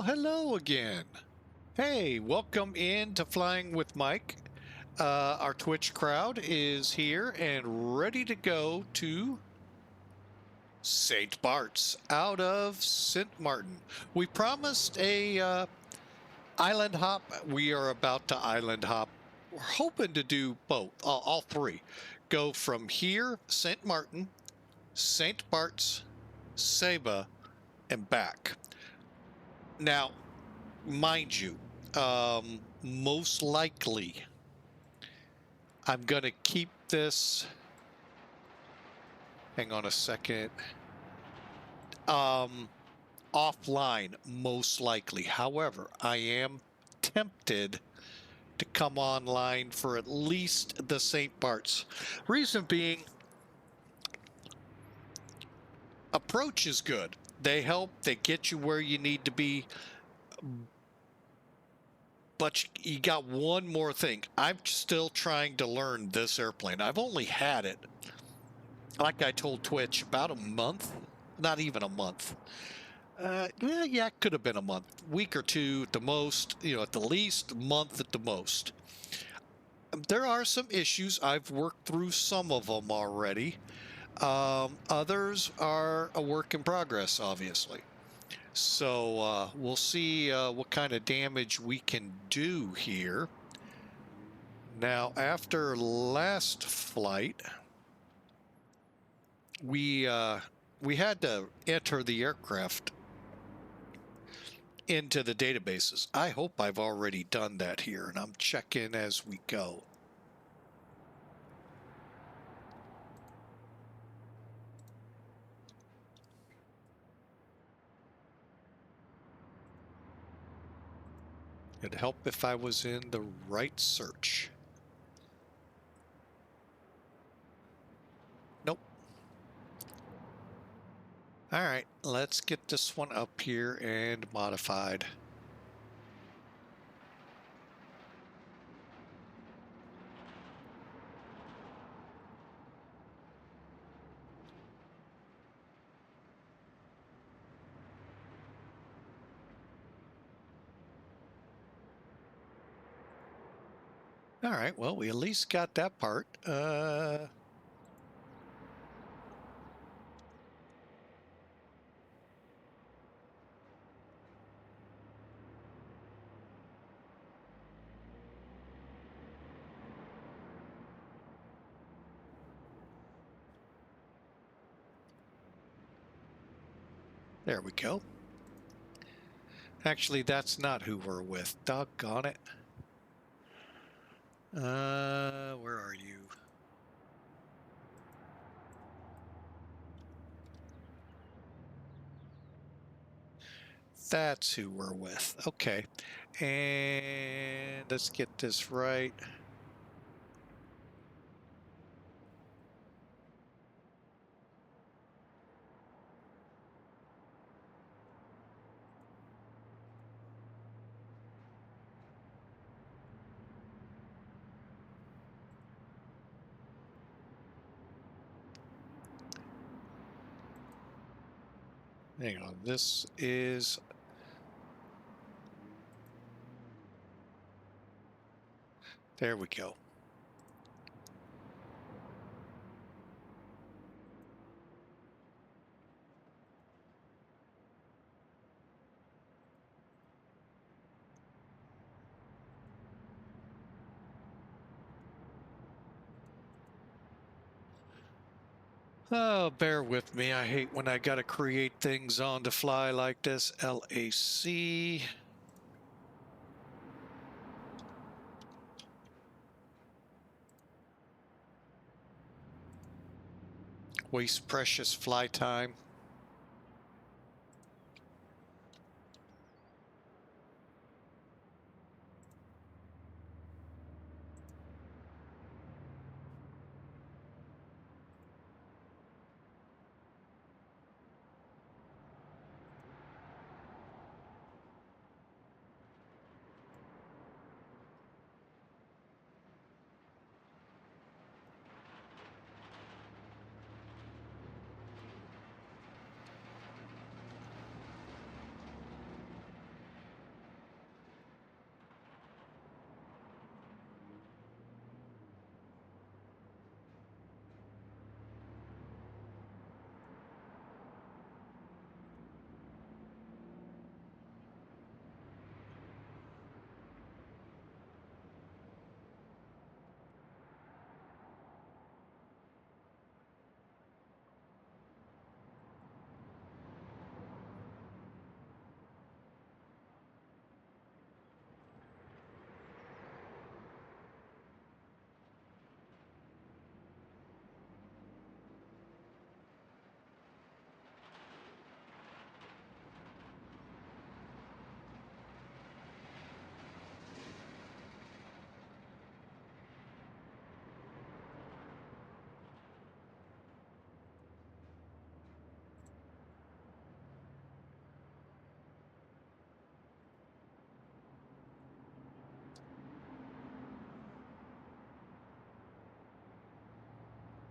Hello again. Hey, welcome in to Flying with Mike. Our Twitch crowd is here and ready to go to St. Barts out of St. Maarten. We promised a island hop. We are about to island hop. We're hoping to do both, all three. Go from here, St. Maarten, St. Barts, Saba, and back. Now, mind you, most likely I'm gonna keep this, hang on a second, offline, most likely. However, I am tempted to come online for at least the St. Barts. Reason being, approach is good. They help, they get you where you need to be. But you got one more thing. I'm still trying to learn this airplane. I've only had it, like I told Twitch, about a month. Not even a month. Yeah, it could have been a month. Week or two at the most, at the least, month at the most. There are some issues. I've worked through some of them already. Others are a work in progress, obviously. So we'll see what kind of damage we can do here. Now, after last flight, we had to enter the aircraft into the databases. I hope I've already done that here, and I'm checking as we go. It'd help if I was in the right search. Nope. All right, let's get this one up here and modified. All right, well, we at least got that part. There we go. Actually, that's not who we're with. Doggone it. Where are you? That's who we're with. Okay. And let's get this right. Hang on. This is... There we go. Oh, bear with me. I hate when I gotta create things on the fly like this. LAC. Waste precious fly time.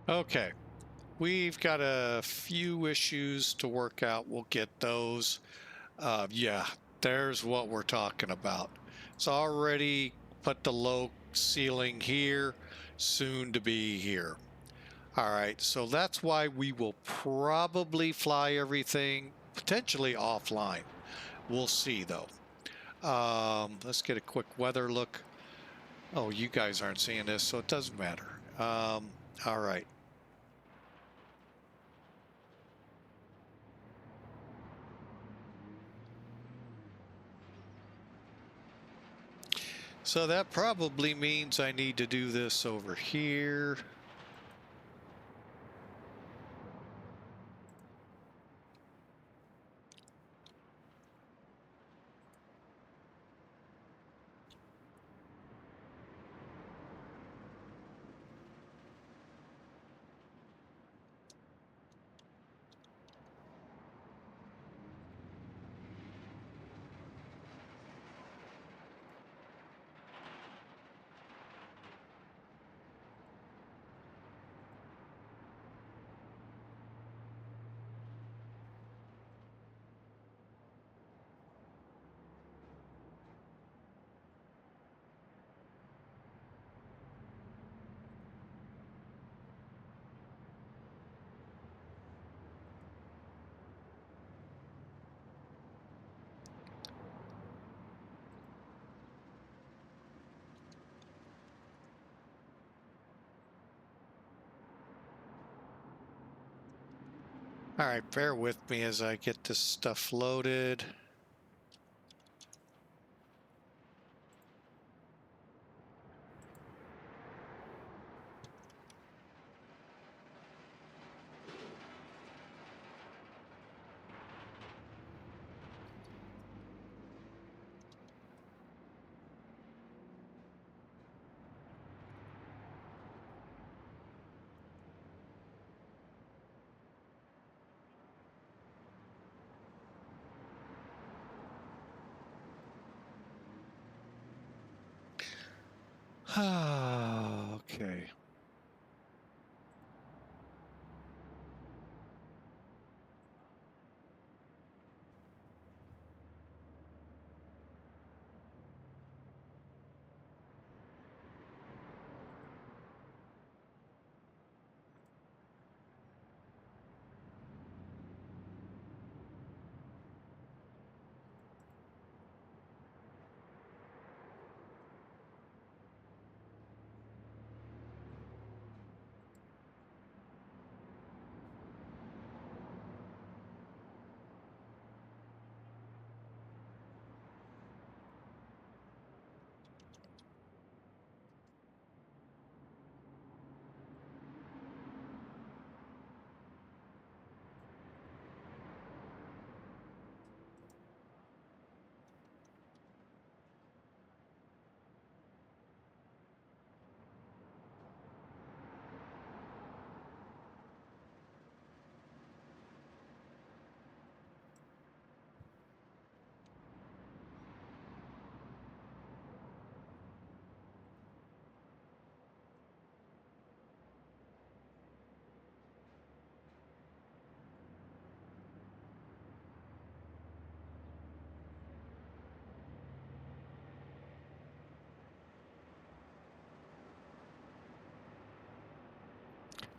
Okay. We've got a few issues to work out. We'll get those. Yeah, there's what we're talking about. It's already put the low ceiling here, soon to be here. All right, so that's why we will probably fly everything potentially offline. We'll see though. Let's get a quick weather look. Oh, you guys aren't seeing this, so it doesn't matter. All right. So that probably means I need to do this over here. All right, bear with me as I get this stuff loaded. Okay.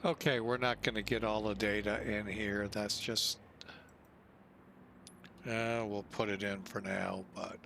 Okay, we're not going to get all the data in here. That's just, we'll put it in for now, but.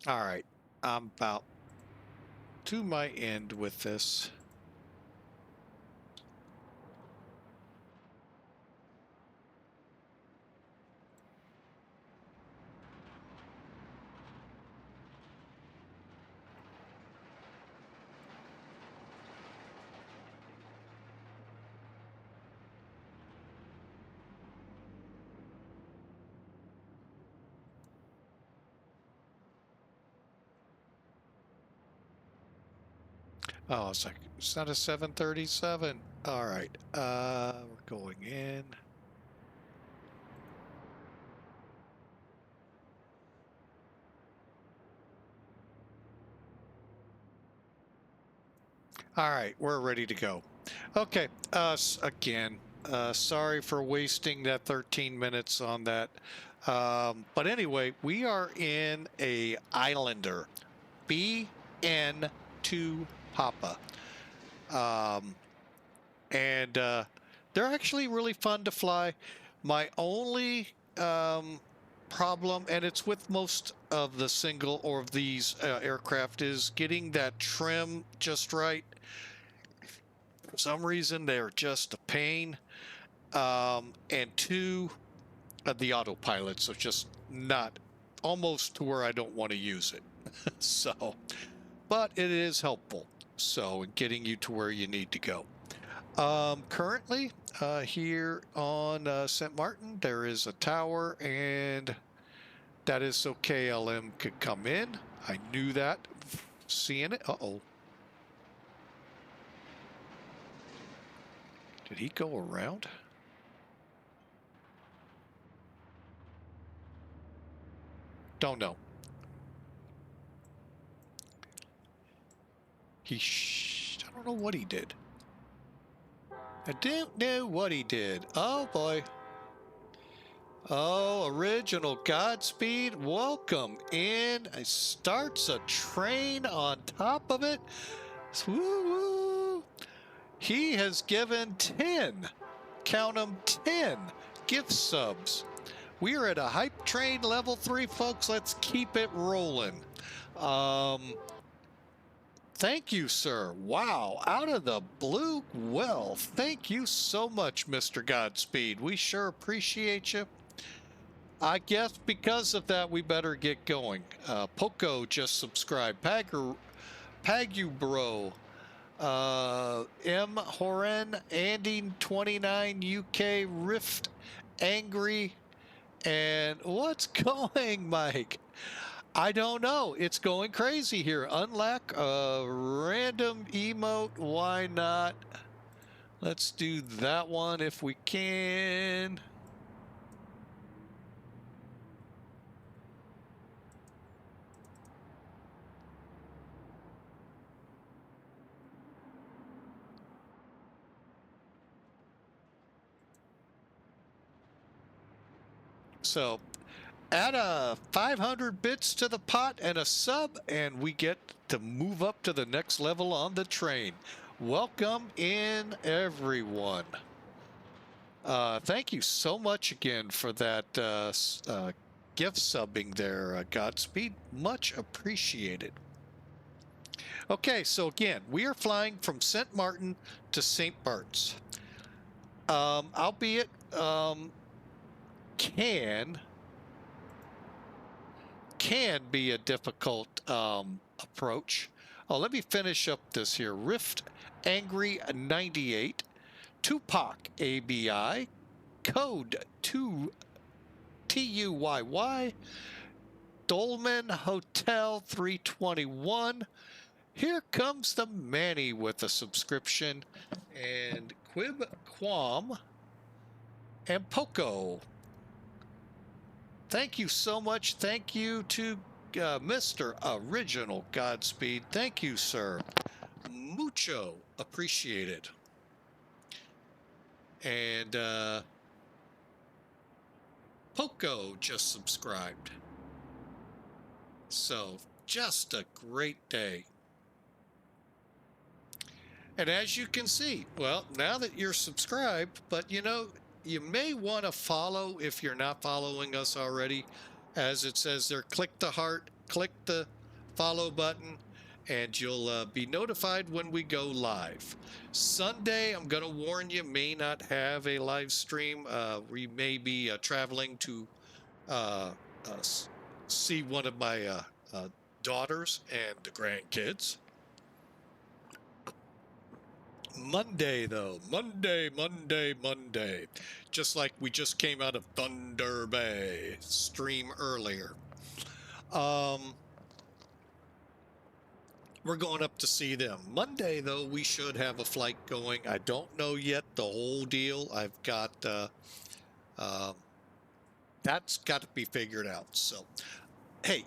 All right, I'm about to my end with this. Oh, it's like, it's not a 737. All right. We're going in. All right, we're ready to go. Okay, again, sorry for wasting that 13 minutes on that. But anyway, we are in a Islander, BN-2 Papa. And they're actually really fun to fly. My only problem, and it's with most of the single or of these aircraft, is getting that trim just right. For some reason, they're just a pain. And two, the autopilots are just not, almost to where I don't want to use it. So, but it is helpful. So, in getting you to where you need to go. Currently, here on St. Maarten, there is a tower, and that is so KLM could come in. I knew that, seeing it. Uh-oh. Did he go around? Don't know. I don't know what he did. I don't know what he did. Oh, boy. Oh, original Godspeed. Welcome in. It starts a train on top of it. Woo-woo. He has given 10, count them, 10 gift subs. We are at a hype train level 3, folks. Let's keep it rolling. Thank you, sir. Wow, out of the blue. Well, thank you so much, Mr. Godspeed. We sure appreciate you. I guess because of that, we better get going. Poco just subscribed. Pagubro. M. Horan, Andy 29 UK, Rift, Angry, and what's going, Mike? I don't know. It's going crazy here. Unlock a random emote. Why not? Let's do that one if we can. So add a 500 bits to the pot and a sub, and we get to move up to the next level on the train. Welcome in, everyone. Thank you so much again for that gift subbing there, Godspeed. Much appreciated. Okay, so again, we are flying from St. Maarten to St. Barts. Albeit can be a difficult approach. Oh, let me finish up this here. Rift Angry 98, Tupac ABI, Code 2 TUYY, Dolman Hotel 321. Here comes the Manny with a subscription, and Quib Quam and Poco. Thank you so much. Thank you to Mr. Original Godspeed. Thank you, sir. Mucho appreciated. And Poco just subscribed. So just a great day. And as you can see, well, now that you're subscribed, but you know, you may want to follow if you're not following us already. As it says there, click the heart, click the follow button, and you'll be notified when we go live. Sunday, I'm going to warn you, may not have a live stream. We may be traveling to see one of my daughters and the grandkids. Monday, though. Monday. Just like we just came out of Thunder Bay stream earlier. we're going up to see them. Monday, though, we should have a flight going. I don't know yet the whole deal. I've got that's got to be figured out. So, hey,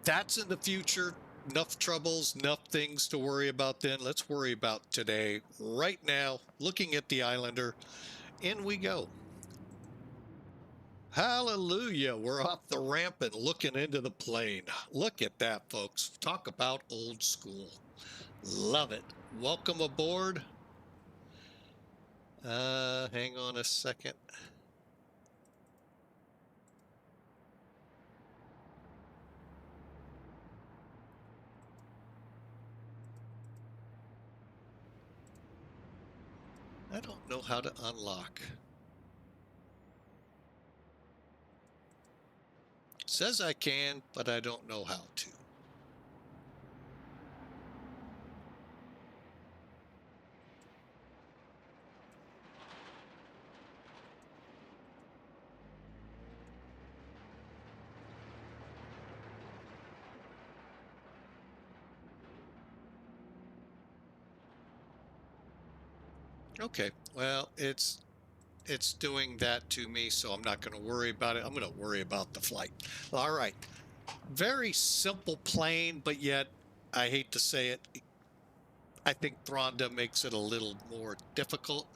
that's in the future. Enough troubles, enough things to worry about then. Let's worry about today, right now, looking at the Islander. In we go. Hallelujah. We're off the ramp and looking into the plane. Look at that, folks. Talk about old school. Love it. Welcome aboard. Hang on a second. I don't know how to unlock. It says I can, but I don't know how to. Okay, well, it's doing that to me, so I'm not going to worry about it. I'm going to worry about the flight. All right. Very simple plane, but yet, I hate to say it, I think Thanda makes it a little more difficult.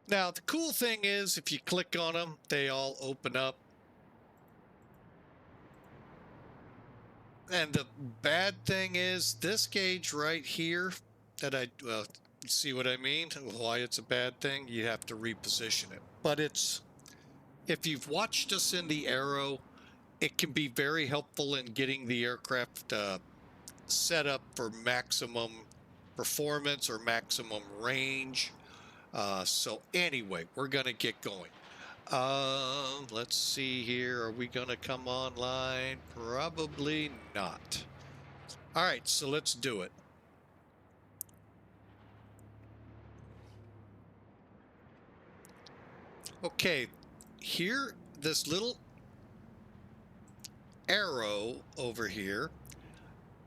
Now, the cool thing is, if you click on them, they all open up. And the bad thing is, this gauge right here, that well, see what I mean? Why it's a bad thing? You have to reposition it. But if you've watched us in the Aero, it can be very helpful in getting the aircraft set up for maximum performance or maximum range. So anyway, we're going to get going. Let's see here. Are we going to come online? Probably not. All right, so let's do it. Okay, here, this little arrow over here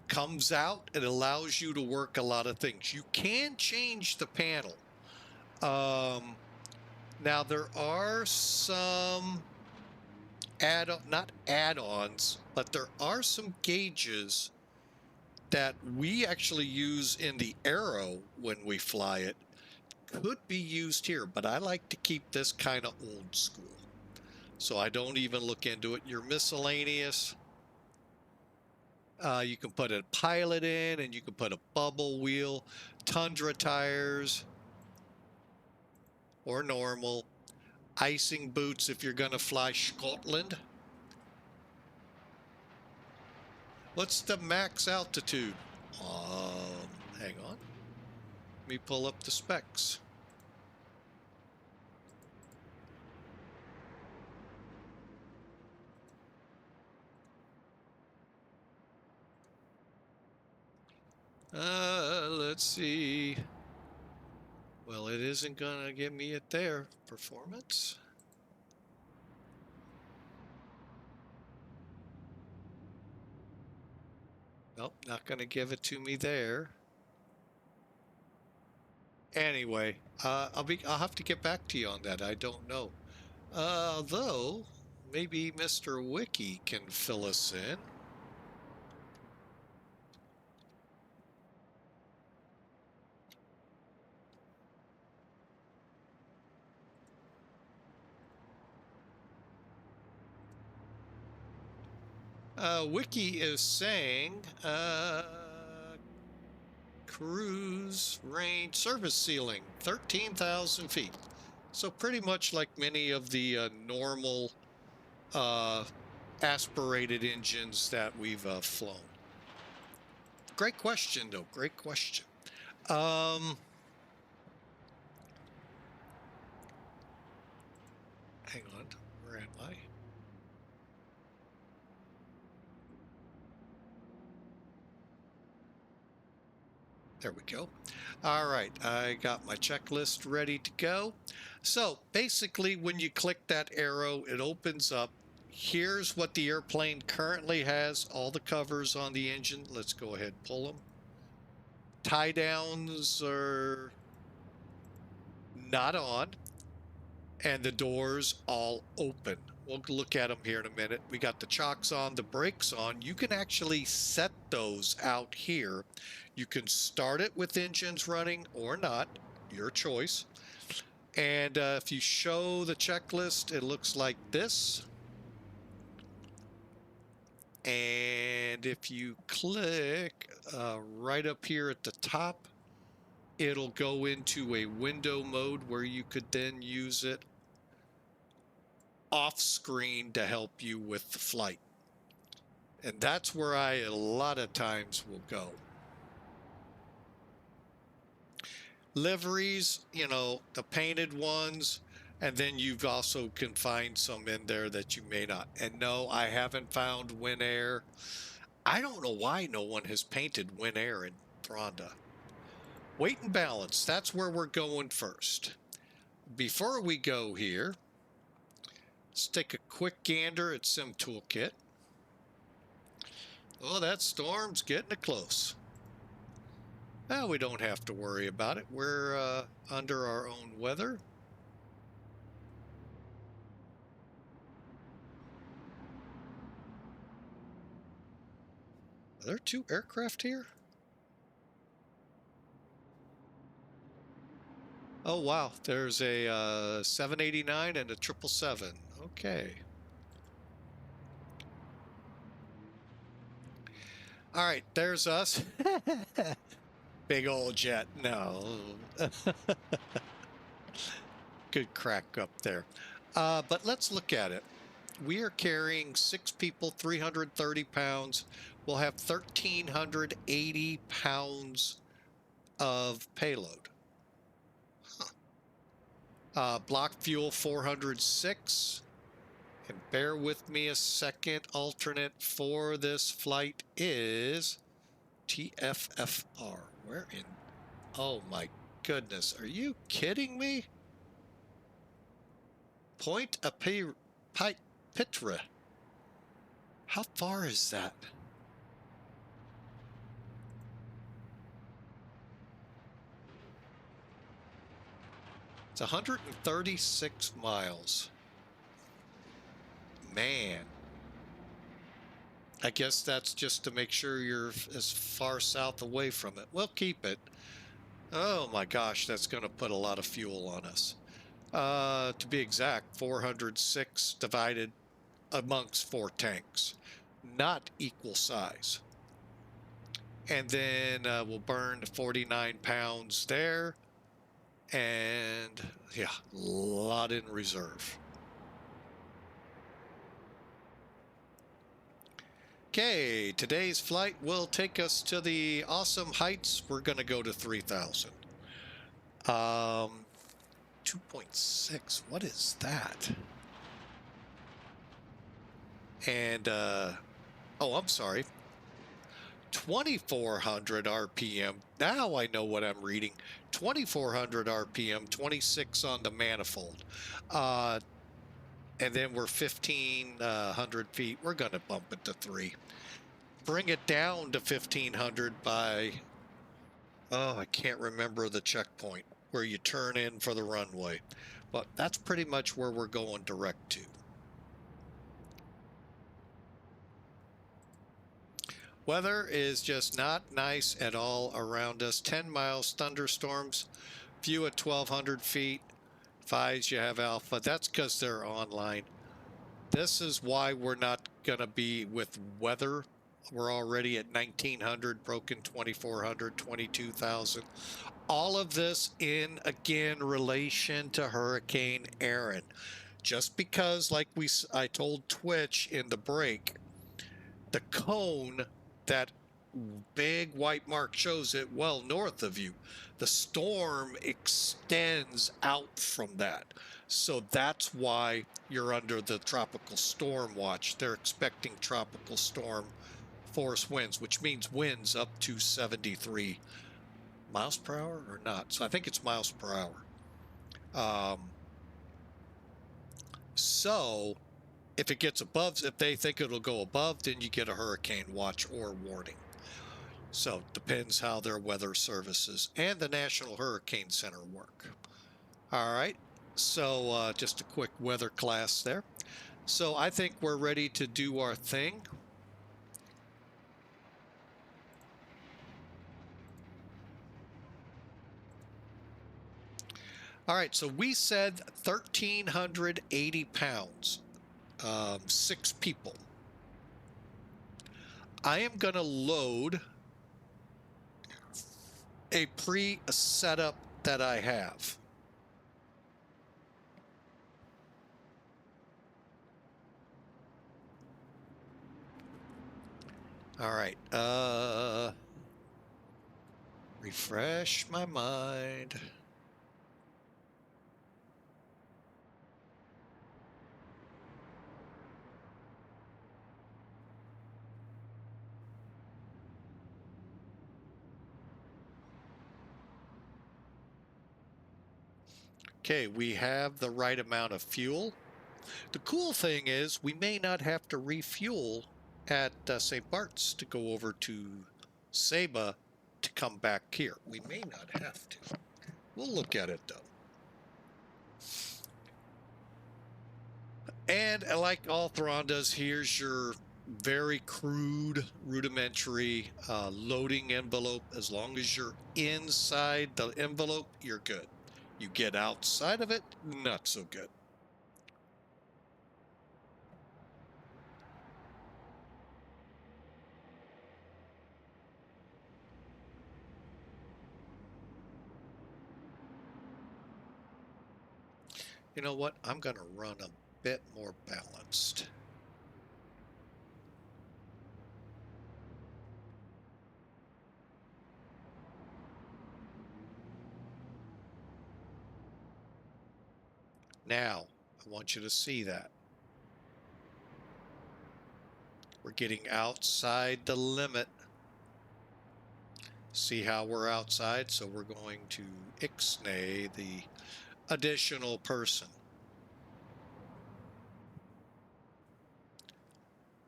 comes out. It allows you to work a lot of things. You can change the panel. Now there are some not add-ons, but there are some gauges that we actually use in the Aero when we fly it. Could be used here, but I like to keep this kind of old school. So I don't even look into it. Your miscellaneous, you can put a pilot in, and you can put a bubble wheel, Tundra tires, or normal, icing boots if you're going to fly Scotland. What's the max altitude? Hang on. Let me pull up the specs. Let's see. Well, it isn't going to give me it there. Performance. Nope, not going to give it to me there. Anyway, I'll have to get back to you on that. I don't know. Though maybe Mr. Wiki can fill us in. Wiki is saying cruise range service ceiling 13,000 feet. So pretty much like many of the normal aspirated engines that we've flown. Great question, though. Great question. There we go. All right, I got my checklist ready to go. So basically, when you click that arrow, it opens up. Here's what the airplane currently has, all the covers on the engine. Let's go ahead and pull them. Tie downs are not on, and the doors all open. We'll look at them here in a minute. We got the chocks on, the brakes on. You can actually set those out here. You can start it with engines running or not, your choice. And if you show the checklist, it looks like this. And if you click right up here at the top, it'll go into a window mode where you could then use it off screen to help you with the flight. And that's where I a lot of times will go. Liveries, you know, the painted ones, and then you've also can find some in there that you may not. And no, I haven't found Win Air. I don't know why no one has painted Win Air in Thanda. Weight and balance, that's where we're going first. Before we go here, let's take a quick gander at Sim Toolkit. Oh, that storm's getting close. Well, we don't have to worry about it. We're under our own weather. Are there two aircraft here? Oh, wow. There's a 789 and a 777. Okay. All right, there's us. Big old jet. No. Good crack up there. But let's look at it. We are carrying 6 people, 330 pounds. We'll have 1,380 pounds of payload. Block fuel 406. And bear with me a second. Alternate for this flight is TFFR. Where in? Oh my goodness. Are you kidding me? Point a Pitra. How far is that? It's 136 miles. Man. I guess that's just to make sure you're as far south away from it. We'll keep it. Oh my gosh, that's going to put a lot of fuel on us. To be exact, 406 divided amongst 4 tanks. Not equal size. And then we'll burn 49 pounds there. And yeah, a lot in reserve. Okay, today's flight will take us to the awesome heights. We're going to go to 3,000. 2.6, what is that? And, oh, I'm sorry. 2,400 RPM. Now I know what I'm reading. 2,400 RPM, 26 on the manifold. And then we're 1,500 feet. We're going to bump it to 3. Bring it down to 1,500 by, oh, I can't remember the checkpoint where you turn in for the runway. But that's pretty much where we're going direct to. Weather is just not nice at all around us. 10 miles, thunderstorms, few at 1,200 feet. Fives, you have alpha. That's because they're online. This is why we're not going to be with weather. We're already at 1,900, broken 2,400, 22,000. All of this in, again, relation to Hurricane Aaron. Just because, like I told Twitch in the break, the cone, that big white mark shows it well north of you. The storm extends out from that. So that's why you're under the tropical storm watch. They're expecting tropical storm force winds, which means winds up to 73 miles per hour or not? So I think it's miles per hour. So if it gets above, if they think it'll go above, then you get a hurricane watch or warning. So it depends how their weather services and the National Hurricane Center work. All right. So just a quick weather class there. So I think we're ready to do our thing. All right, so we said 1,380 pounds, 6 people. I am going to load a pre-setup that I have. All right, refresh my mind. Okay, we have the right amount of fuel. The cool thing is we may not have to refuel at St. Barts to go over to Saba to come back here. We may not have to. We'll look at it though. And like all Thrandas, here's your very crude, rudimentary loading envelope. As long as you're inside the envelope, you're good. You get outside of it, not so good. You know what? I'm going to run a bit more balanced. Now, I want you to see that. We're getting outside the limit. See how we're outside? So we're going to ixnay the additional person.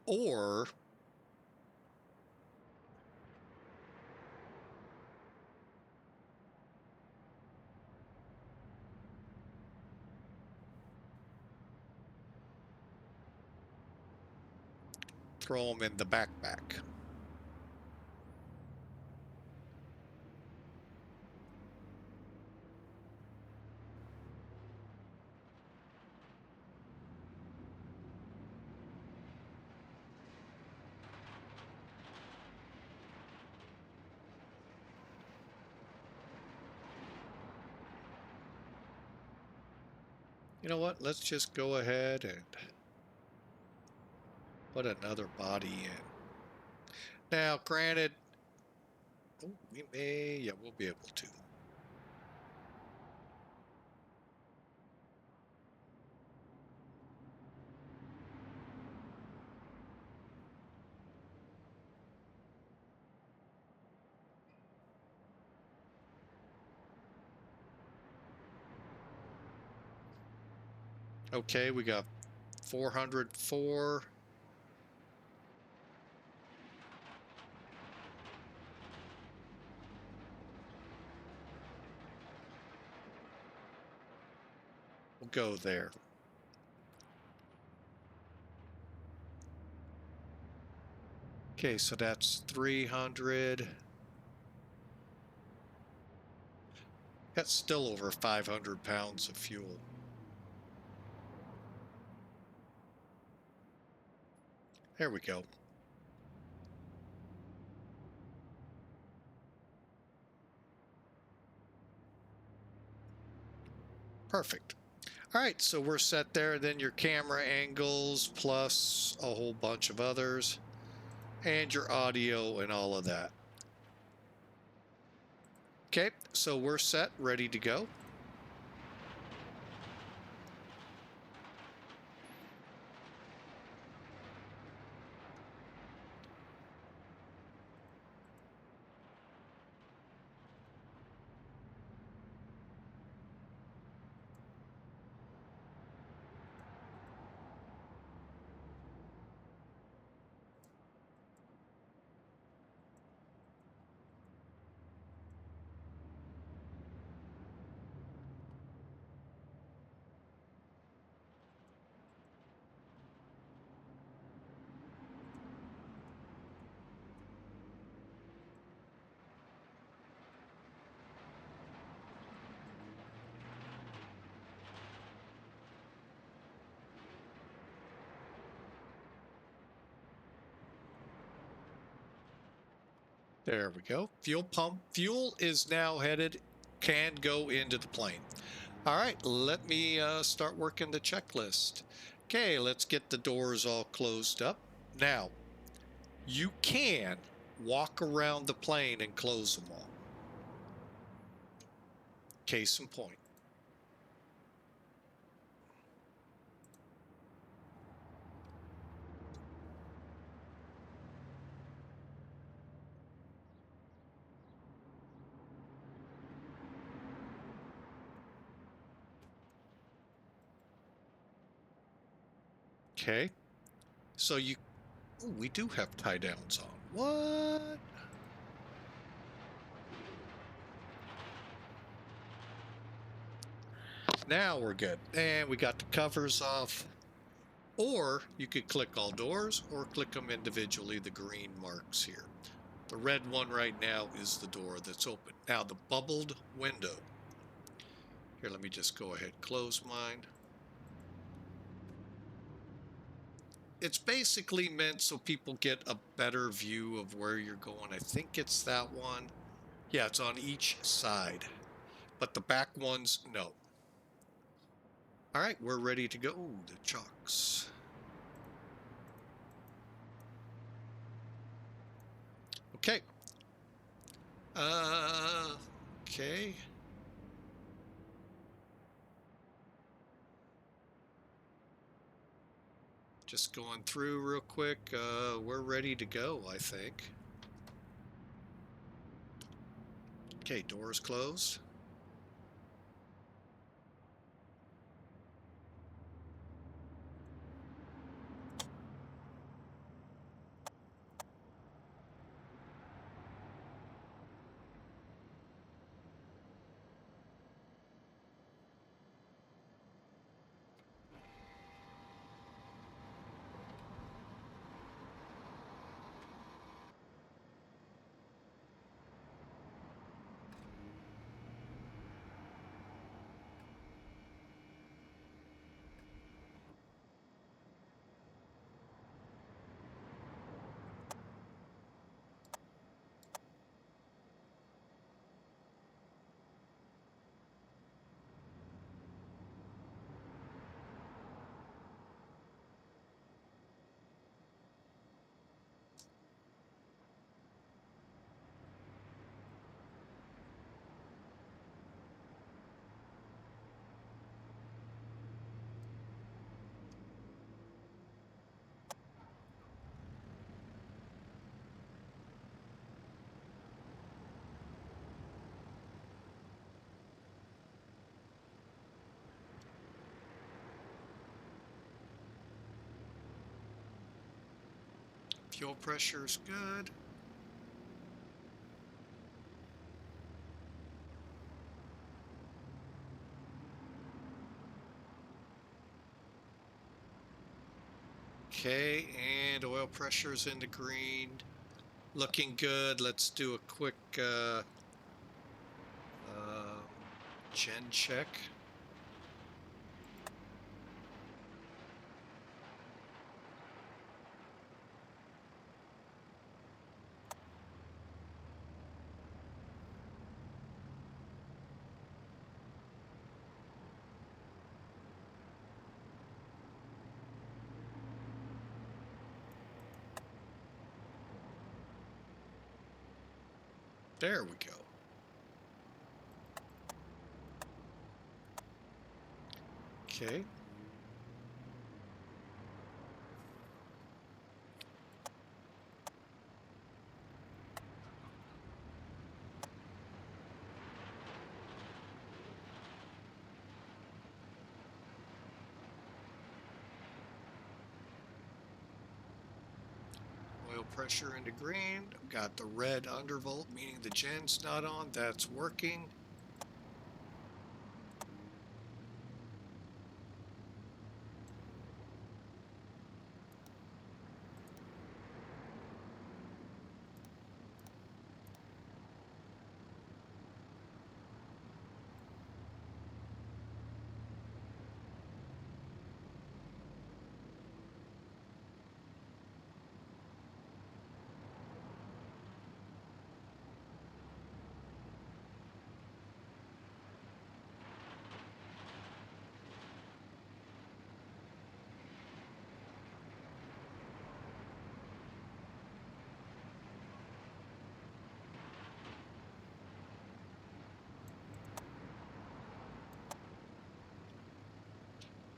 Or throw them in the backpack. You know what? Let's just go ahead and put another body in. Now, granted, we may, yeah, we'll be able to. Okay, we got 404. We'll go there. Okay, so that's 300. That's still over 500 pounds of fuel. There we go. Perfect. All right, so we're set there. Then your camera angles plus a whole bunch of others and your audio and all of that. Okay, so we're set, ready to go. There we go. Fuel pump. Fuel is now headed, can go into the plane. All right, let me start working the checklist. Okay, let's get the doors all closed up. Now, you can walk around the plane and close them all. Case in point. Okay, so you, ooh, we do have tie downs on. What? Now we're good. And we got the covers off. Or you could click all doors or click them individually, the green marks here. The red one right now is the door that's open. Now the bubbled window. Here, let me just go ahead and close mine. It's basically meant so people get a better view of where you're going. I think it's that one. Yeah, it's on each side. But the back ones, no. All right, we're ready to go. Ooh, the chocks. Okay. Okay. Just going through real quick. We're ready to go, I think. Okay, doors closed. Fuel pressure's good. Okay, and oil pressure's in the green. Looking good. Let's do a quick gen check. There we go. Okay. Oil pressure into green. Got the red undervolt, meaning the gen's not on. That's working.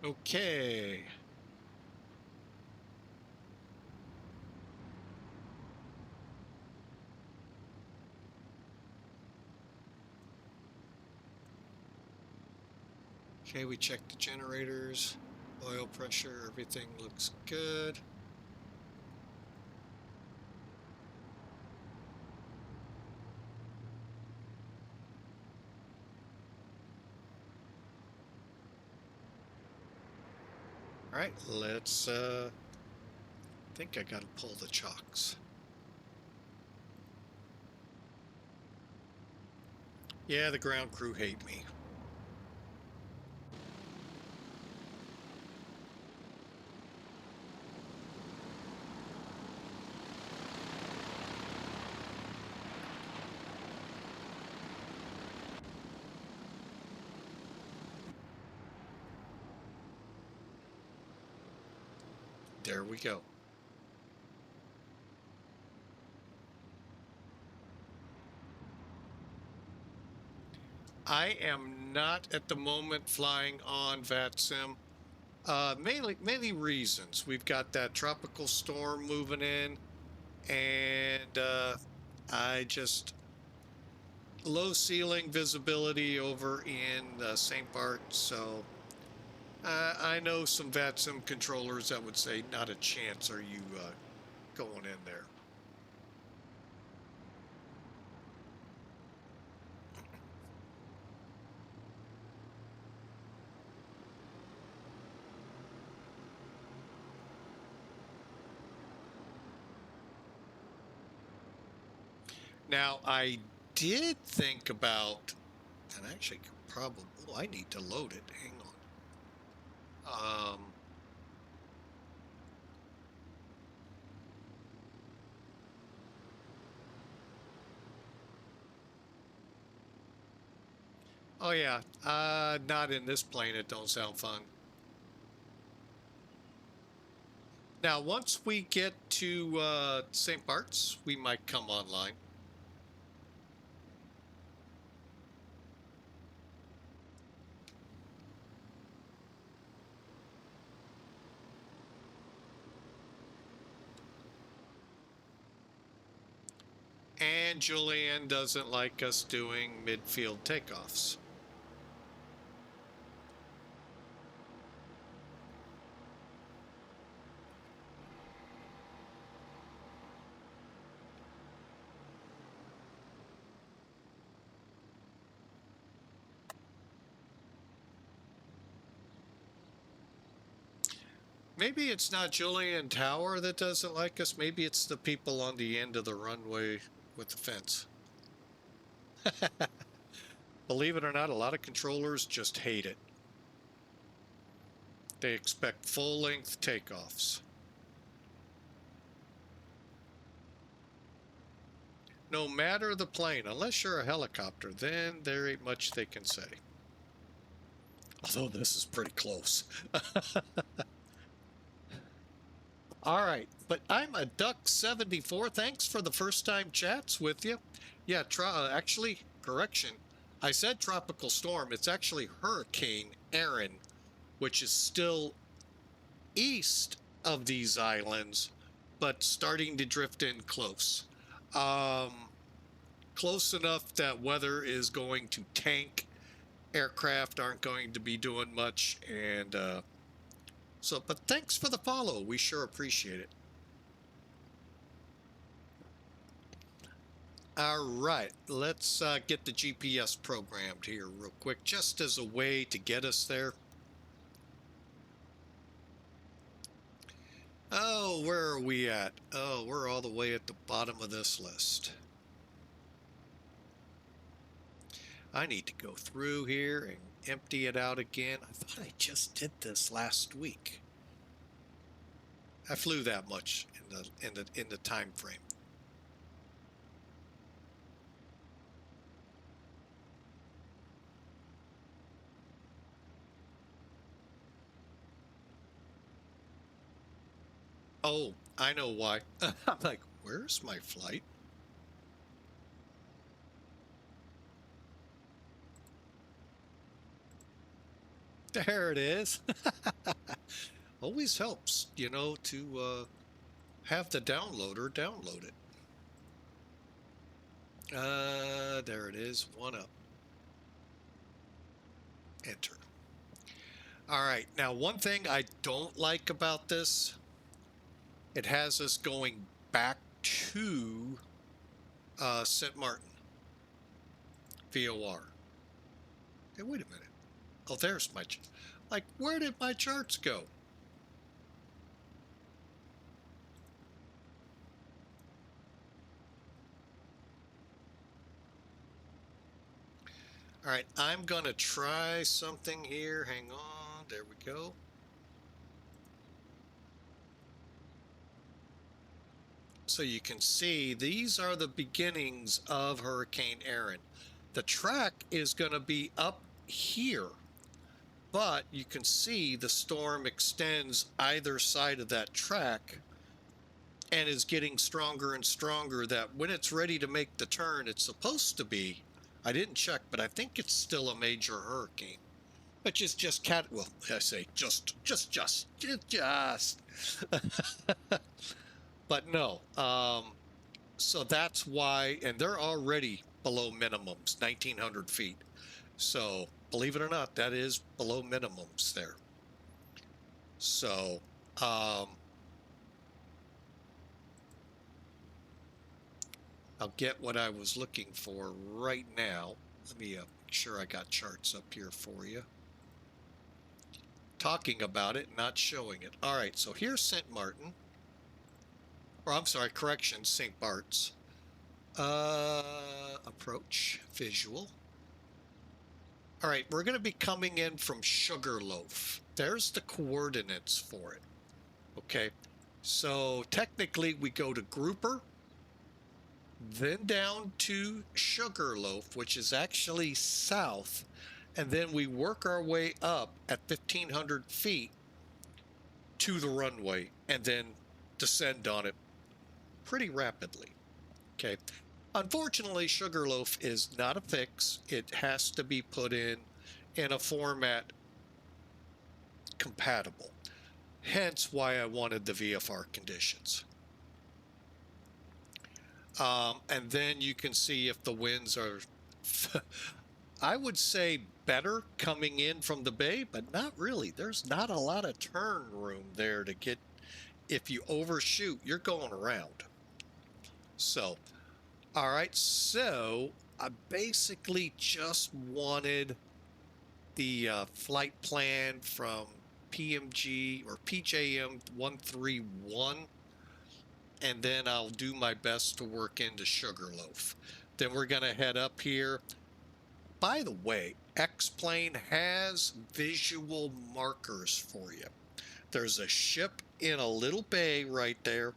Okay. Okay, we checked the generators, oil pressure, everything looks good. All right, let's, I think I gotta pull the chocks. Yeah, the ground crew hate me. There we go. I am not at the moment flying on VATSIM. Mainly reasons. We've got that tropical storm moving in, and I just low ceiling visibility over in St. Barts. So I know some VATSIM controllers that would say, "Not a chance. Are you going in there?" Now, I did think about, and actually could probably, oh, I need to load it. Hang on. Oh yeah, not in this plane. It don't sound fun. Now, once we get to St. Bart's, we might come online. And Julian doesn't like us doing midfield takeoffs. Maybe it's not Julian Tower that doesn't like us. Maybe it's the people on the end of the runway with the fence. Believe it or not, a lot of controllers just hate it. They expect full-length takeoffs. No matter the plane, unless you're a helicopter, then there ain't much they can say. Although this is pretty close. All right, but I'm a Duck 74. Thanks for the first time chats with you. Yeah, actually, correction. I said tropical storm. It's actually Hurricane Aaron, which is still east of these islands, but starting to drift in close. Close enough that weather is going to tank. Aircraft aren't going to be doing much, and so, but thanks for the follow. We sure appreciate it. All right, let's get the GPS programmed here real quick, just as a way to get us there. Oh, where are we at? Oh, we're all the way at the bottom of this list. I need to go through here and empty it out again. I thought I just did this last week. I flew that much in the time frame. Oh, I know why. I'm like, where's my flight? There it is. Always helps, you know, to have the downloader download it. There it is. One up. Enter. All right. Now, one thing I don't like about this, it has us going back to Sint Maarten. VOR. Hey, wait a minute. Oh, there's my... Like, where did my charts go? All right, I'm going to try something here. Hang on. There we go. So you can see these are the beginnings of Hurricane Erin. The track is going to be up here, but you can see the storm extends either side of that track and is getting stronger and stronger, that when it's ready to make the turn, it's supposed to be, I didn't check, but I think it's still a major hurricane. Which is just well, I say just. But no, so that's why, and they're already below minimums, 1,900 feet. So believe it or not, that is below minimums there. So, I'll get what I was looking for right now. Let me make sure I got charts up here for you. Talking about it, not showing it. All right, so here's Sint Maarten. Or I'm sorry, correction, St. Barts. Approach, visual. All right, we're going to be coming in from Sugarloaf. There's the coordinates for it. Okay, so technically we go to Grouper, then down to Sugarloaf, which is actually south, and then we work our way up at 1,500 feet to the runway and then descend on it pretty rapidly. Okay. Unfortunately, Sugarloaf is not a fix. It has to be put in a format compatible. Hence why I wanted the VFR conditions. And then you can see if the winds are, I would say, better coming in from the bay, but not really. There's not a lot of turn room there to get, if you overshoot, you're going around. So, all right, so I basically just wanted the flight plan from PMG or PJM 131, and then I'll do my best to work into Sugarloaf. Then we're going to head up here. By the way, X-Plane has visual markers for you. There's a ship in a little bay right there.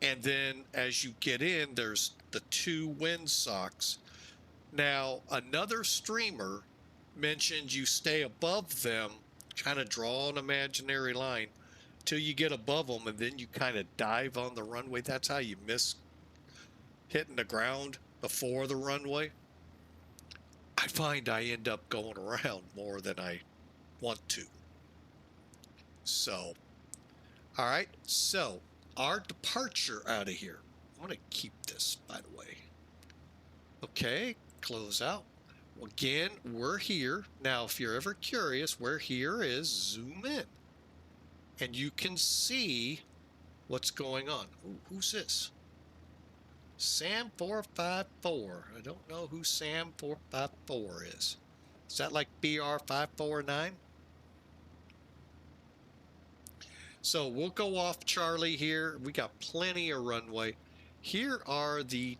And then as you get in, there's the two windsocks. Now, another streamer mentioned you stay above them, kind of draw an imaginary line till you get above them, and then you kind of dive on the runway. That's how you miss hitting the ground before the runway. I find I end up going around more than I want to. So, all right. So, our departure out of here. I want to keep this, by the way. Okay, close out. Again, we're here. Now, if you're ever curious, where here is, zoom in. And you can see what's going on. Ooh, who's this? Sam454. I don't know who Sam454 is. Is that like BR549? So we'll go off Charlie here. We got plenty of runway. Here are the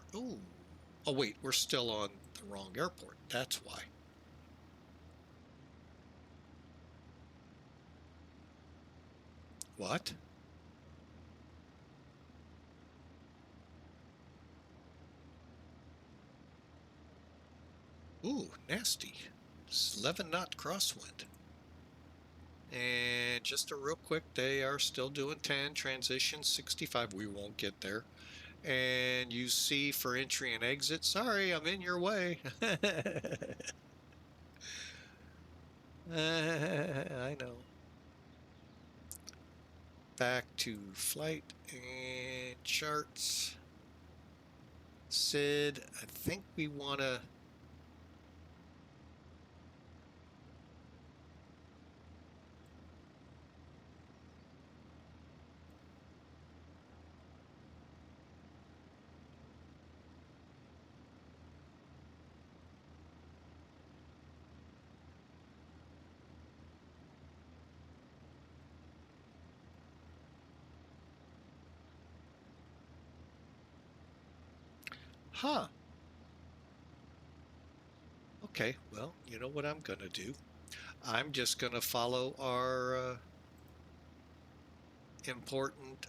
oh wait, we're still on the wrong airport. That's why. What? Ooh, nasty. It's 11 knot crosswind. And just a real quick, they are still doing 10, transition 65. We won't get there. And you see for entry and exit. Sorry, I'm in your way. I know. Back to flight and charts. Sid, I think we want to... Huh. Okay, well, you know what I'm going to do? I'm just going to follow our important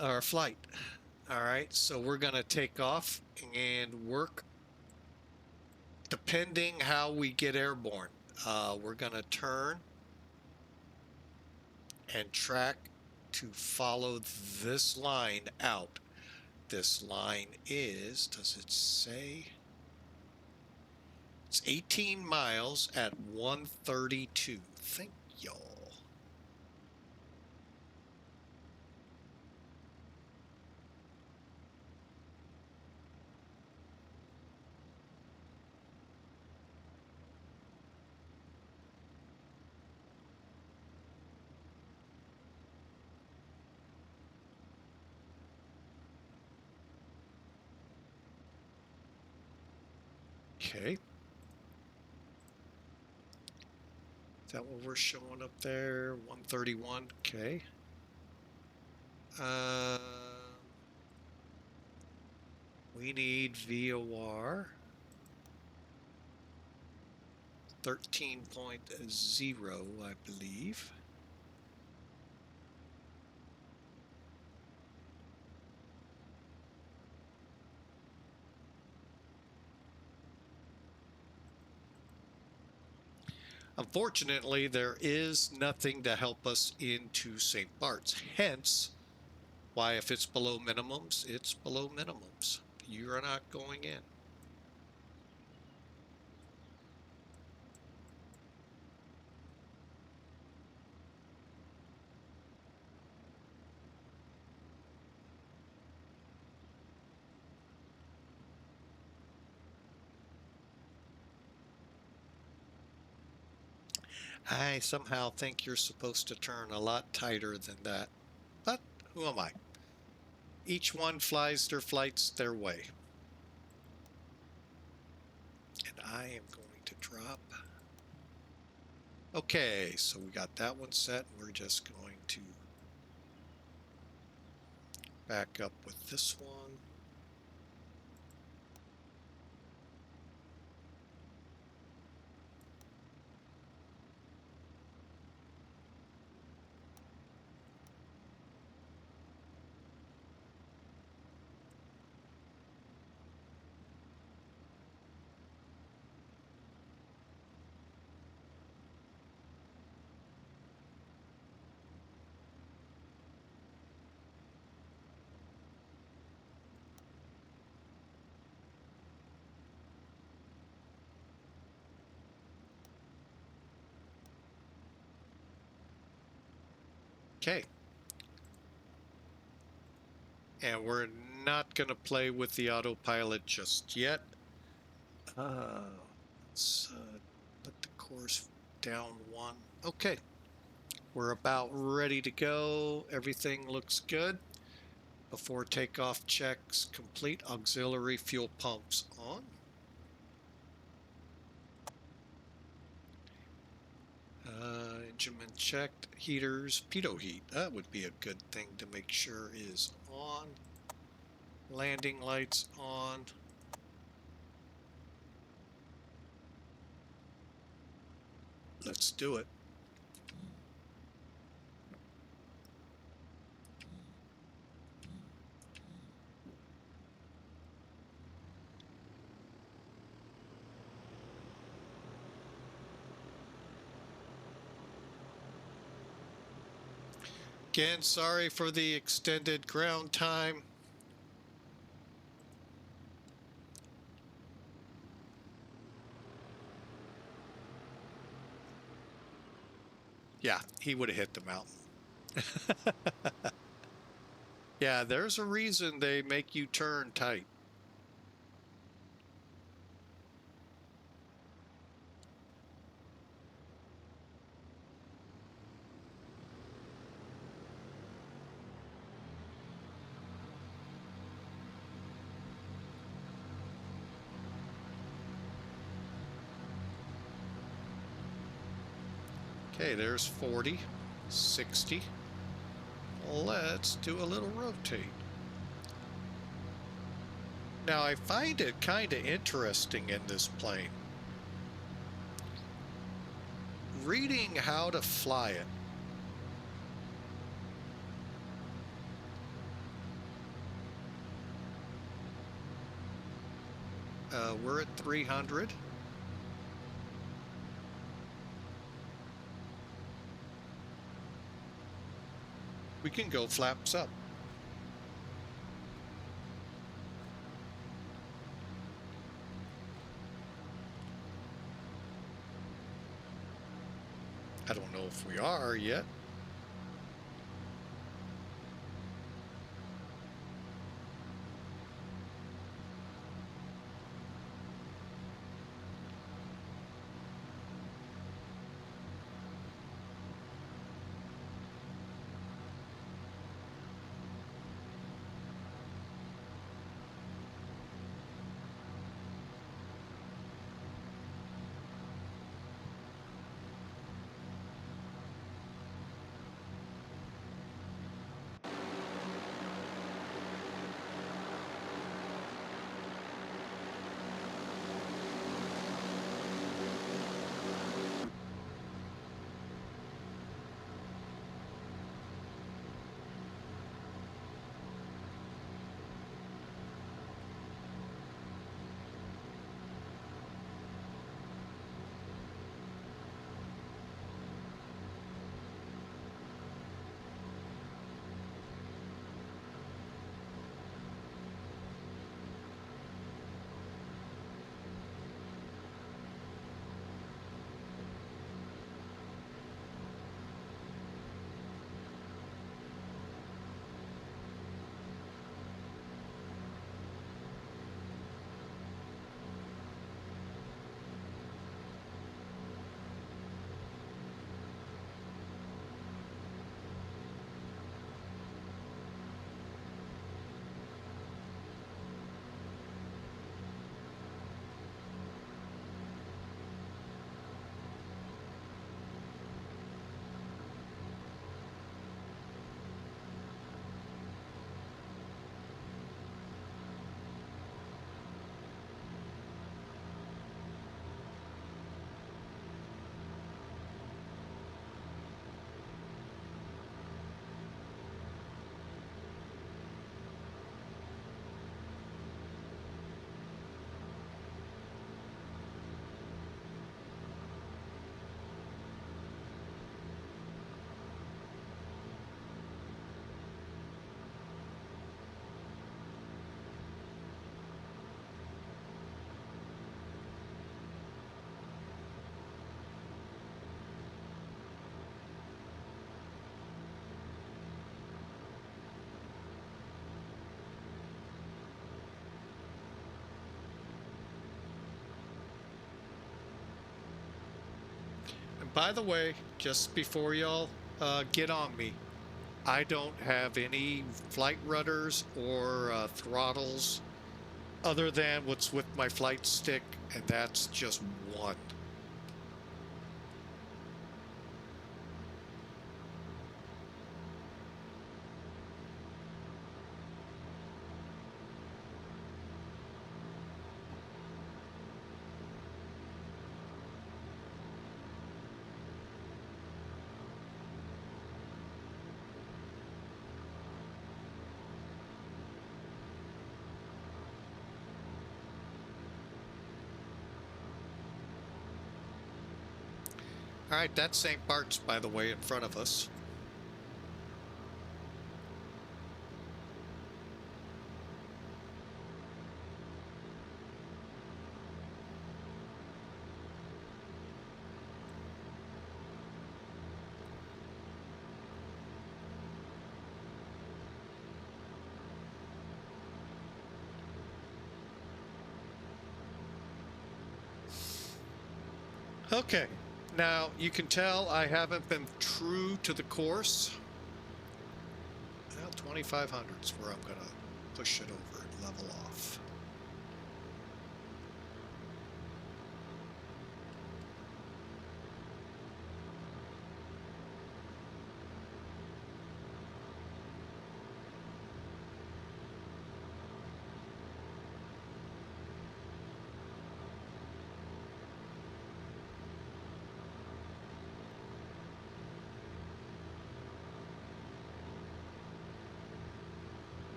our flight. All right, so we're going to take off and work depending how we get airborne. We're going to turn and track to follow this line out. This line is, does it say? It's 18 miles at 132. Thank y'all. Okay. Is that what we're showing up there? 131. Okay. We need VOR 13.0, I believe. Unfortunately, there is nothing to help us into St. Bart's. Hence, why if it's below minimums, it's below minimums. You're not going in. I somehow think you're supposed to turn a lot tighter than that. But who am I? Each one flies their flights their way. And I am going to drop. Okay, so we got that one set. We're just going to back up with this one. Okay. And we're not going to play with the autopilot just yet. Let's let the course down one. Okay. We're about ready to go. Everything looks good. Before takeoff checks complete, auxiliary fuel pumps on. Engine checked, heaters, pitot heat. That would be a good thing to make sure is on. Landing lights on. Let's do it. Again, sorry for the extended ground time. Yeah, he would have hit the mountain. Yeah, there's a reason they make you turn tight. Okay, there's 40, 60. Let's do a little rotate. Now, I find it kind of interesting in this plane. Reading how to fly it. We're at 300. We can go flaps up. I don't know if we are yet. And by the way, just before y'all get on me, I don't have any flight rudders or throttles other than what's with my flight stick, and that's just one. All right, that's St. Bart's, by the way, in front of us. Okay, now you can tell I haven't been true to the course. Well, 2500 is where I'm going to push it over and level off.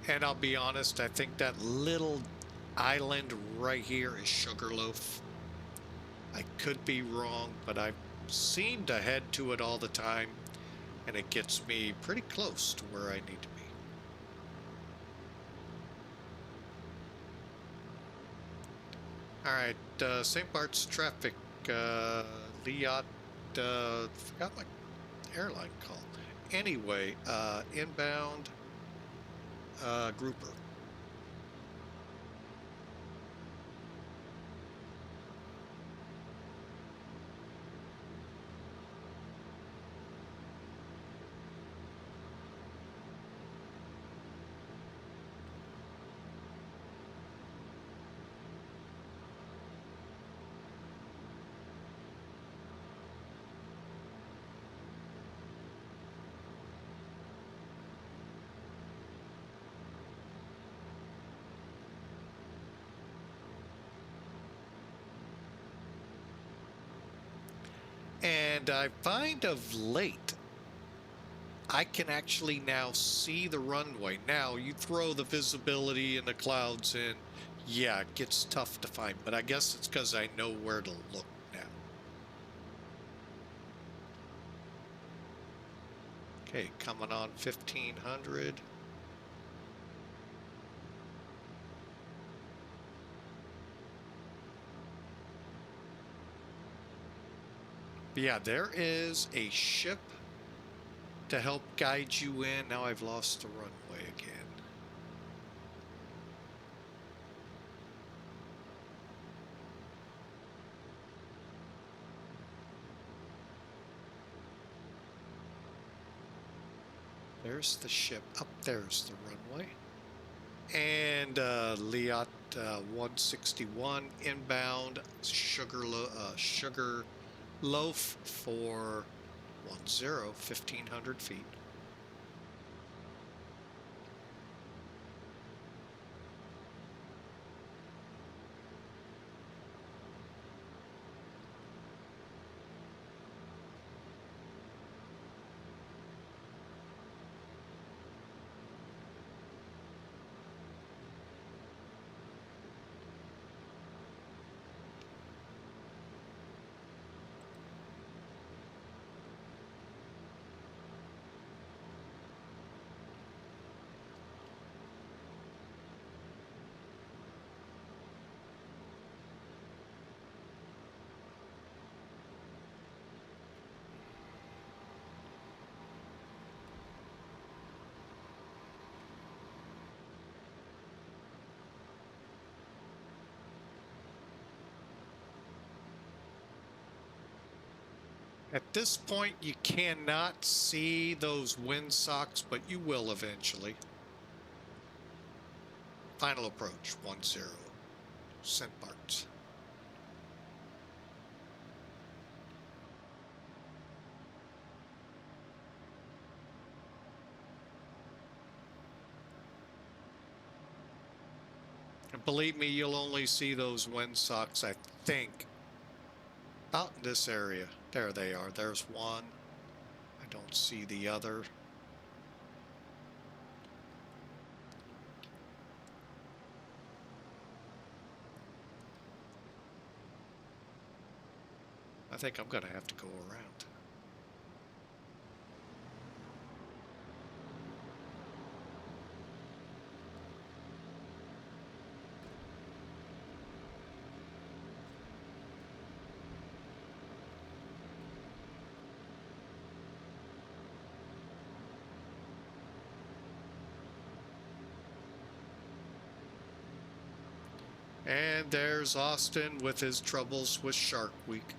And I'll be honest, I think that little island right here is Sugarloaf. I could be wrong, but I seem to head to it all the time, and it gets me pretty close to where I need to be. All right, St. Bart's traffic, Liat, forgot my airline call. Anyway, inbound, grouper. And I find of late, I can actually now see the runway. Now, you throw the visibility and the clouds in, yeah, it gets tough to find, but I guess it's because I know where to look now. Okay, coming on 1500. But yeah, there is a ship to help guide you in. Now I've lost the runway again. There's the ship. Up there's the runway. And Liat 161 inbound sugar loaf for 1500 feet. At this point, you cannot see those windsocks, but you will eventually. Final approach, 10, Sint Barts. And believe me, you'll only see those windsocks, I think, out in this area. There they are. There's one. I don't see the other. I think I'm going to have to go around. And there's Austin with his troubles with Shark Week.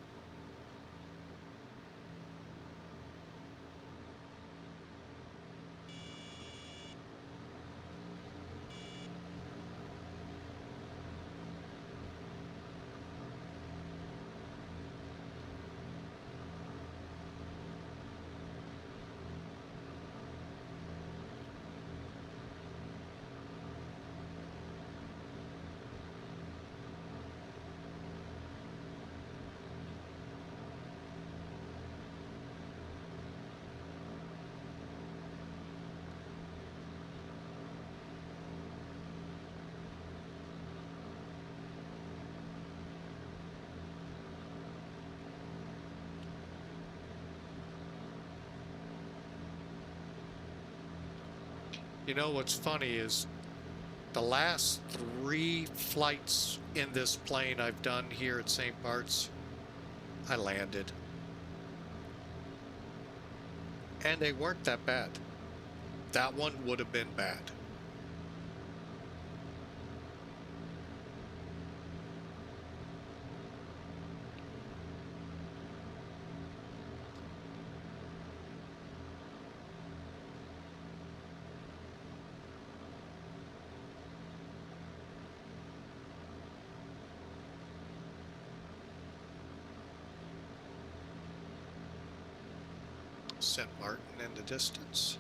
You know what's funny is the last 3 flights in this plane I've done here at St. Barts, I landed. And they weren't that bad. That one would have been bad. Sent Maarten in the distance.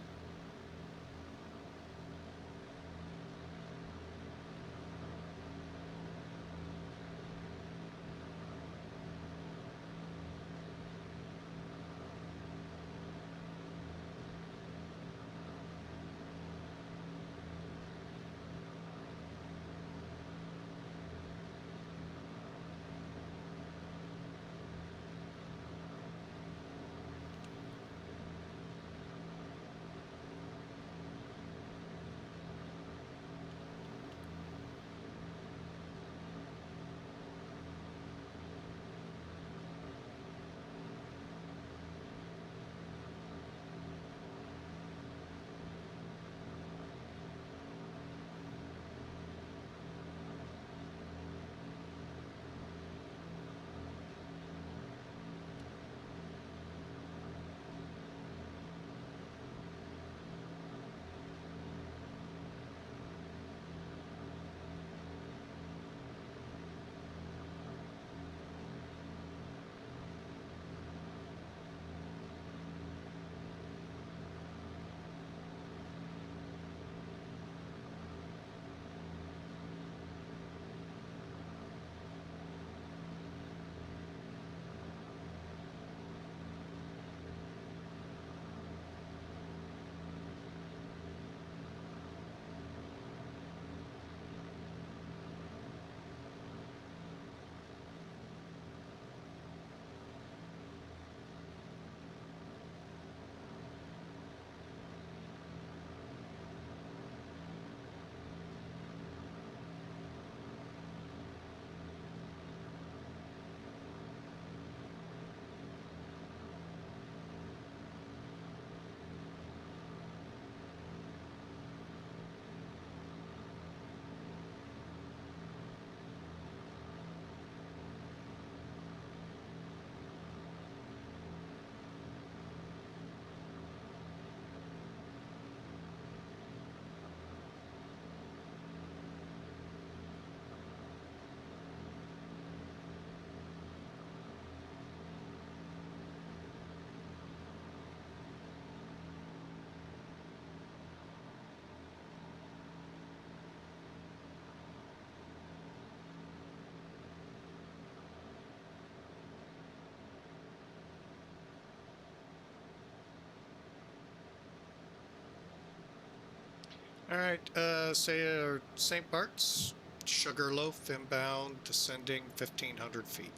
All right, say St. Bart's, Sugarloaf inbound, descending 1,500 feet.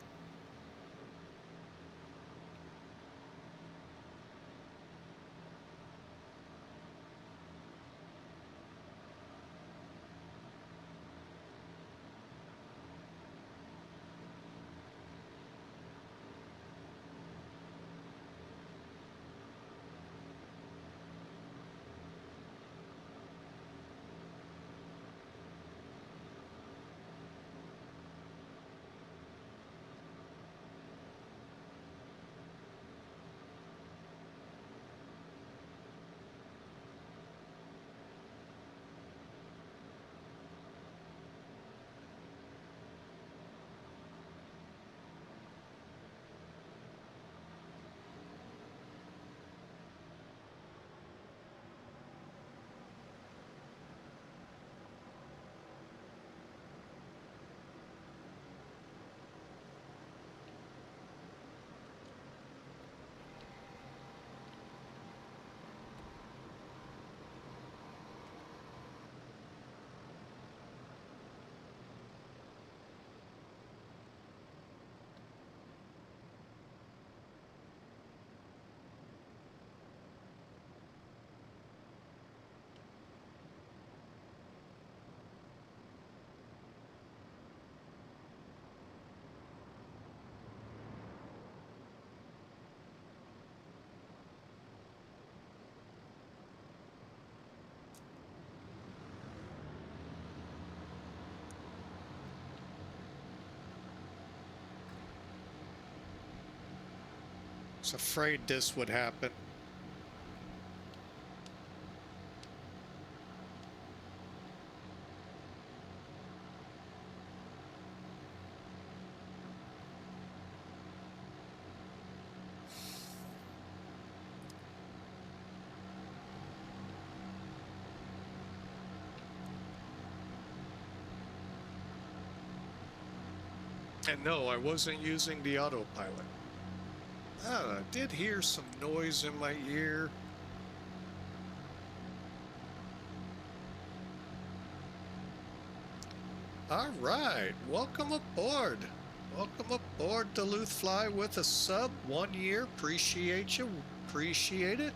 was afraid this would happen. And no, I wasn't using the autopilot. I did hear some noise in my ear. All right, welcome aboard. Welcome aboard Duluth Fly with a sub. 1 year, appreciate you, appreciate it.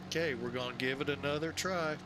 Okay, we're gonna give it another try.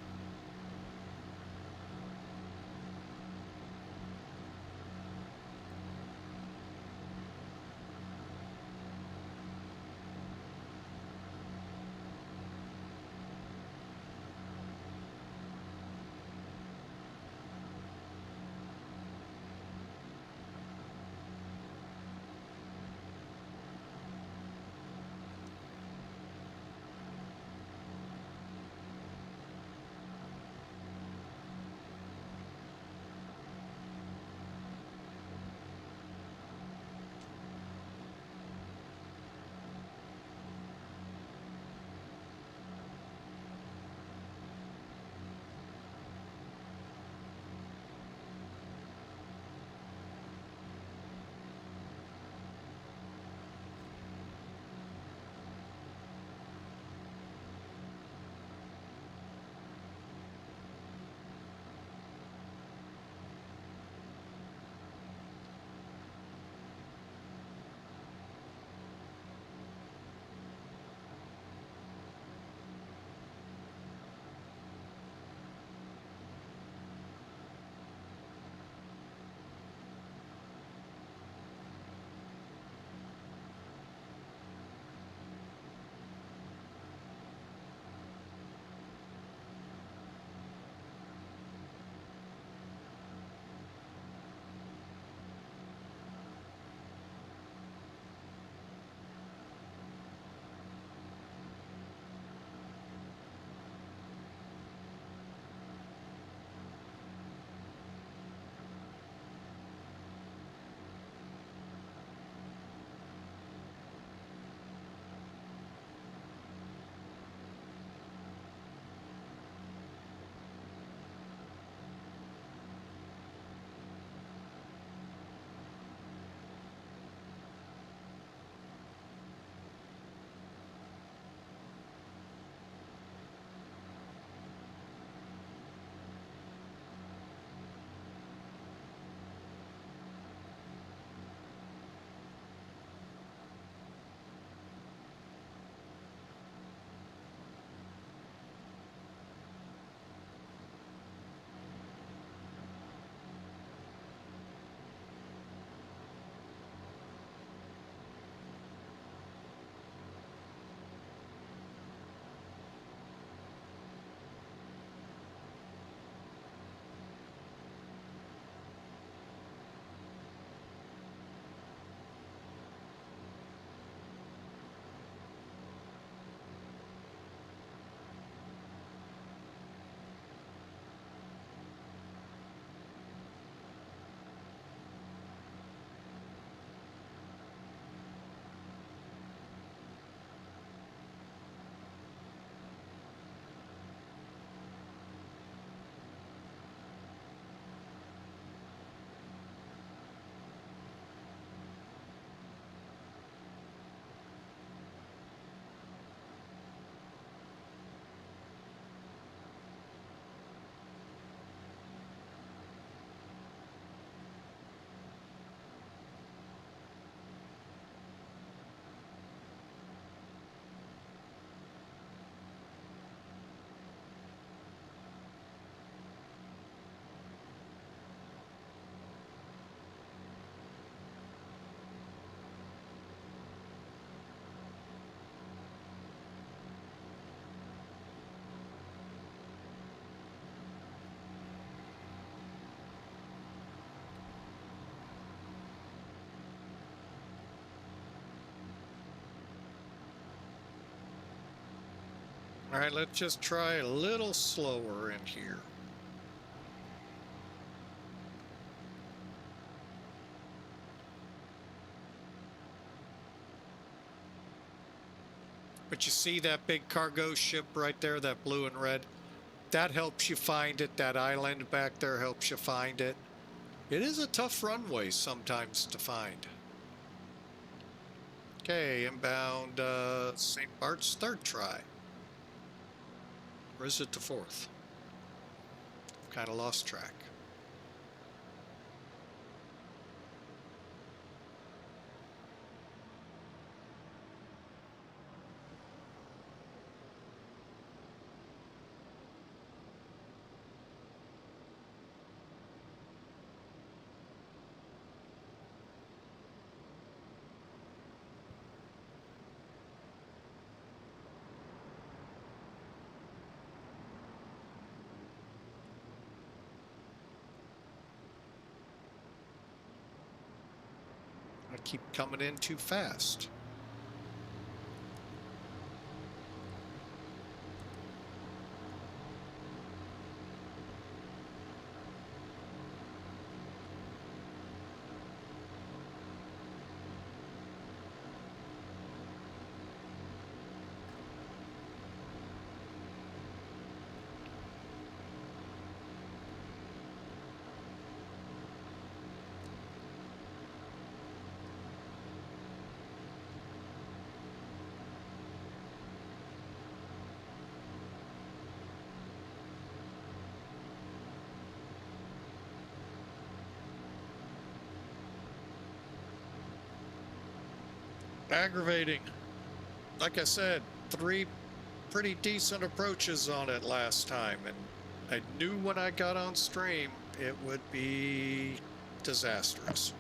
All right, let's just try a little slower in here. But you see that big cargo ship right there, that blue and red? That helps you find it. That island back there helps you find it. It is a tough runway sometimes to find. Okay, inbound St. Bart's, third try. Or is it the fourth? Kind of lost track. I keep coming in too fast. Aggravating. Like I said, 3 pretty decent approaches on it last time, and I knew when I got on stream it would be disastrous.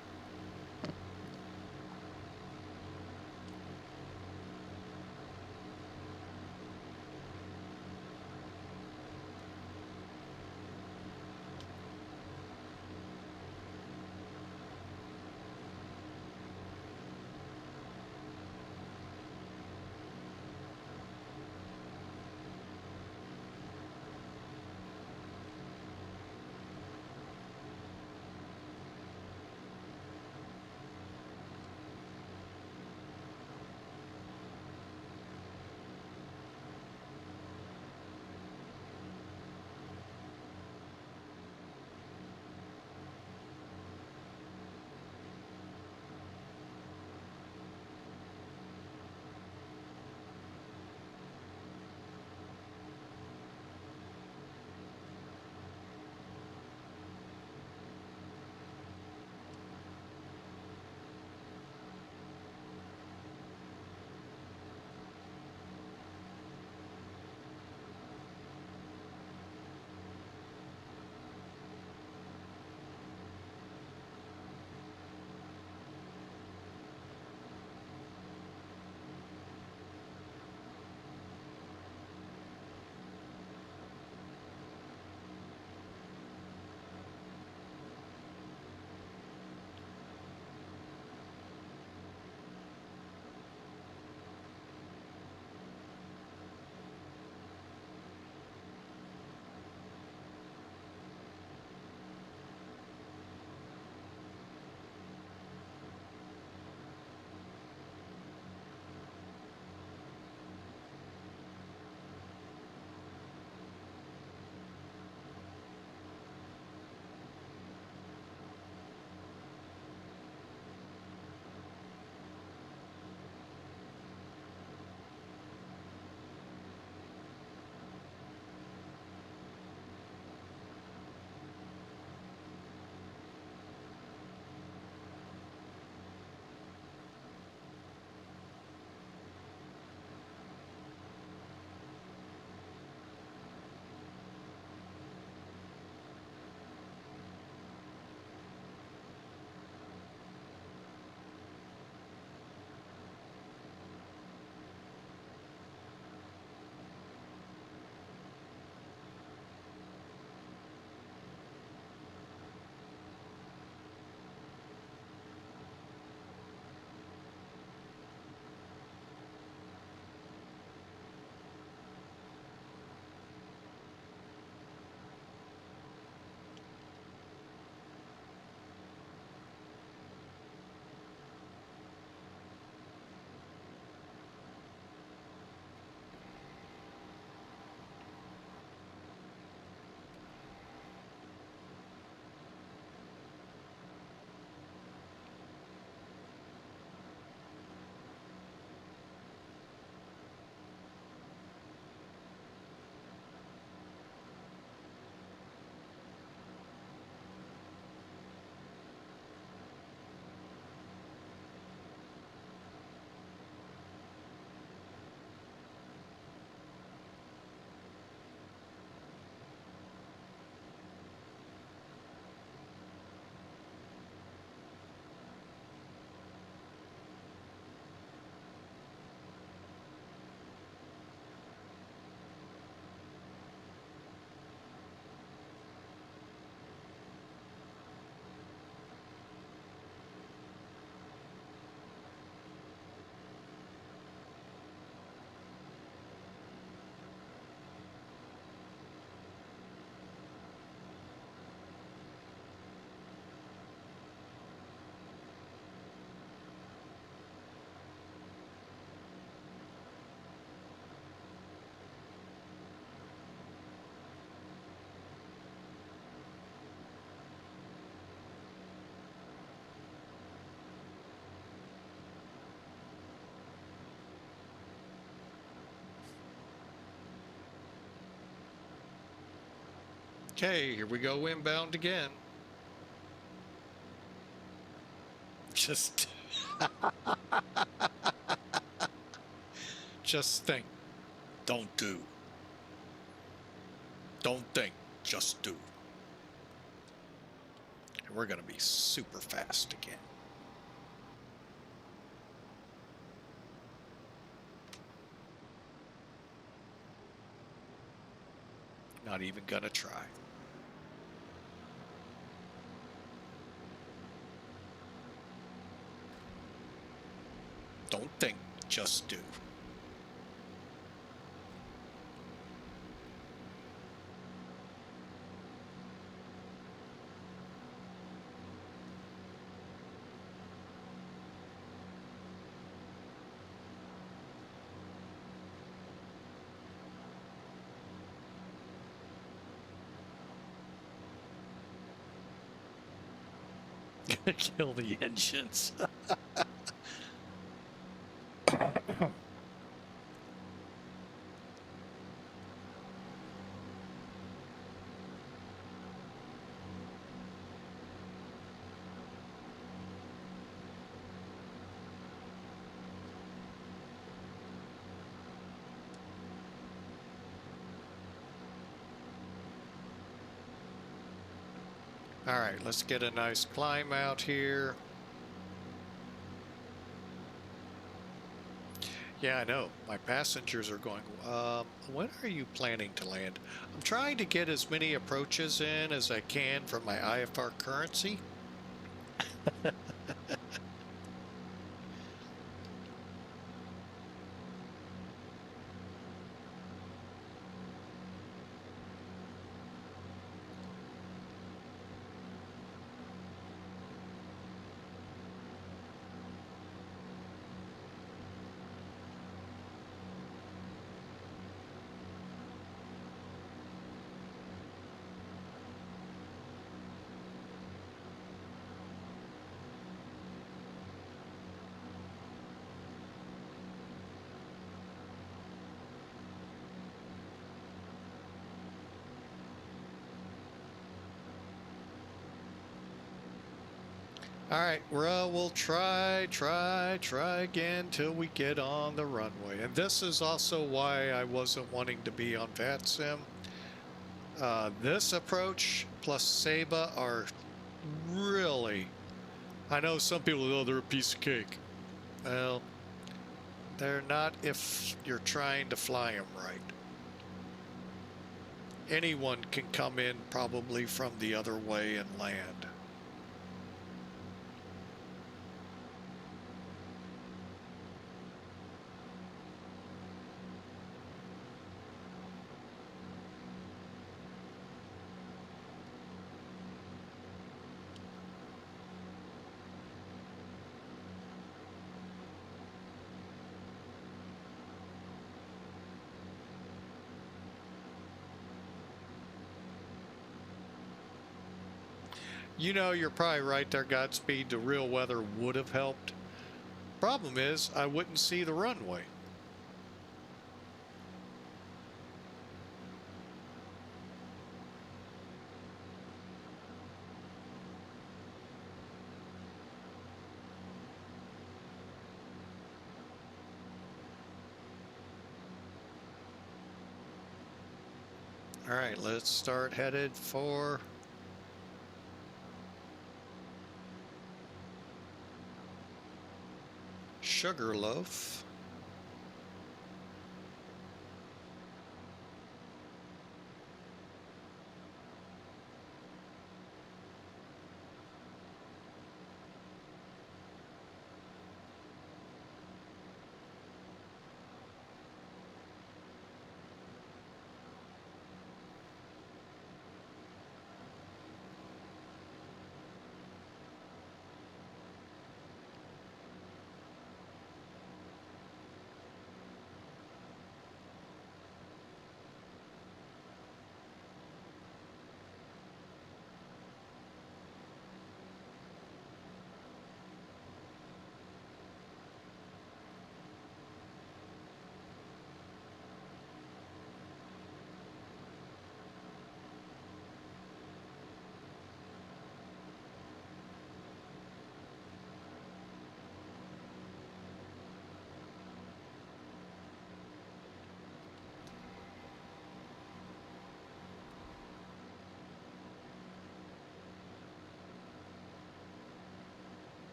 Okay, here we go inbound again. Just think. Don't do. Don't think. Just do. And we're going to be super fast again. Not even going to try. Don't think. Just do. Kill the engines. All right, let's get a nice climb out here. Yeah, I know. My passengers are going, when are you planning to land? I'm trying to get as many approaches in as I can from my IFR currency. All right, we'll try again till we get on the runway. And this is also why I wasn't wanting to be on VATSIM. This approach plus Saba are really, I know some people, oh, they're a piece of cake. Well, they're not if you're trying to fly them right. Anyone can come in probably from the other way and land. You know, you're probably right there, Godspeed. The real weather would have helped. Problem is, I wouldn't see the runway. All right, let's start headed for Sugarloaf.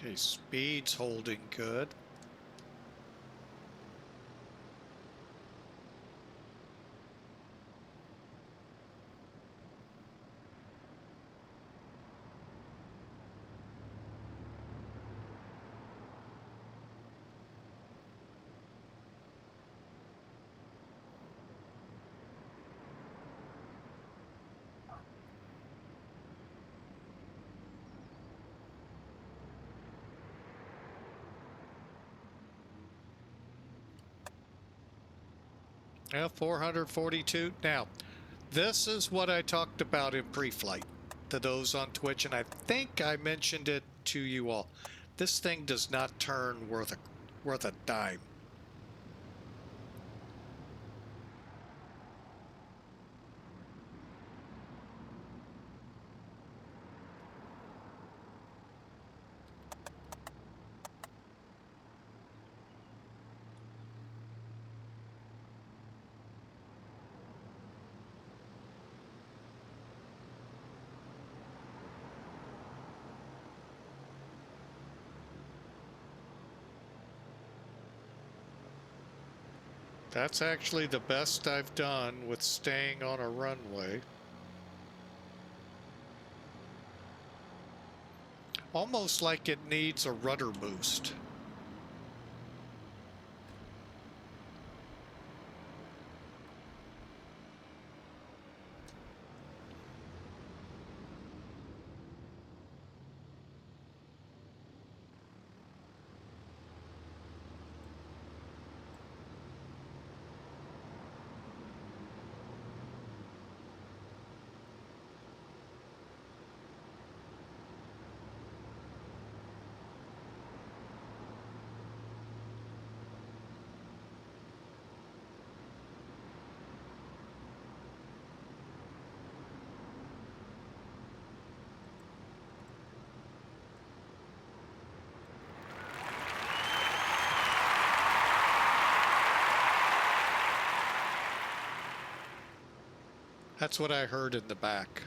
Okay, speed's holding good. Yeah, 442. Now, this is what I talked about in pre-flight to those on Twitch, and I think I mentioned it to you all. This thing does not turn worth a dime. That's actually the best I've done with staying on a runway. Almost like it needs a rudder boost. That's what I heard in the back.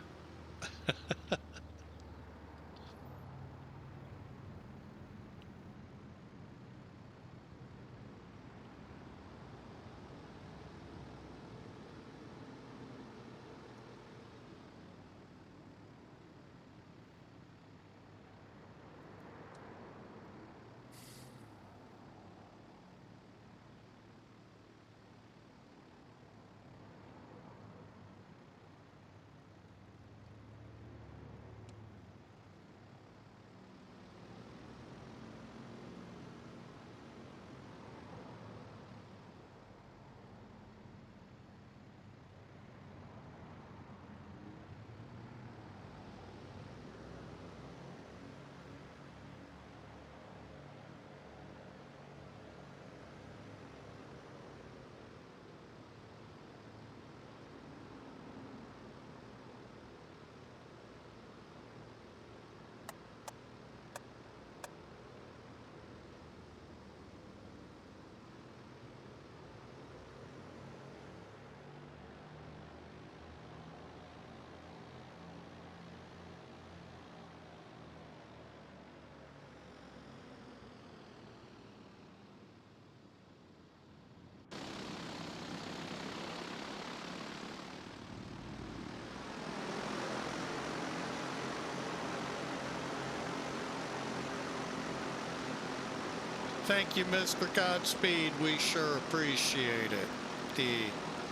Thank you, Mr. Godspeed. We sure appreciate it. The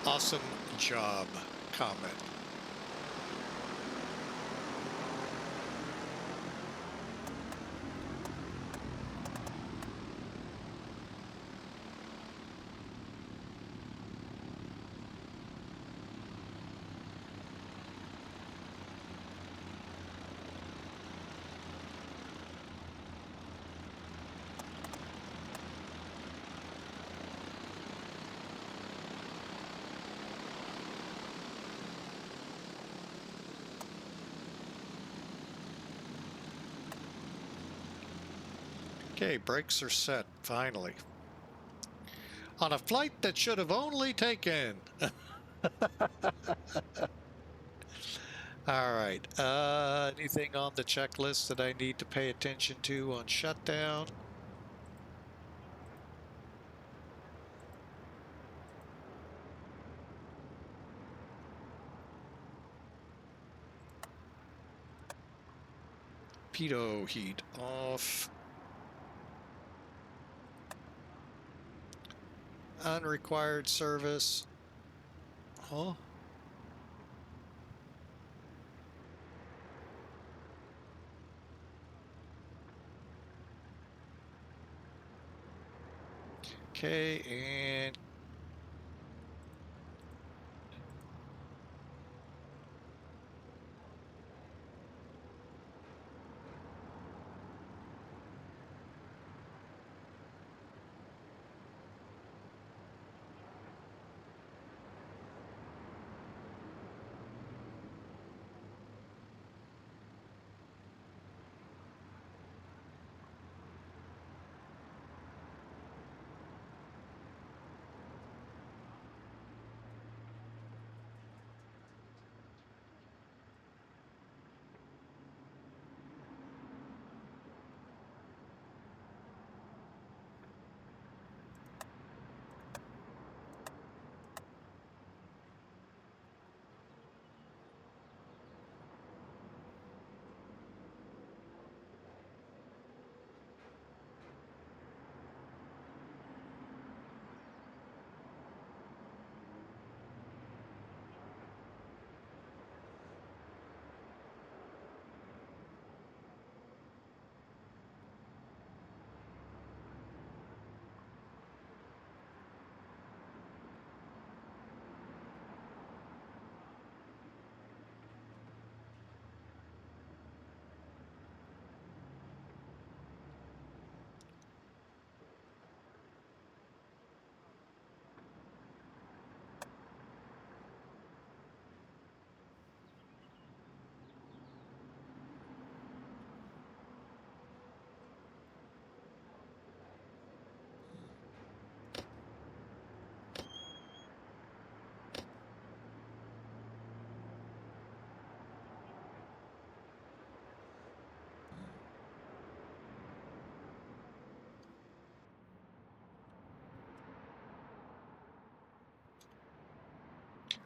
awesome job comment. Okay, brakes are set, finally. On a flight that should have only taken All right. Anything on the checklist that I need to pay attention to on shutdown? Pitot heat off. Unrequired service. Huh? Okay, and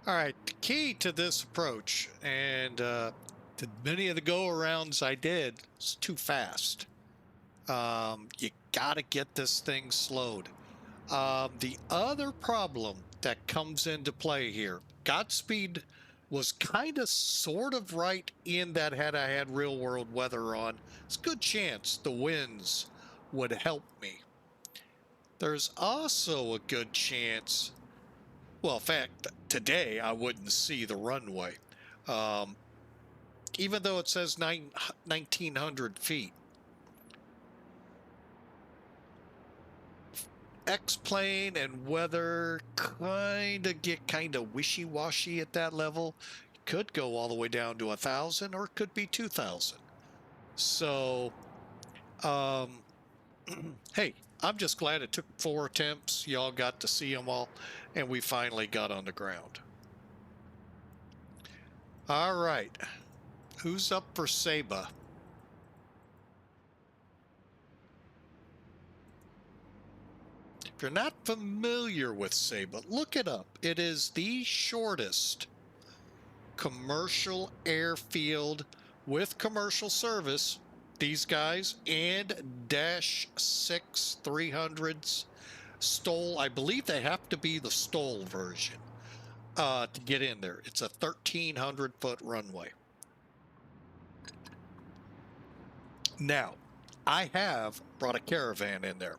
all right, the key to this approach, and to many of the go-arounds I did, it's too fast. You got to get this thing slowed. The other problem that comes into play here, Godspeed was kind of sort of right in that had I had real world weather on, it's a good chance the winds would help me. There's also a good chance, well, in fact, today I wouldn't see the runway. Um, Even though it says 1,900 feet. X-plane and weather kind of get kind of wishy-washy at that level. Could go all the way down to 1,000 or it could be 2,000. So, um, hey, I'm just glad it took 4 attempts. Y'all got to see them all, and we finally got on the ground. All right. Who's up for Saba? If you're not familiar with Saba, look it up. It is the shortest commercial airfield with commercial service. These guys and Dash 6 300s Stoll, I believe they have to be the Stoll version to get in there. It's a 1,300-foot runway. Now, I have brought a Caravan in there.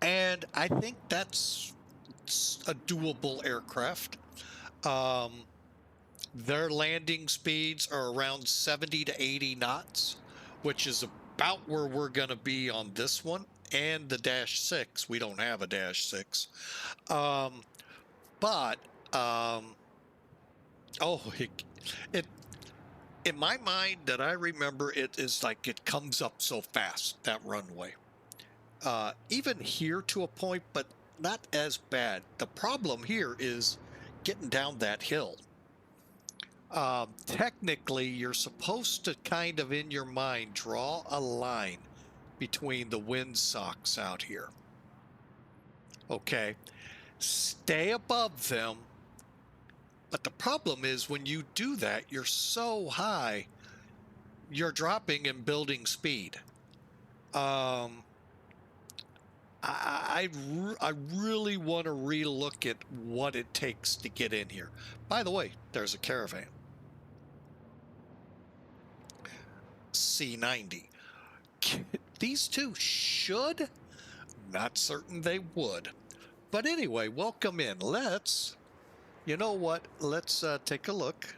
And I think that's a doable aircraft. Their landing speeds are around 70 to 80 knots, which is about where we're going to be on this one. And the Dash 6, we don't have a Dash 6. But, oh, it in my mind that I remember, it is like it comes up so fast, that runway. Even here to a point, but not as bad. The problem here is getting down that hill. Technically, you're supposed to kind of in your mind draw a line between the windsocks out here. Okay, stay above them. But the problem is when you do that, you're so high, you're dropping in building speed. I really want to relook at what it takes to get in here. By the way, there's a caravan. C90. These two should, not certain they would. But anyway, welcome in. Let's, you know what? Let's take a look.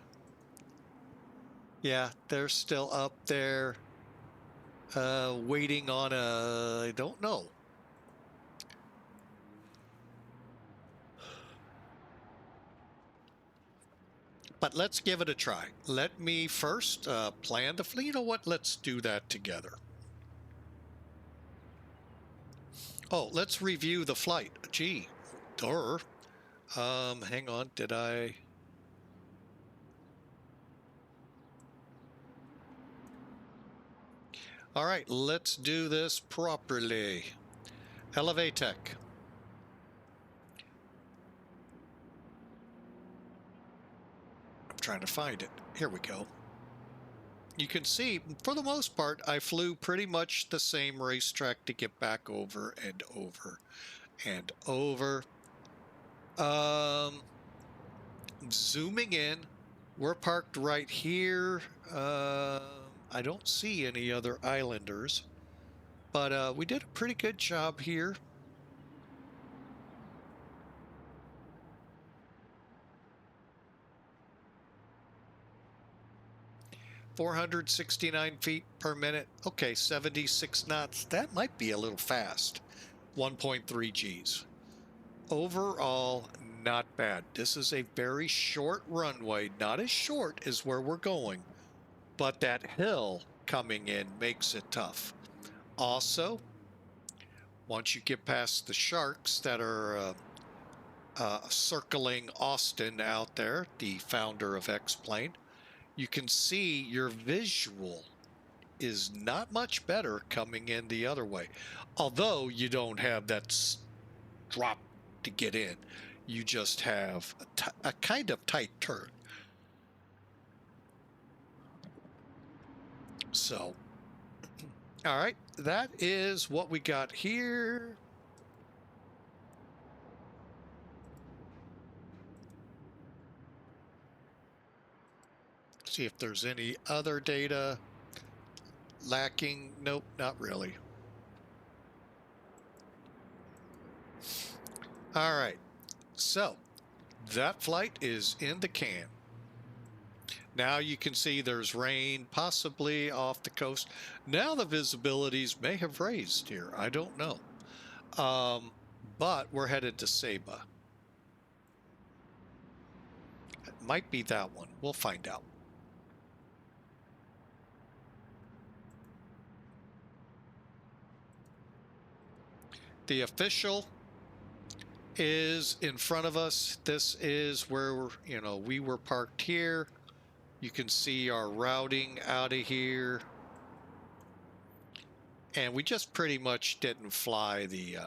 Yeah, they're still up there waiting on a, I don't know. But let's give it a try. Let me first plan the fleet. You know what? Let's do that together. Oh, let's review the flight. Gee, duh. Hang on. Did I? All right, let's do this properly. VATSIM. Trying to find it. Here we go. You can see, for the most part, I flew pretty much the same racetrack to get back over and over and over. Zooming in, we're parked right here. I don't see any other islanders, but we did a pretty good job here. 469 feet per minute. Okay, 76 knots. That might be a little fast. 1.3 Gs. Overall, not bad. This is a very short runway. Not as short as where we're going, but that hill coming in makes it tough. Also, once you get past the sharks that are circling Austin out there, the founder of X-Plane, you can see your visual is not much better coming in the other way. Although you don't have that drop to get in. You just have a kind of tight turn. So, all right, that is what we got here. See if there's any other data lacking. Nope, not really. All right, so that flight is in the can. Now you can see there's rain possibly off the coast. Now the visibilities may have raised here. I don't know. But we're headed to Saba. It might be that one. We'll find out. The official is in front of us. This is where, you know, we were parked here. You can see our routing out of here. And we just pretty much didn't fly the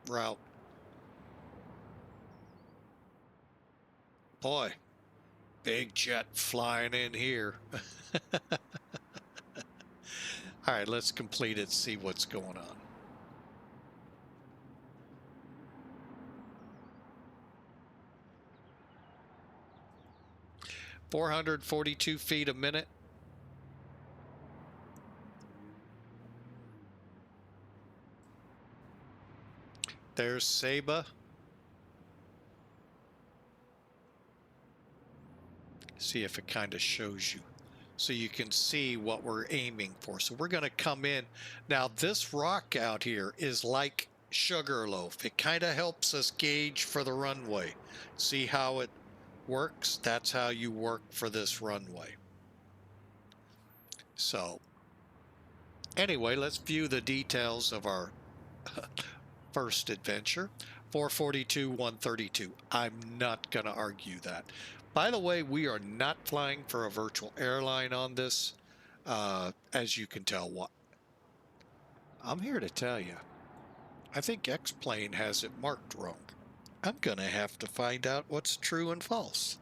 route. Boy, big jet flying in here. All right, let's complete it, see what's going on. (442 feet a minute). There's Saba. See if it kind of shows you. So you can see what we're aiming for. So we're going to come in. Now this rock out here is like Sugarloaf. It kind of helps us gauge for the runway. See how it works? That's how you work for this runway. So anyway, let's view the details of our first adventure. 442, 132. I'm not going to argue that. By the way, we are not flying for a virtual airline on this, as you can tell. What I'm here to tell you, I think X-Plane has it marked wrong. I'm going to have to find out what's true and false.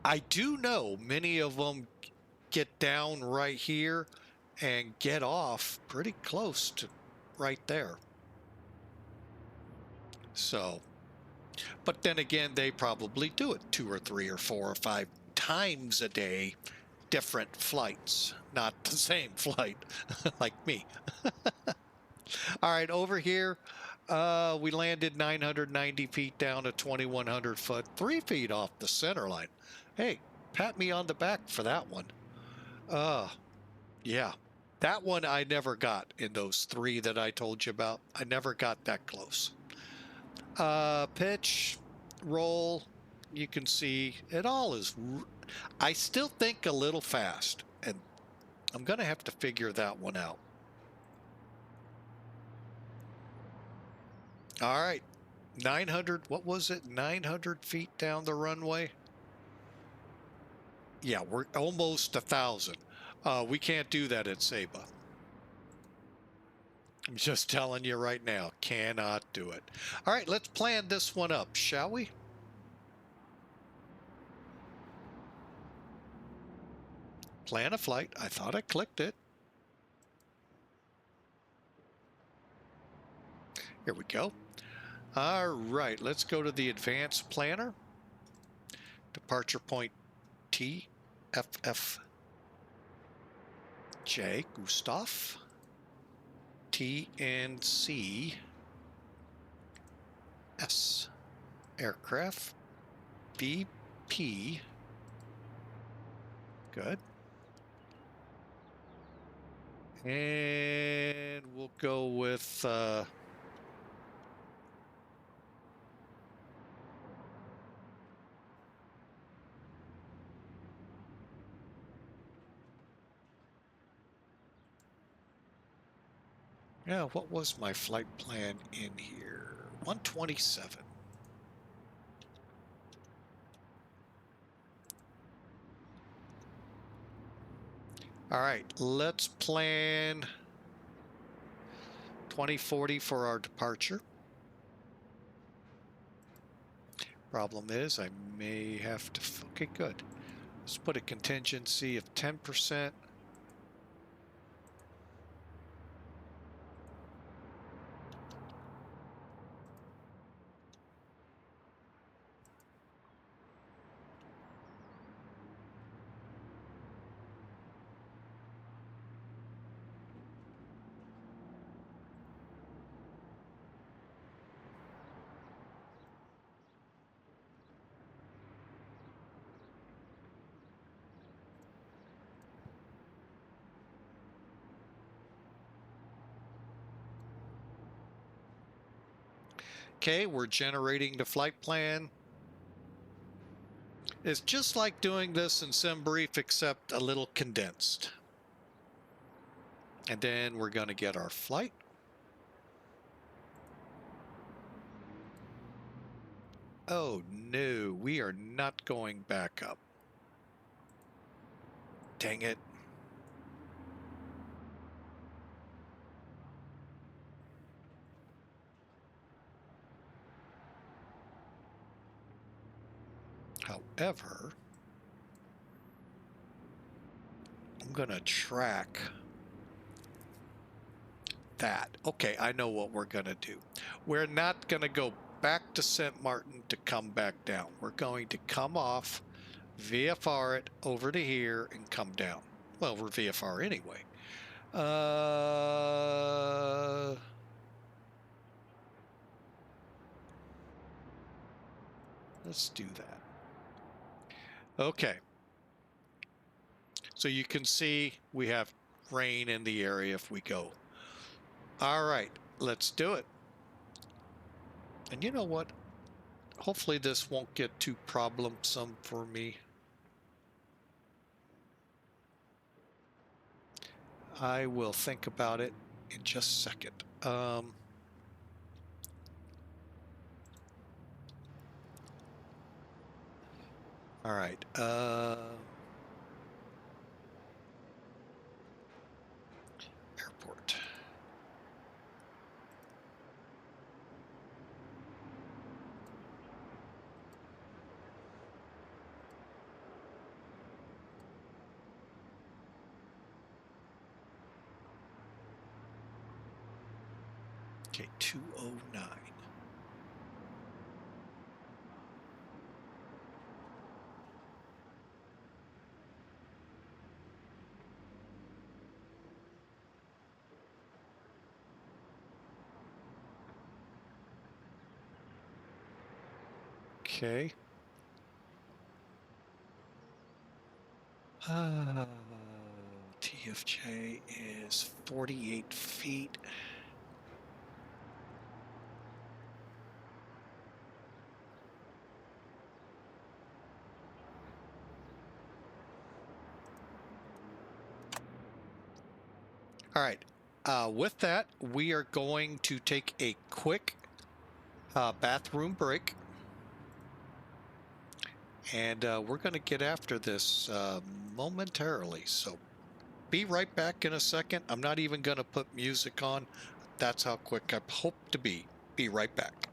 I do know many of them get down right here and get off pretty close to right there. So, but then again, they probably do it 2 or 3 or 4 or 5 times a day, different flights, not the same flight like me. All right, over here, we landed 990 feet down to 2,100 foot, 3 feet off the center line. Hey, pat me on the back for that one. Yeah, that one I never got in those 3 that I told you about. I never got that close. Pitch, roll, you can see it all is, I still think a little fast, and I'm going to have to figure that one out. All right, 900, what was it? 900 feet down the runway. Yeah, we're almost 1,000. We can't do that at Saba. I'm just telling you right now, cannot do it. All right, let's plan this one up, shall we? Plan a flight. I thought I clicked it. Here we go. All right, let's go to the advanced planner. Departure point TFFJ, Gustav. TNCM, aircraft. BP. Good. And we'll go with yeah, what was my flight plan in here? 127. All right, let's plan 2040 for our departure. Problem is, I may have to, okay, good. Let's put a contingency of 10%. Okay, we're generating the flight plan. It's just like doing this in SimBrief, except a little condensed. And then we're going to get our flight. Oh no, we are not going back up. Dang it. However, I'm going to track that. Okay, I know what we're going to do. We're not going to go back to St. Maarten to come back down. We're going to come off, VFR it over to here, and come down. Well, we're VFR anyway. Let's do that. Okay. So you can see we have rain in the area if we go. All right, let's do it. And you know what? Hopefully this won't get too problemsome for me. I will think about it in just a second. All right. Airport. Okay, 209. Okay. TFJ is 48 feet. All right. With that, we are going to take a quick bathroom break. And we're going to get after this momentarily. So be right back in a second. I'm not even going to put music on. That's how quick I hope to be. Be right back.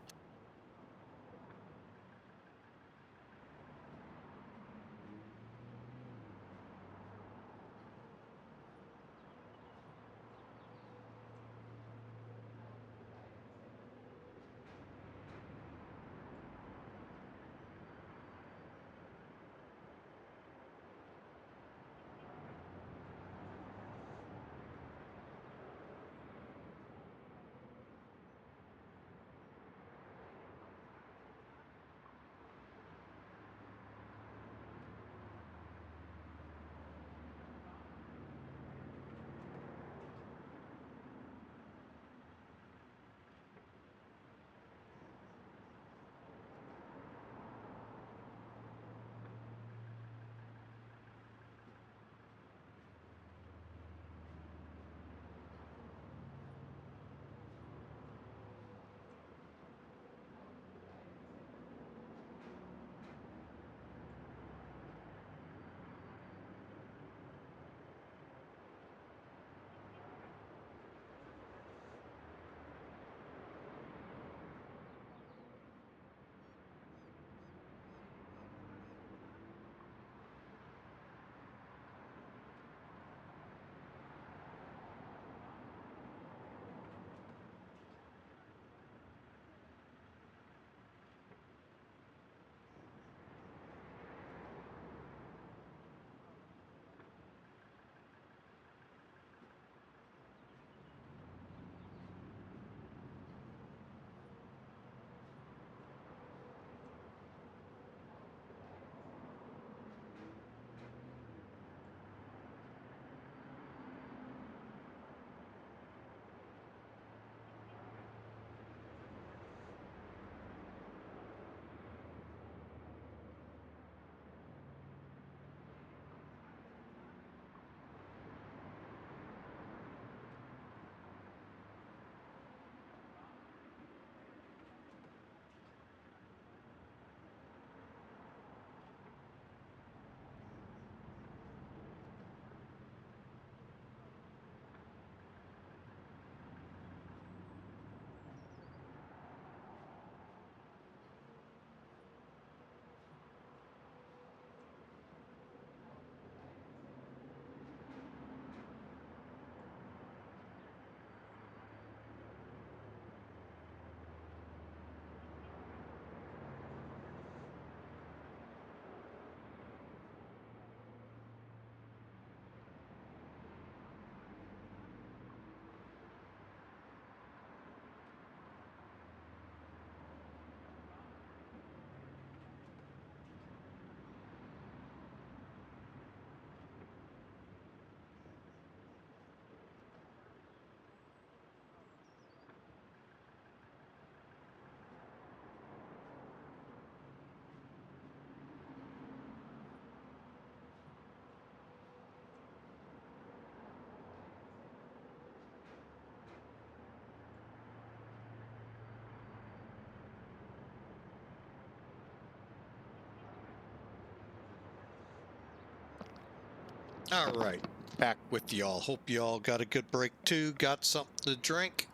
All right, back with y'all. Hope y'all got a good break too. Got something to drink.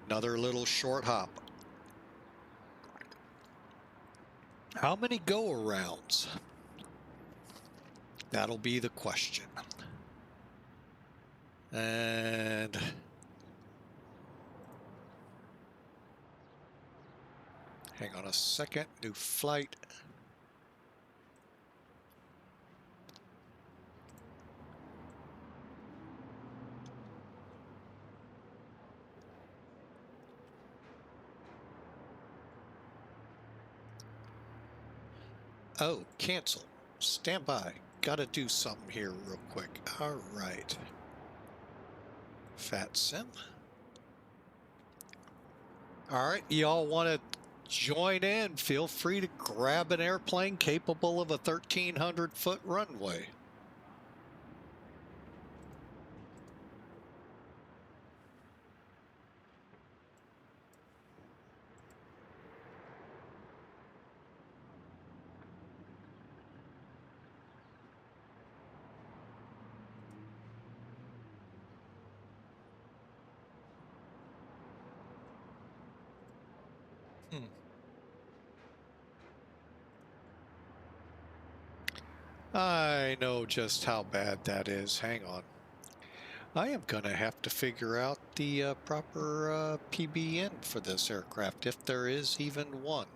Another little short hop. How many go-arounds? That'll be the question. And hang on a second. New flight. Oh, cancel. Stand by. Gotta do something here real quick. All right. VATSIM. All right, y'all want to join in? Feel free to grab an airplane capable of a 1,300-foot runway. I know just how bad that is. Hang on. I am going to have to figure out the proper PBN for this aircraft, if there is even one.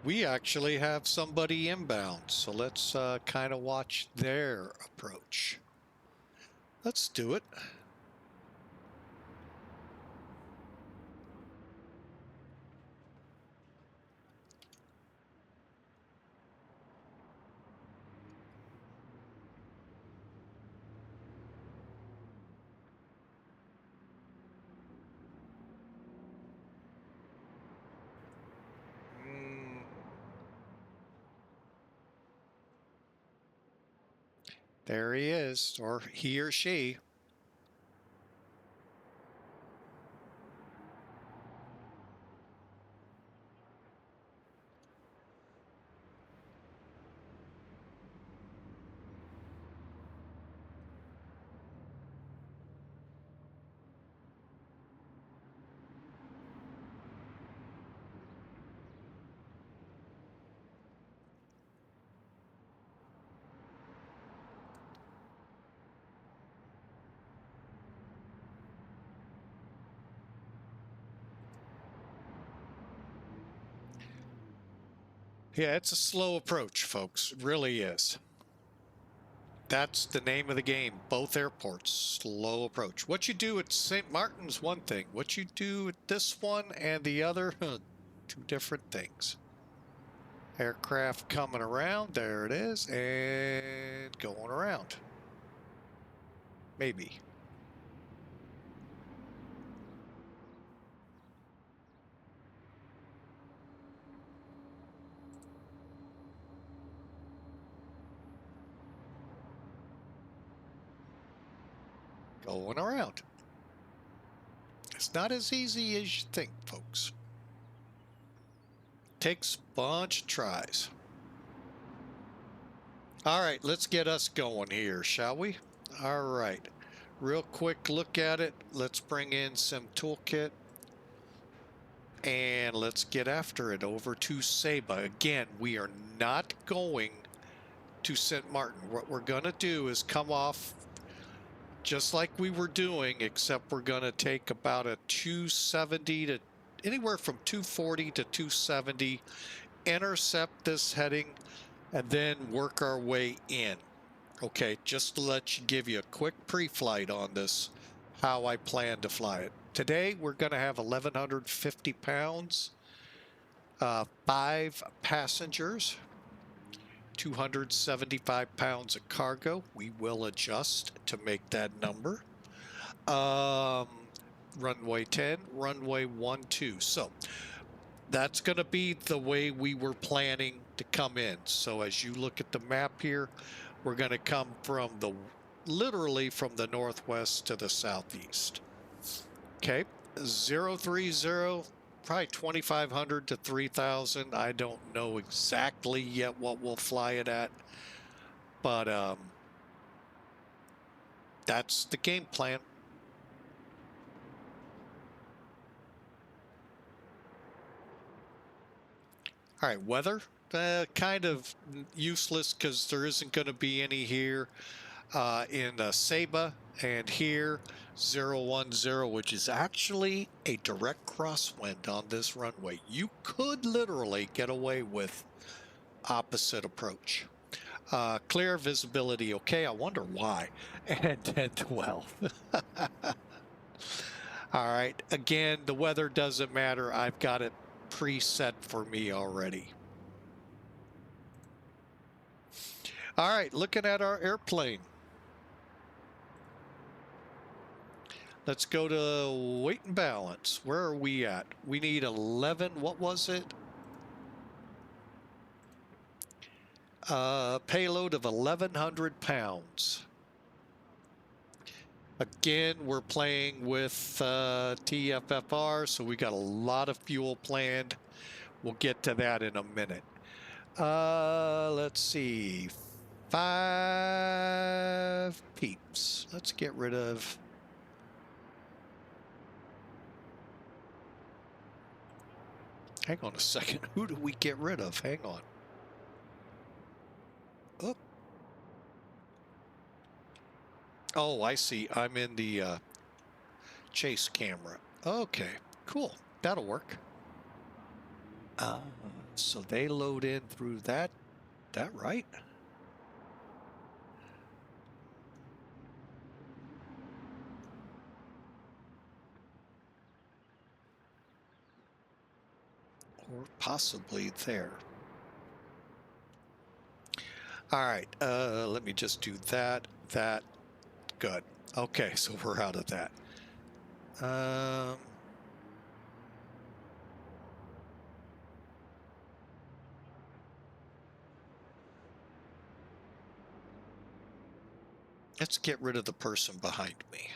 We actually have somebody inbound, so let's kind of watch their approach. Let's do it. There he is, or he or she. Yeah, it's a slow approach, folks. It really is. That's the name of the game. Both airports, slow approach. What you do at St. Martin's, one thing. What you do at this one and the other, two different things. Aircraft coming around. There it is. And going around. Maybe. Going around. It's not as easy as you think, folks. Takes a bunch of tries. All right, let's get us going here, shall we? All right. Real quick look at it. Let's bring in Sim Toolkit. And let's get after it over to Saba. Again, we are not going to St. Martin. What we're going to do is come off just like we were doing, except we're going to take about a 270 to anywhere from 240 to 270, intercept this heading, and then work our way in. Okay, just to give you a quick pre-flight on this, how I plan to fly it. Today, we're going to have 1,150 pounds, 5 passengers, 275 pounds of cargo. We will adjust to make that number. Runway 10, runway 12. So that's going to be the way we were planning to come in. So as you look at the map here, we're going to come from literally from the northwest to the southeast. Okay, 030, probably 2,500 to 3,000. I don't know exactly yet what we'll fly it at, but that's the game plan. All right, weather, kind of useless because there isn't going to be any here in Saba, and here 010, which is actually a direct crosswind on this runway. You could literally get away with opposite approach. Clear visibility, okay, I wonder why. And 1012. All right, again, the weather doesn't matter. I've got it preset for me already. All right, looking at our airplane. Let's go to weight and balance. Where are we at? We need 11, what was it? Payload of 1,100 pounds. Again, we're playing with TFFR, so we got a lot of fuel planned. We'll get to that in a minute. Let's see. 5 peeps. Let's get rid of... Hang on a second. Who do we get rid of? Hang on. Oh. Oh, I see. I'm in the chase camera. Okay, cool. That'll work. So they load in through that right? Or possibly there. All right, let me just do that. Good. Okay, so we're out of that. Let's get rid of the person behind me.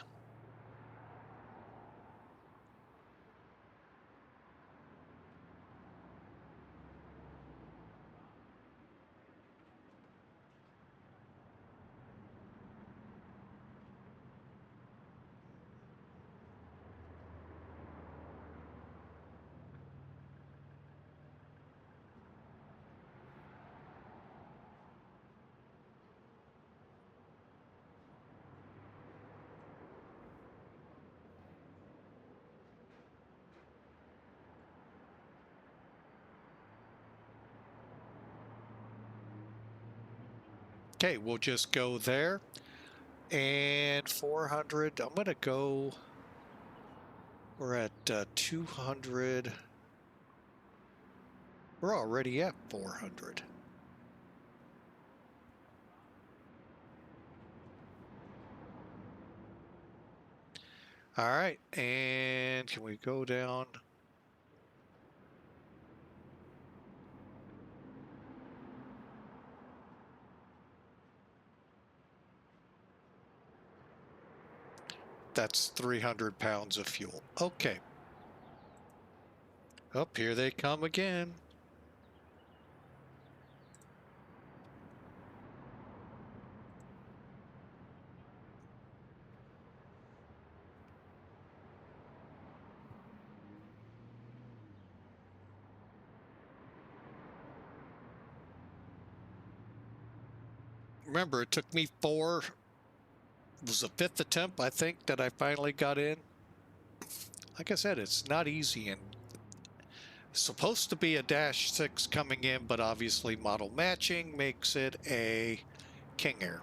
Okay, we'll just go there. And 400, I'm going to go, we're at 200. We're already at 400. All right, and can we go down? That's 300 pounds of fuel. Okay. Up here they come again. Remember, it took me 4. It was the 5th attempt, I think, that I finally got in. Like I said, it's not easy, and it's supposed to be a -6 coming in, but obviously model matching makes it a King Air.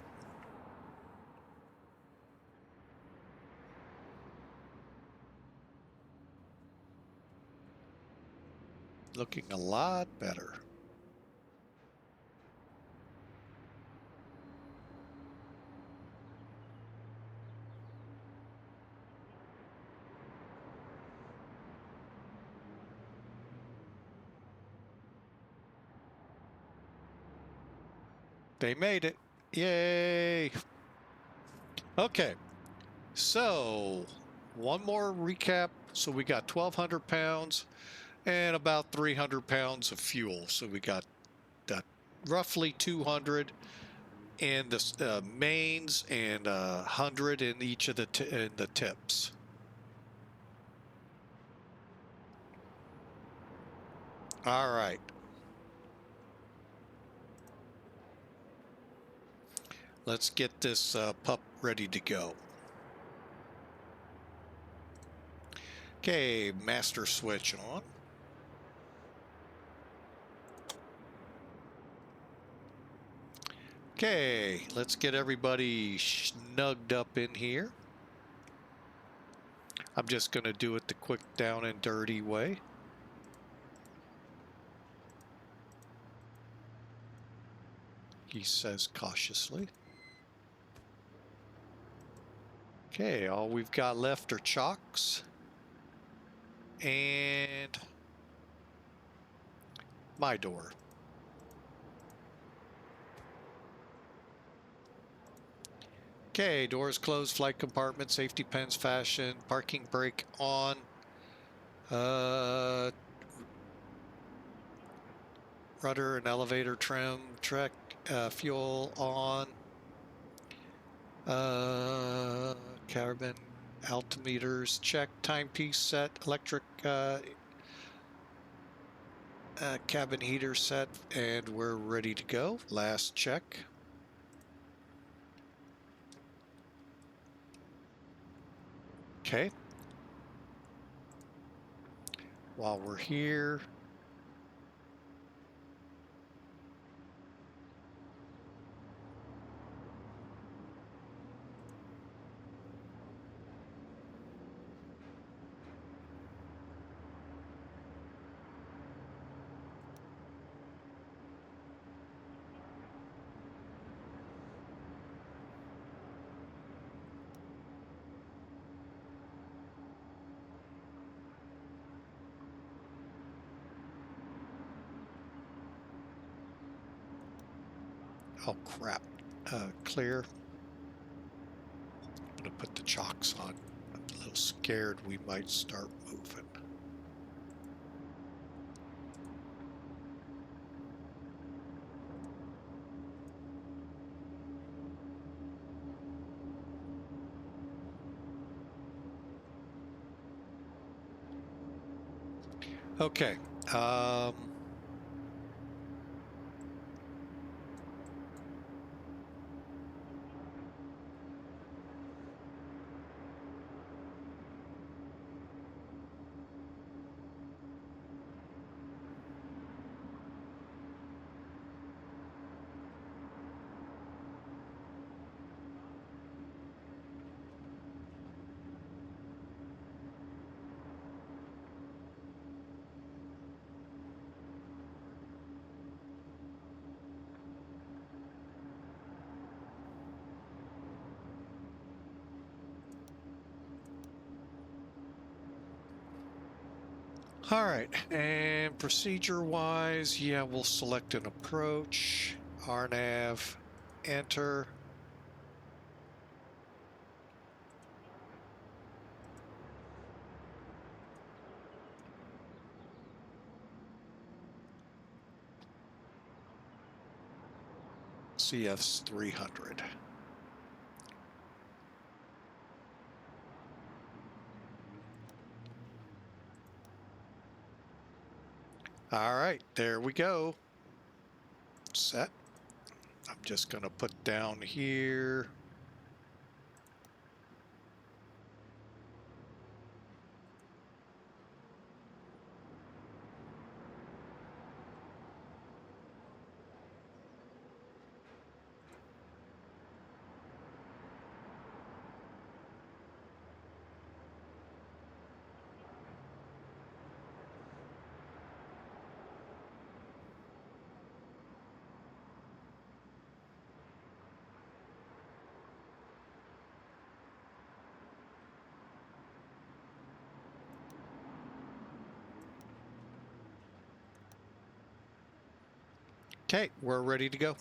Looking a lot better. They made it. Yay. Okay. So, one more recap. So we got 1,200 pounds and about 300 pounds of fuel. So we got roughly 200 in the mains and 100 in each of the tips. All right. Let's get this pup ready to go. Okay, master switch on. Okay, let's get everybody snugged up in here. I'm just going to do it the quick down and dirty way. He says cautiously. Okay, all we've got left are chocks and my door. Okay, doors closed, flight compartment, safety pins fastened, parking brake on. Rudder and elevator trim, trek, fuel on. Cabin altimeters check, timepiece set, electric cabin heater set, and we're ready to go. Last check. Okay. While we're here, oh crap, clear. I'm gonna put the chocks on. I'm a little scared we might start moving. Okay. All right, and procedure-wise, yeah, we'll select an approach, RNAV, enter. CF's 300. All right, there we go. Set. I'm just going to put down here. Okay, we're ready to go.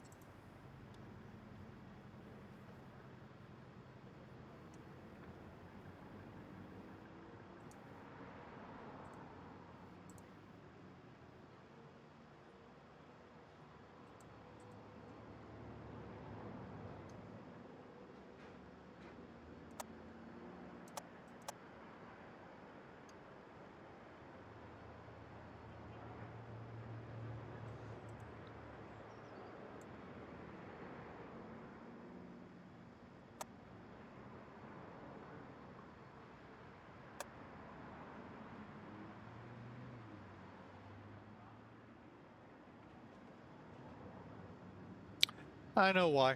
I know why.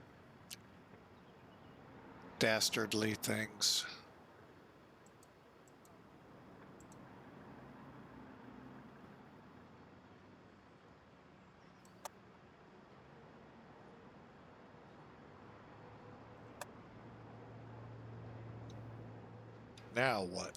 Dastardly things. Now what?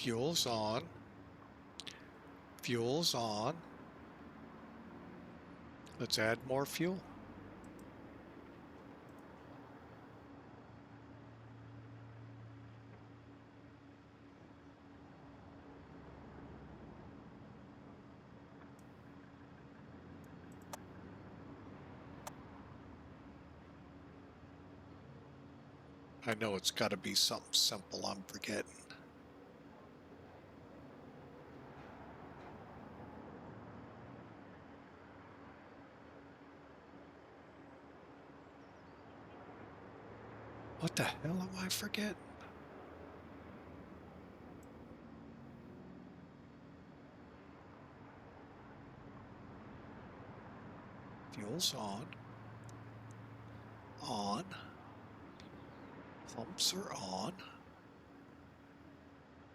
Fuel's on. Fuel's on. Let's add more fuel. I know it's got to be something simple I'm forgetting. What the hell am I forgetting? Fuel's on. On. Pumps are on.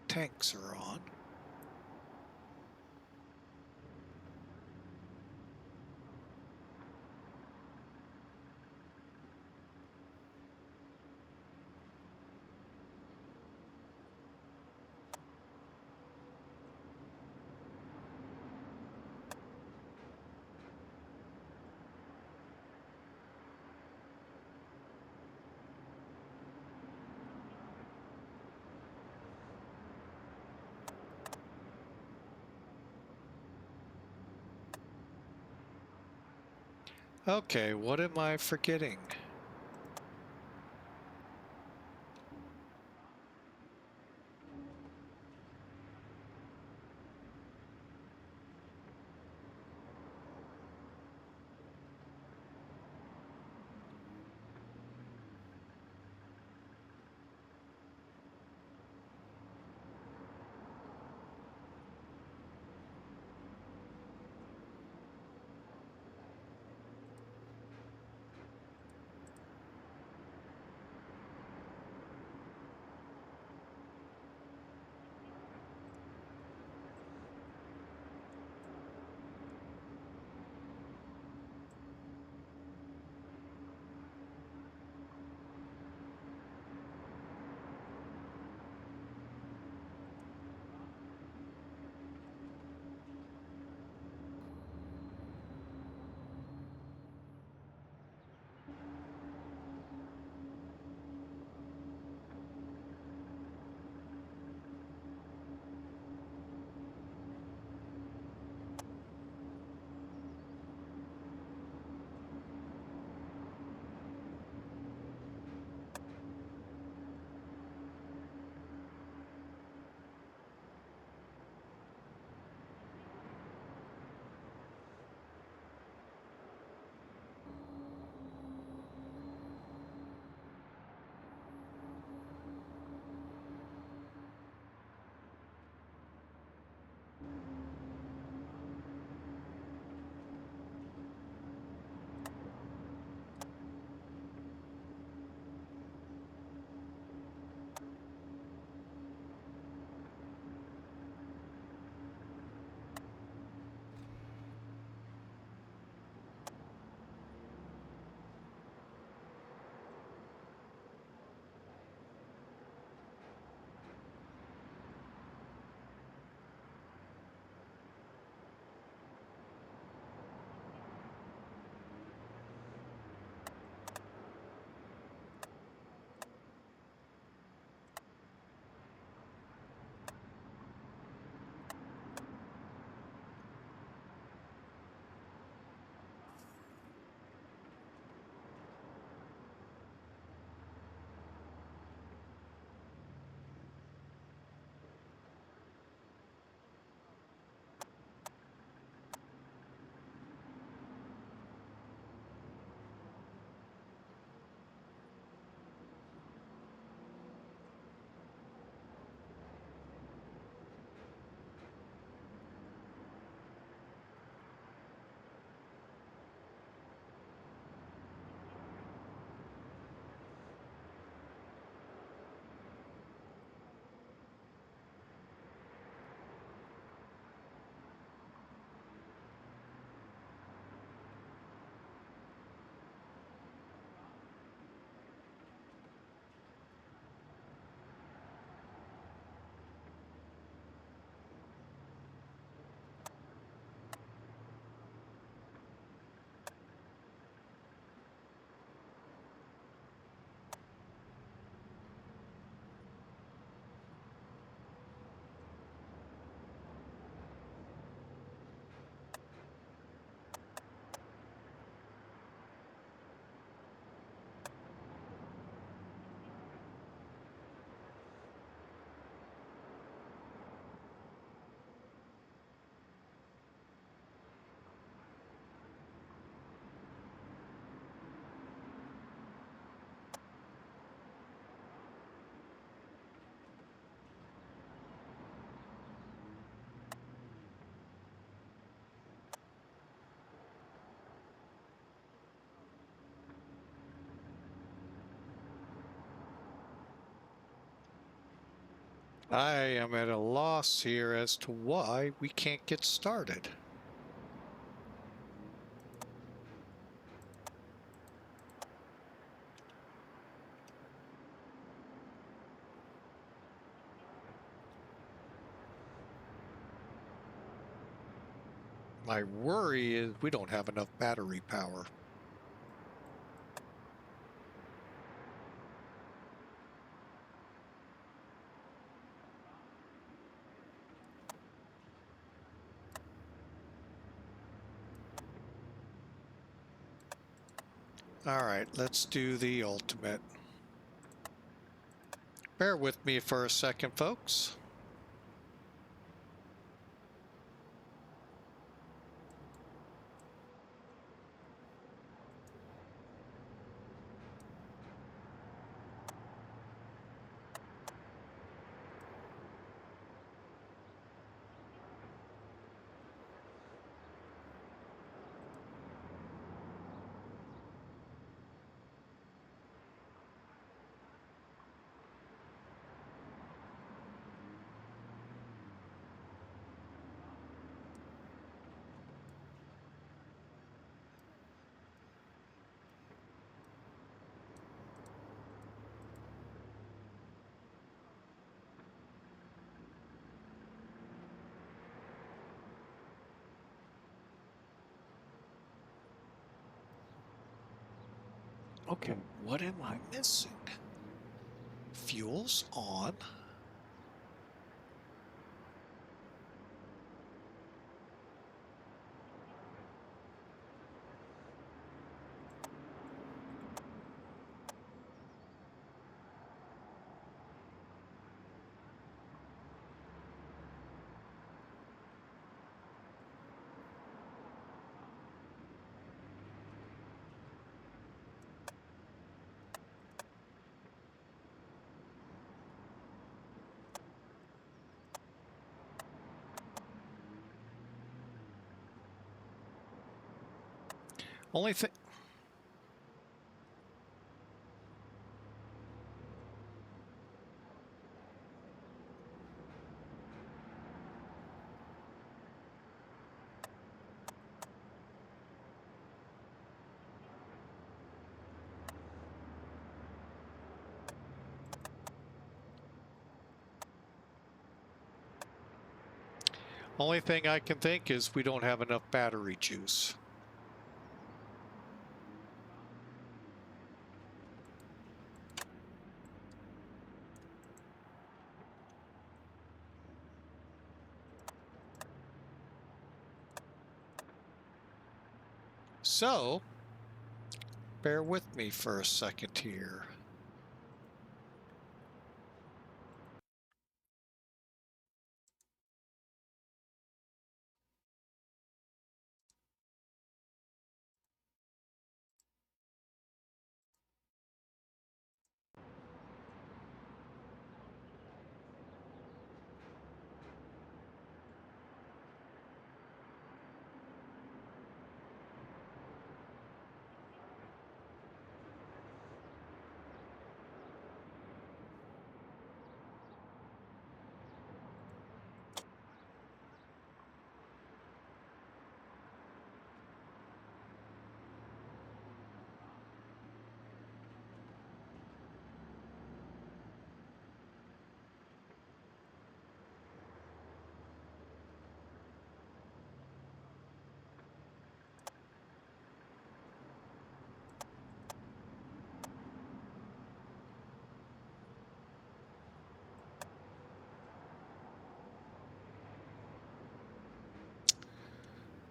Tanks are on. Okay, what am I forgetting? I am at a loss here as to why we can't get started. My worry is we don't have enough battery power. All right, let's do the ultimate. Bear with me for a second, folks. Okay, what am I missing? Fuel's on. Only thing. Only thing I can think is we don't have enough battery juice. So, bear with me for a second here.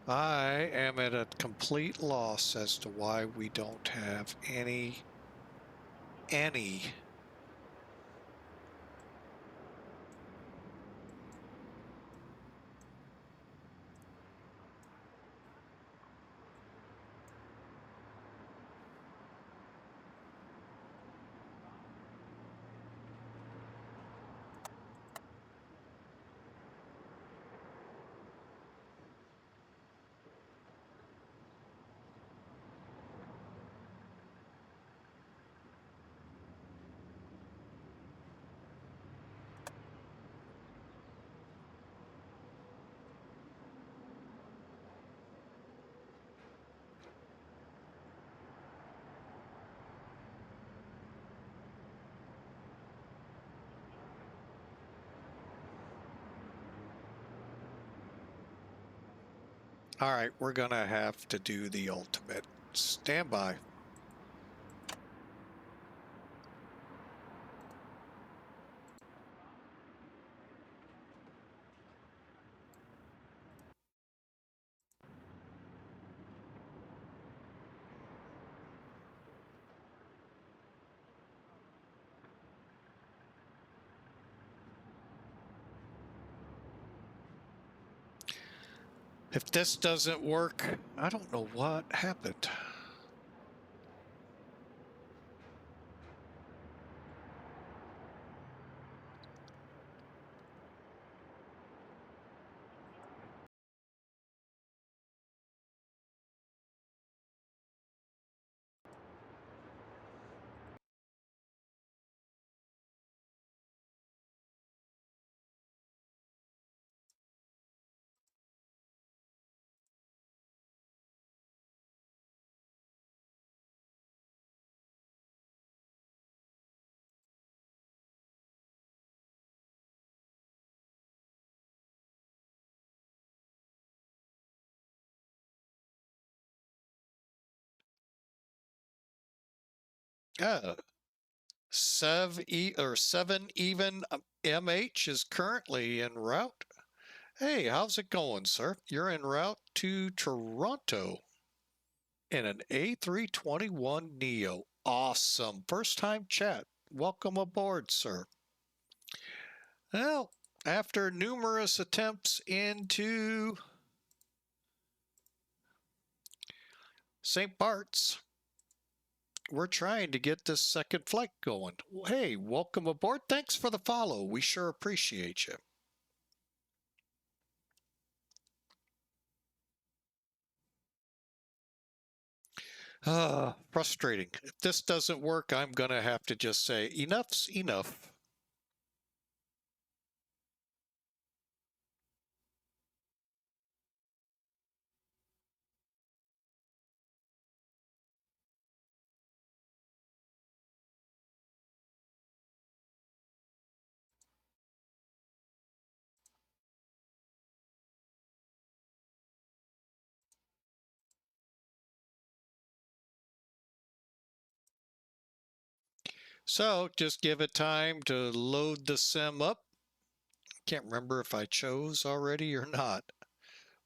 I am at a complete loss as to why we don't have any. All right, we're going to have to do the ultimate. Stand by. If this doesn't work, I don't know what happened. Uh, 7 even MH is currently en route. Hey, how's it going, sir? You're en route to Toronto in an A321 Neo. Awesome. First time chat. Welcome aboard, sir. Well, after numerous attempts into St. Barts, we're trying to get this second flight going. Hey, welcome aboard. Thanks for the follow. We sure appreciate you. Frustrating. If this doesn't work, I'm going to have to just say enough's enough. So just give it time to load the sim up. Can't remember if I chose already or not.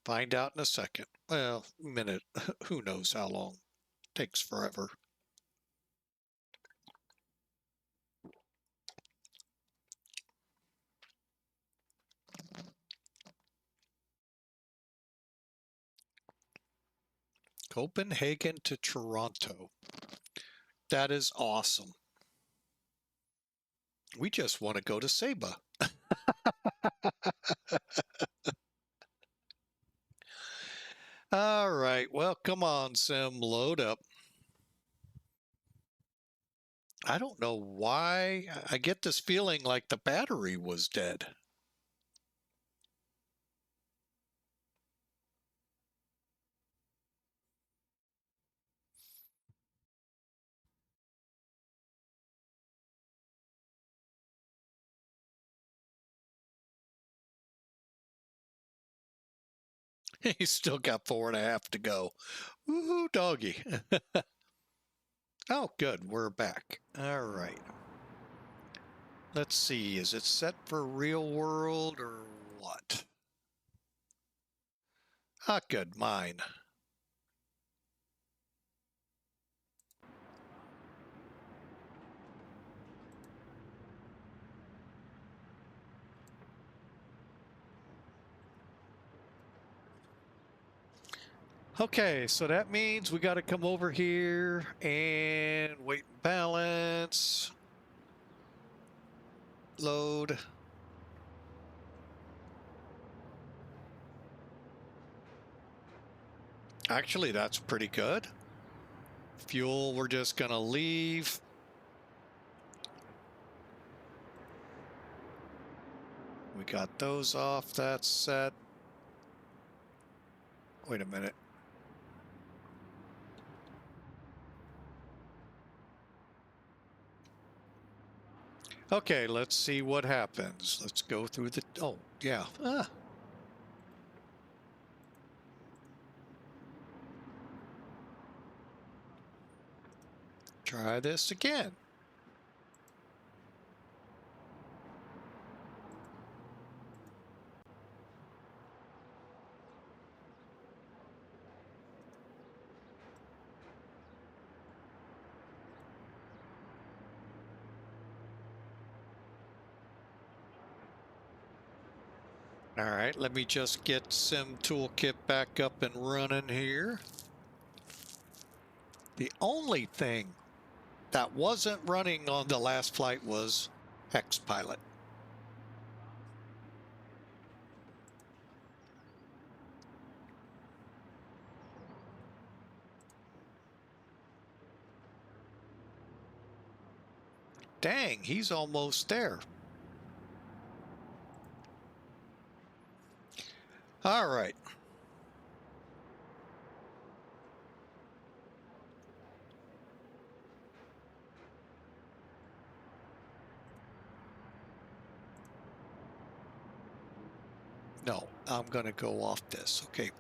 Find out in a second. Well, a minute. Who knows how long. Takes forever. Copenhagen to Toronto. That is awesome. We just want to go to Saba. All right. Well, come on, Sim. Load up. I don't know why. I get this feeling like the battery was dead. He's still got 4.5 to go. Woohoo, doggy. Oh, good. We're back. All right. Let's see. Is it set for real world or what? Ah, good. Mine. Okay, so that means we got to come over here and weight and balance. Load. Actually, that's pretty good. Fuel, we're just going to leave. We got those off. That's set. Wait a minute. Okay, let's see what happens. Let's go through the... Oh, yeah. try this again. All right, let me just get Sim Toolkit back up and running here. The only thing that wasn't running on the last flight was Pilot. Dang, he's almost there. All right. No, I'm going to go off this. Okay.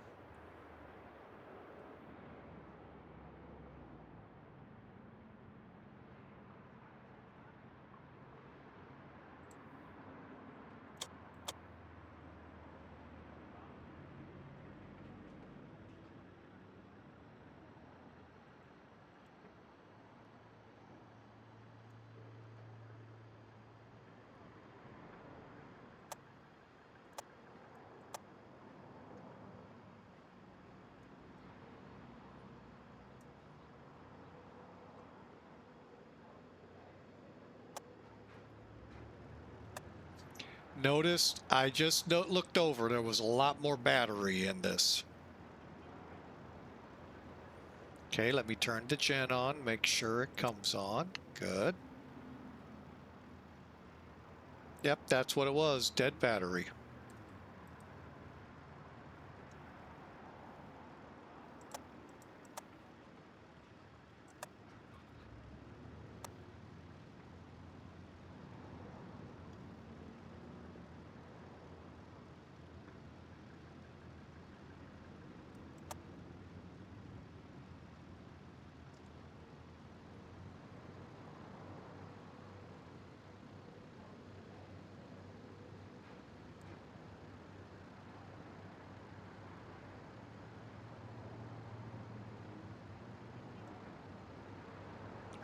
Noticed, I just looked over, there was a lot more battery in this. Okay, let me turn the gen on, make sure it comes on. Good. Yep, that's what it was, dead battery.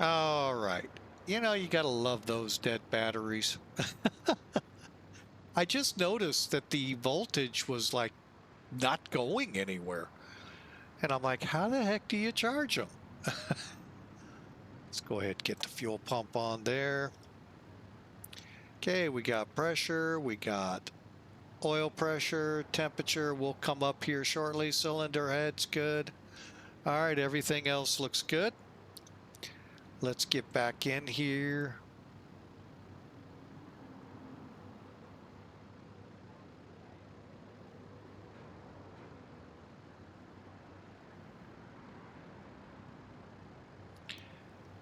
All right. You know, you gotta love those dead batteries. I just noticed that the voltage was like not going anywhere. And I'm like, how the heck do you charge them? Let's go ahead and get the fuel pump on there. Okay, we got pressure, we got oil pressure, temperature will come up here shortly. Cylinder head's good. All right, everything else looks good. Let's get back in here.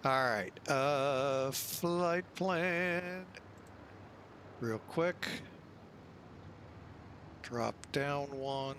All right, flight plan. Real quick. Drop down one.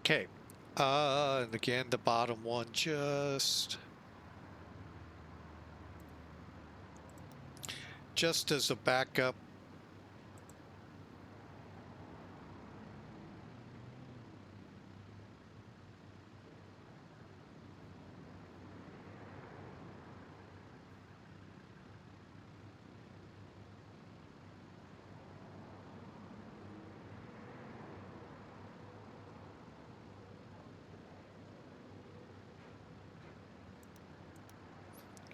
Okay. And again, the bottom one just as a backup.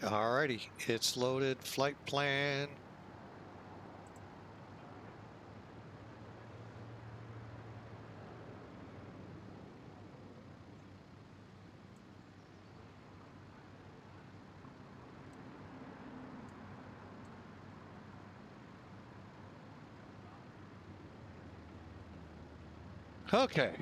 Alrighty, it's loaded. Flight plan. Okay.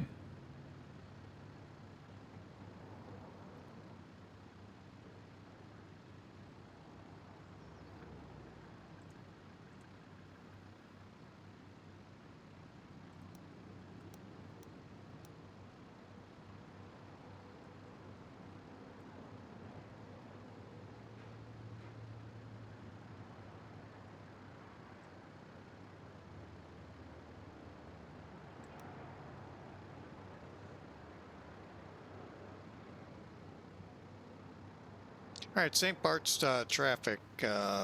All right, St. Bart's traffic. Liat,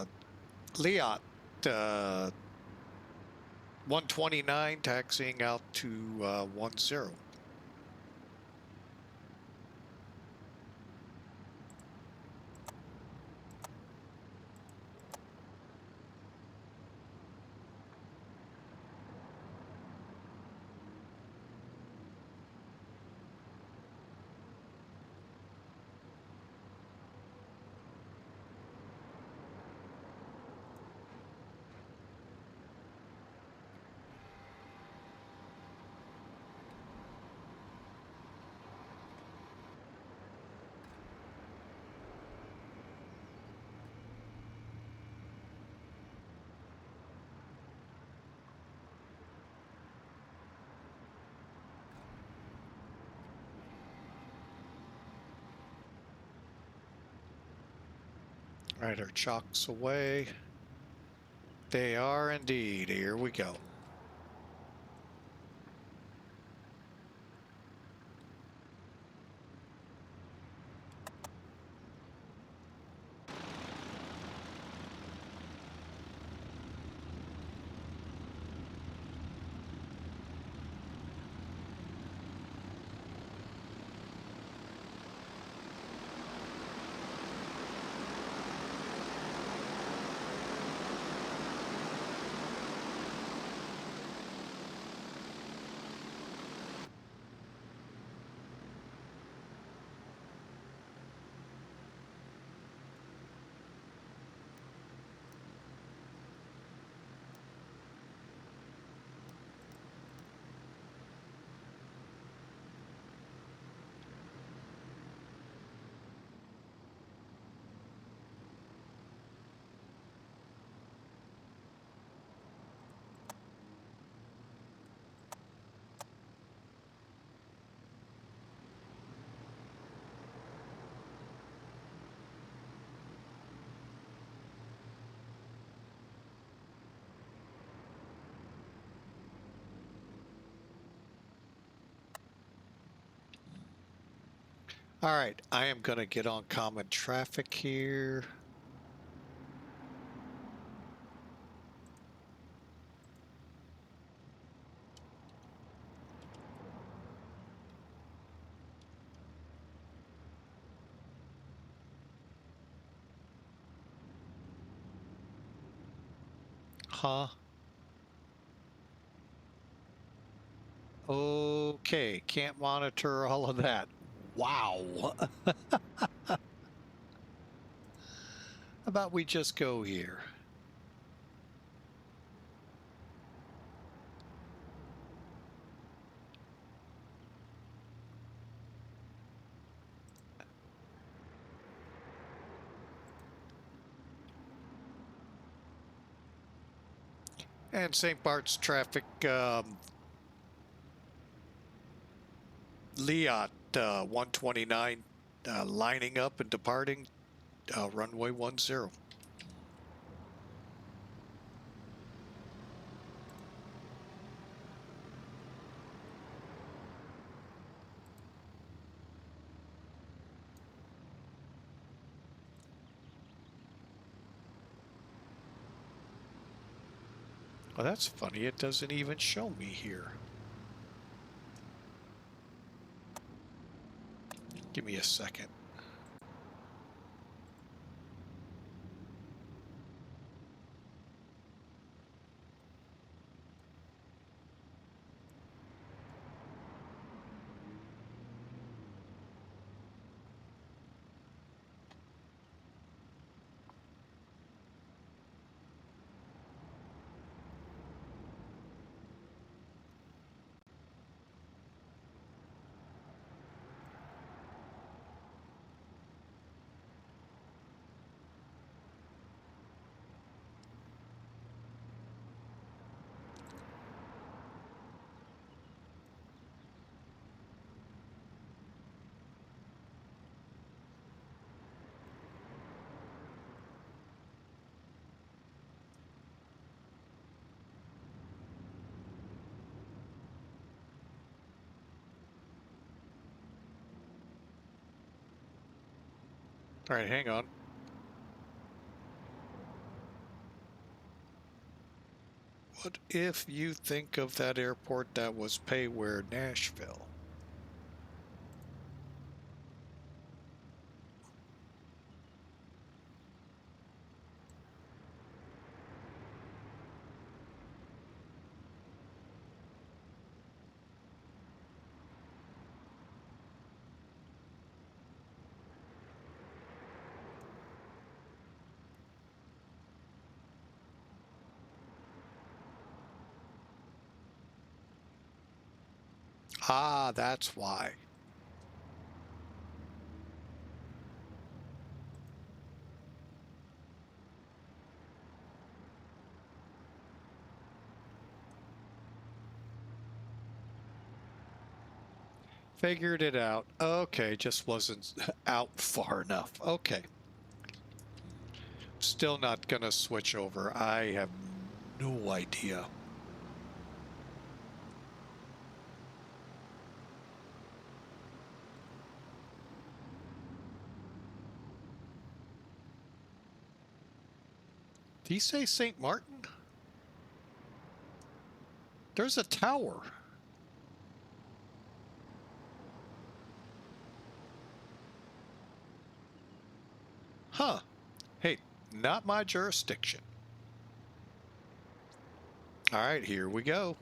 129 taxiing out to 10. All right, our chocks away. They are indeed. Here we go. All right, I am going to get on common traffic here. Huh? Okay, can't monitor all of that. Wow. How about we just go here? And St. Bart's traffic, Liat 129 lining up and departing runway 10. Well, that's funny. It doesn't even show me here. Give me a second. All right, hang on. What if you think of that airport that was Payware Nashville? Ah, that's why. Figured it out. Okay, just wasn't out far enough. Okay. Still not gonna switch over. I have no idea. Did he say St. Martin? There's a tower. Huh. Hey, not my jurisdiction. All right, here we go.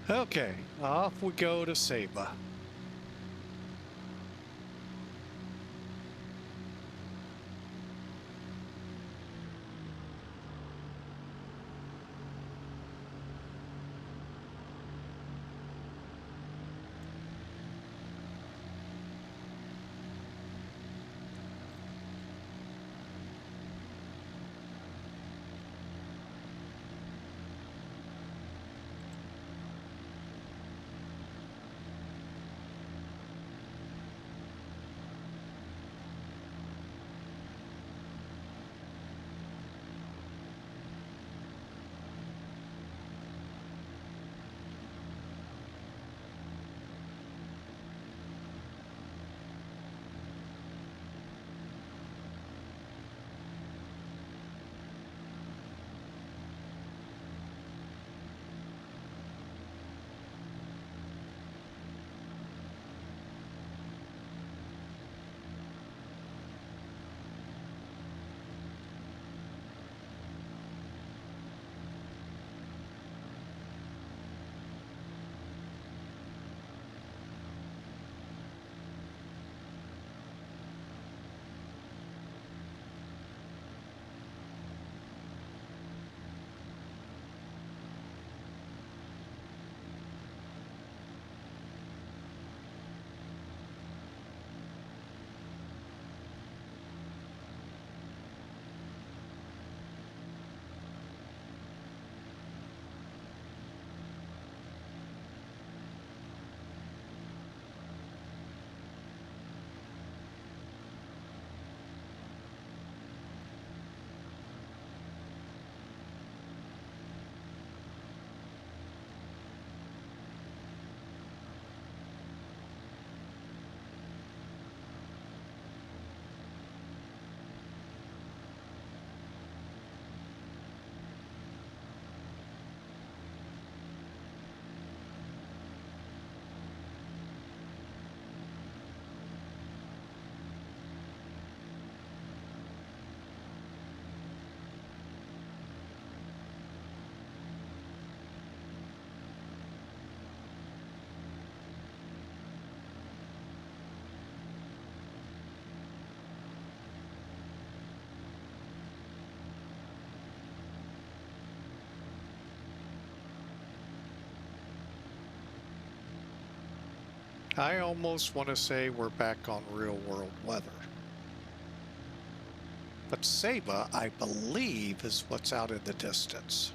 Okay, off we go to Saba. I almost want to say we're back on real world weather. But Saba, I believe, is what's out in the distance.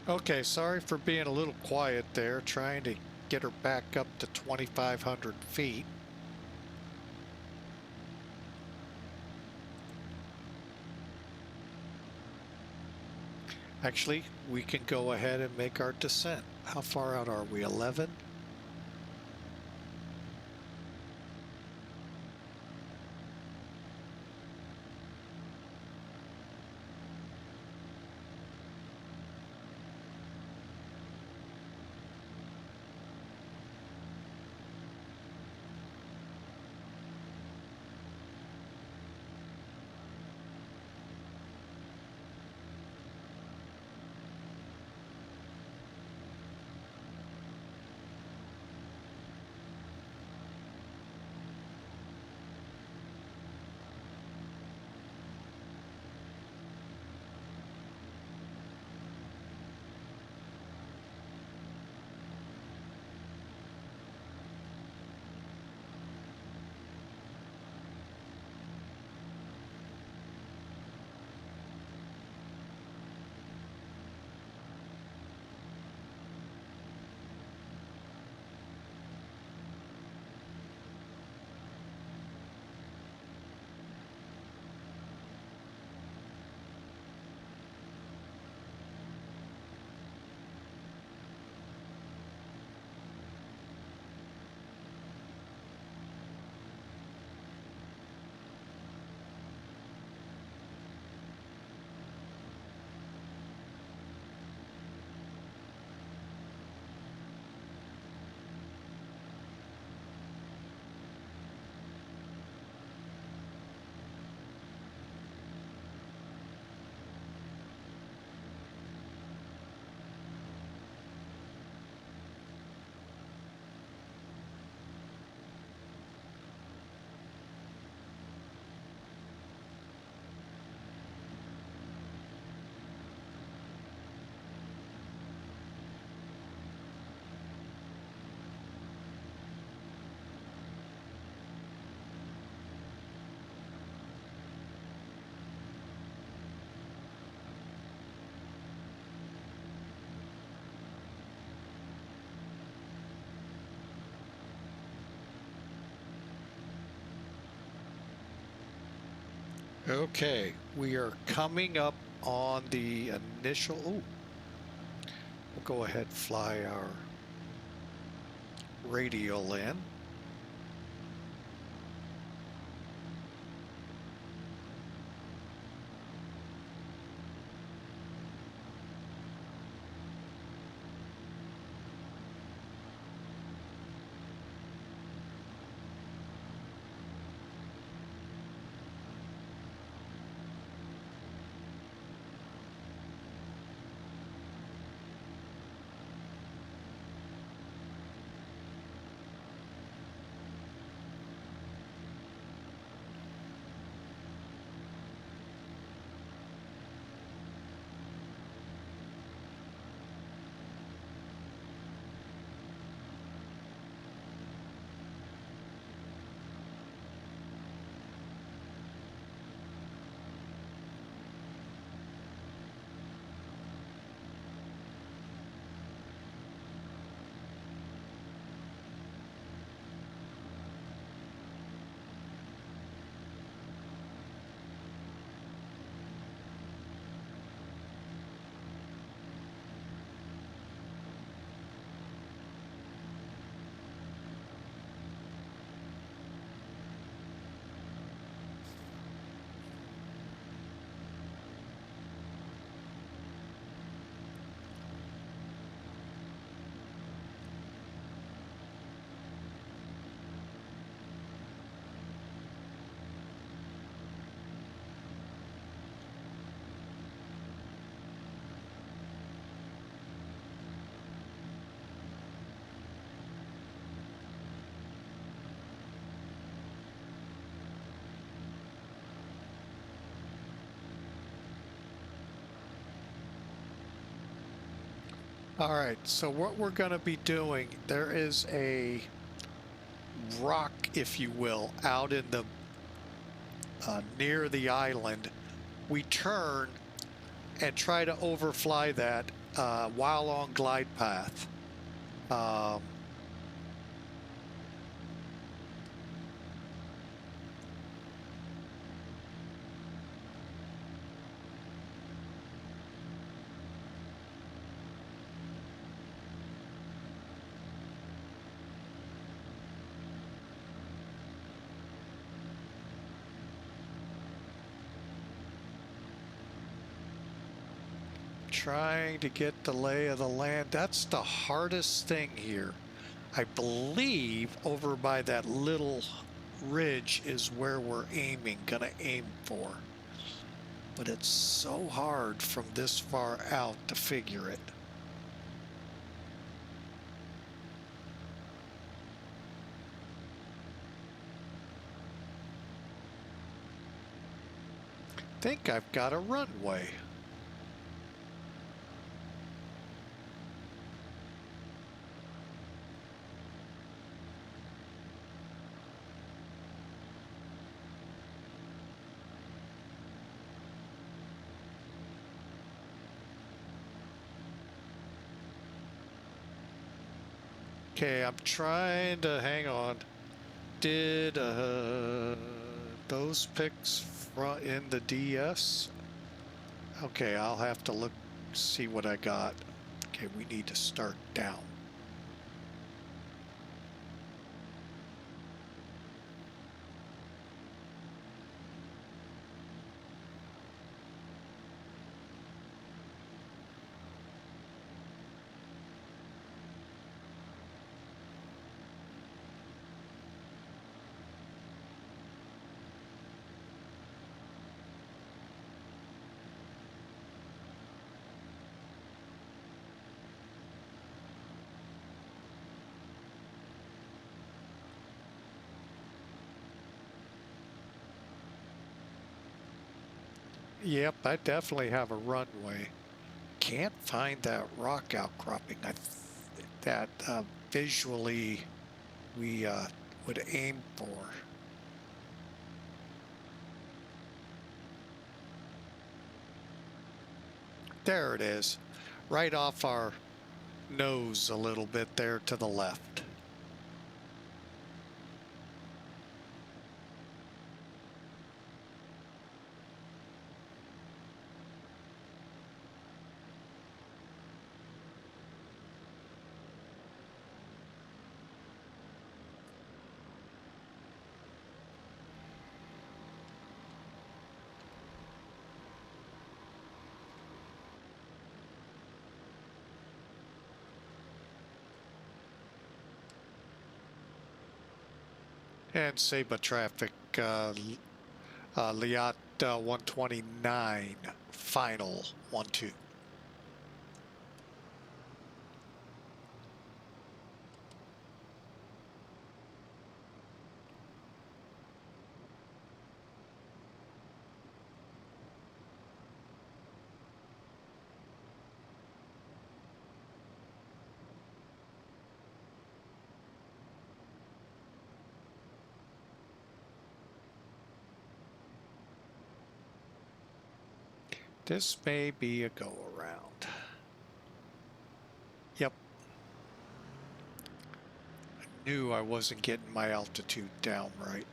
Okay, sorry for being a little quiet there, trying to get her back up to 2,500 feet. Actually, we can go ahead and make our descent. How far out are we? 11? Okay, we are coming up on the initial. Oh, we'll go ahead and fly our radial in. All right, so what we're going to be doing, there is a rock, if you will, out in the near the island. We turn and try to overfly that while on glide path. Trying to get the lay of the land. That's the hardest thing here. I believe over by that little ridge is where we're gonna aim for. But it's so hard from this far out to figure it. I think I've got a runway. Okay, I'm trying to hang on. Did those pics in the DS? Okay, I'll have to look, see what I got. Okay, we need to start down. Yep, I definitely have a runway. Can't find that rock outcropping that visually we would aim for. There it is, right off our nose a little bit there to the left. And Saba traffic, Liat 129, final 1-2. This may be a go-around. Yep. I knew I wasn't getting my altitude down right.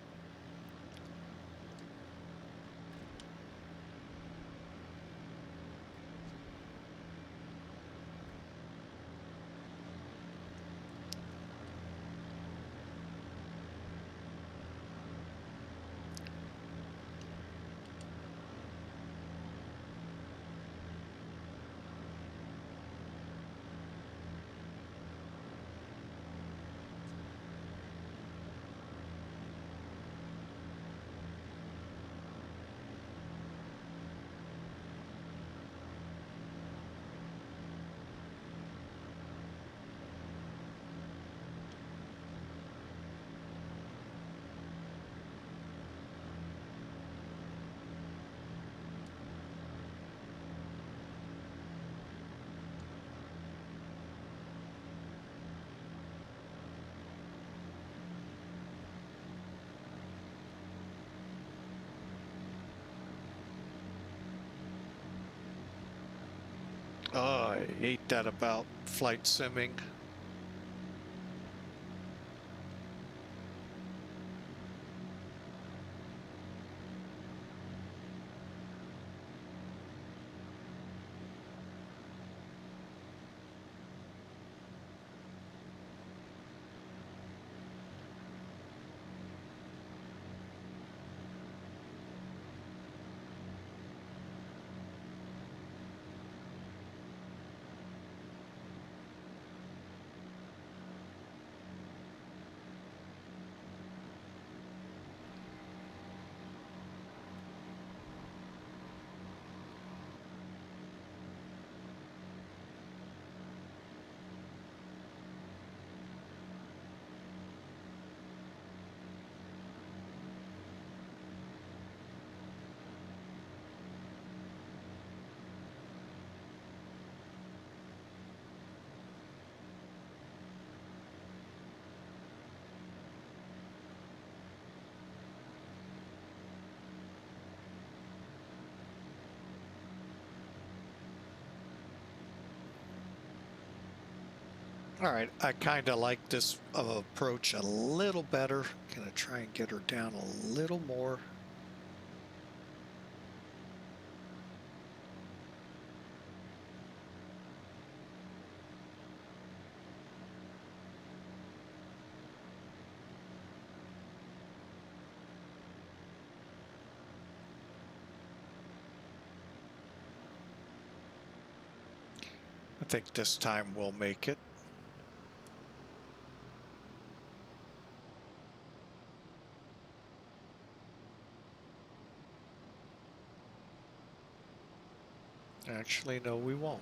Oh, I hate that about flight simming. All right, I kind of like this approach a little better. Gonna try and get her down a little more. I think this time we'll make it. Actually, no, we won't.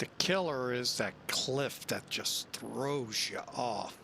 The killer is that cliff that just throws you off.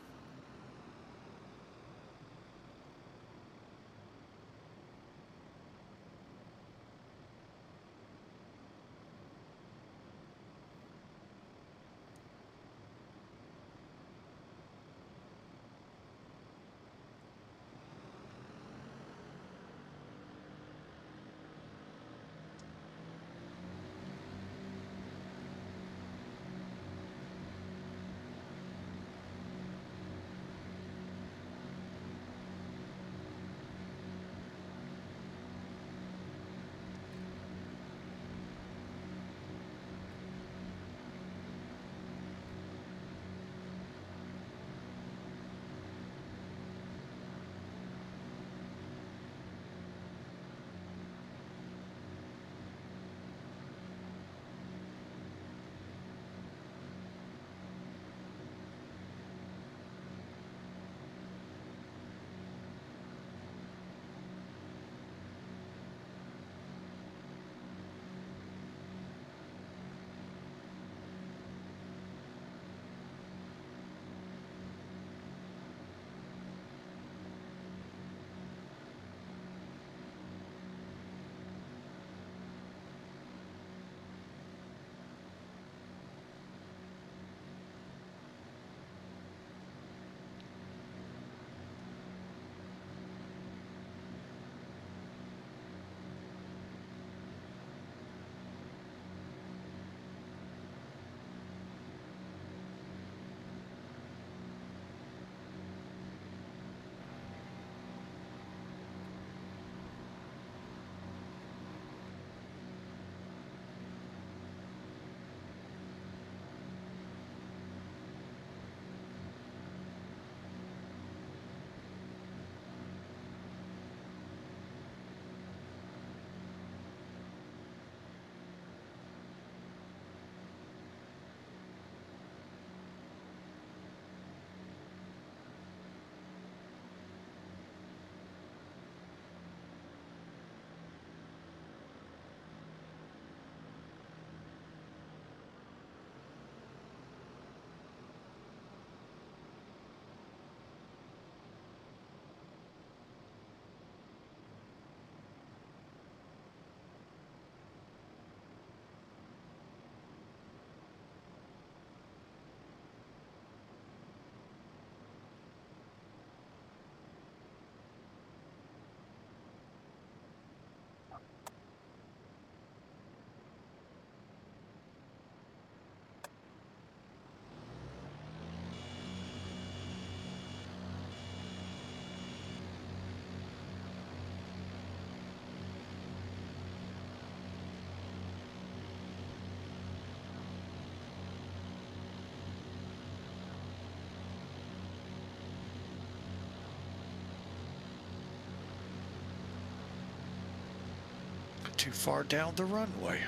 too far down the runway.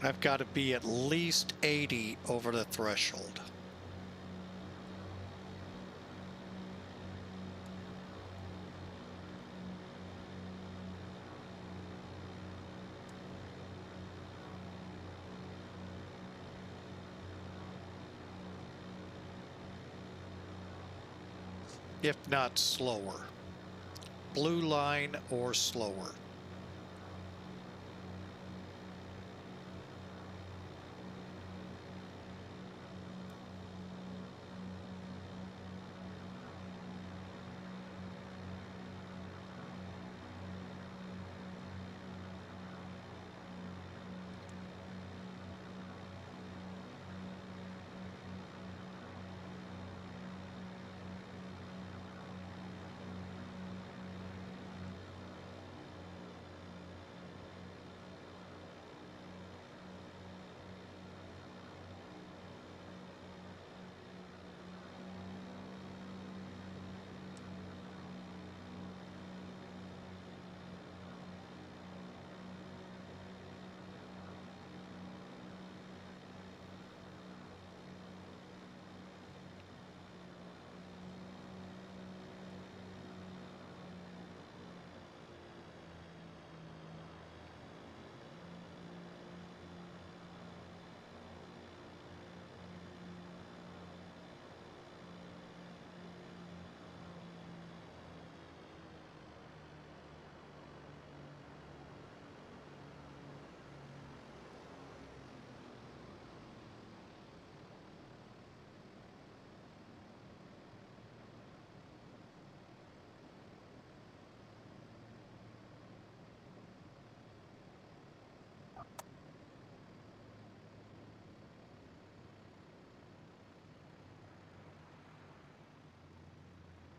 I've got to be at least 80 over the threshold. If not slower. Blue line or slower.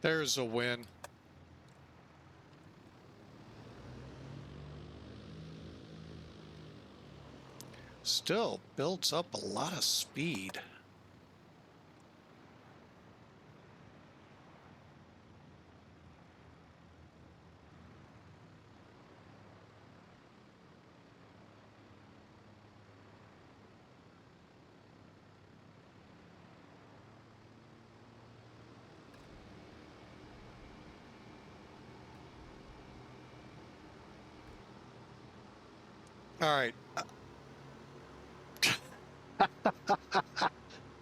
There's a win. Still builds up a lot of speed. All right.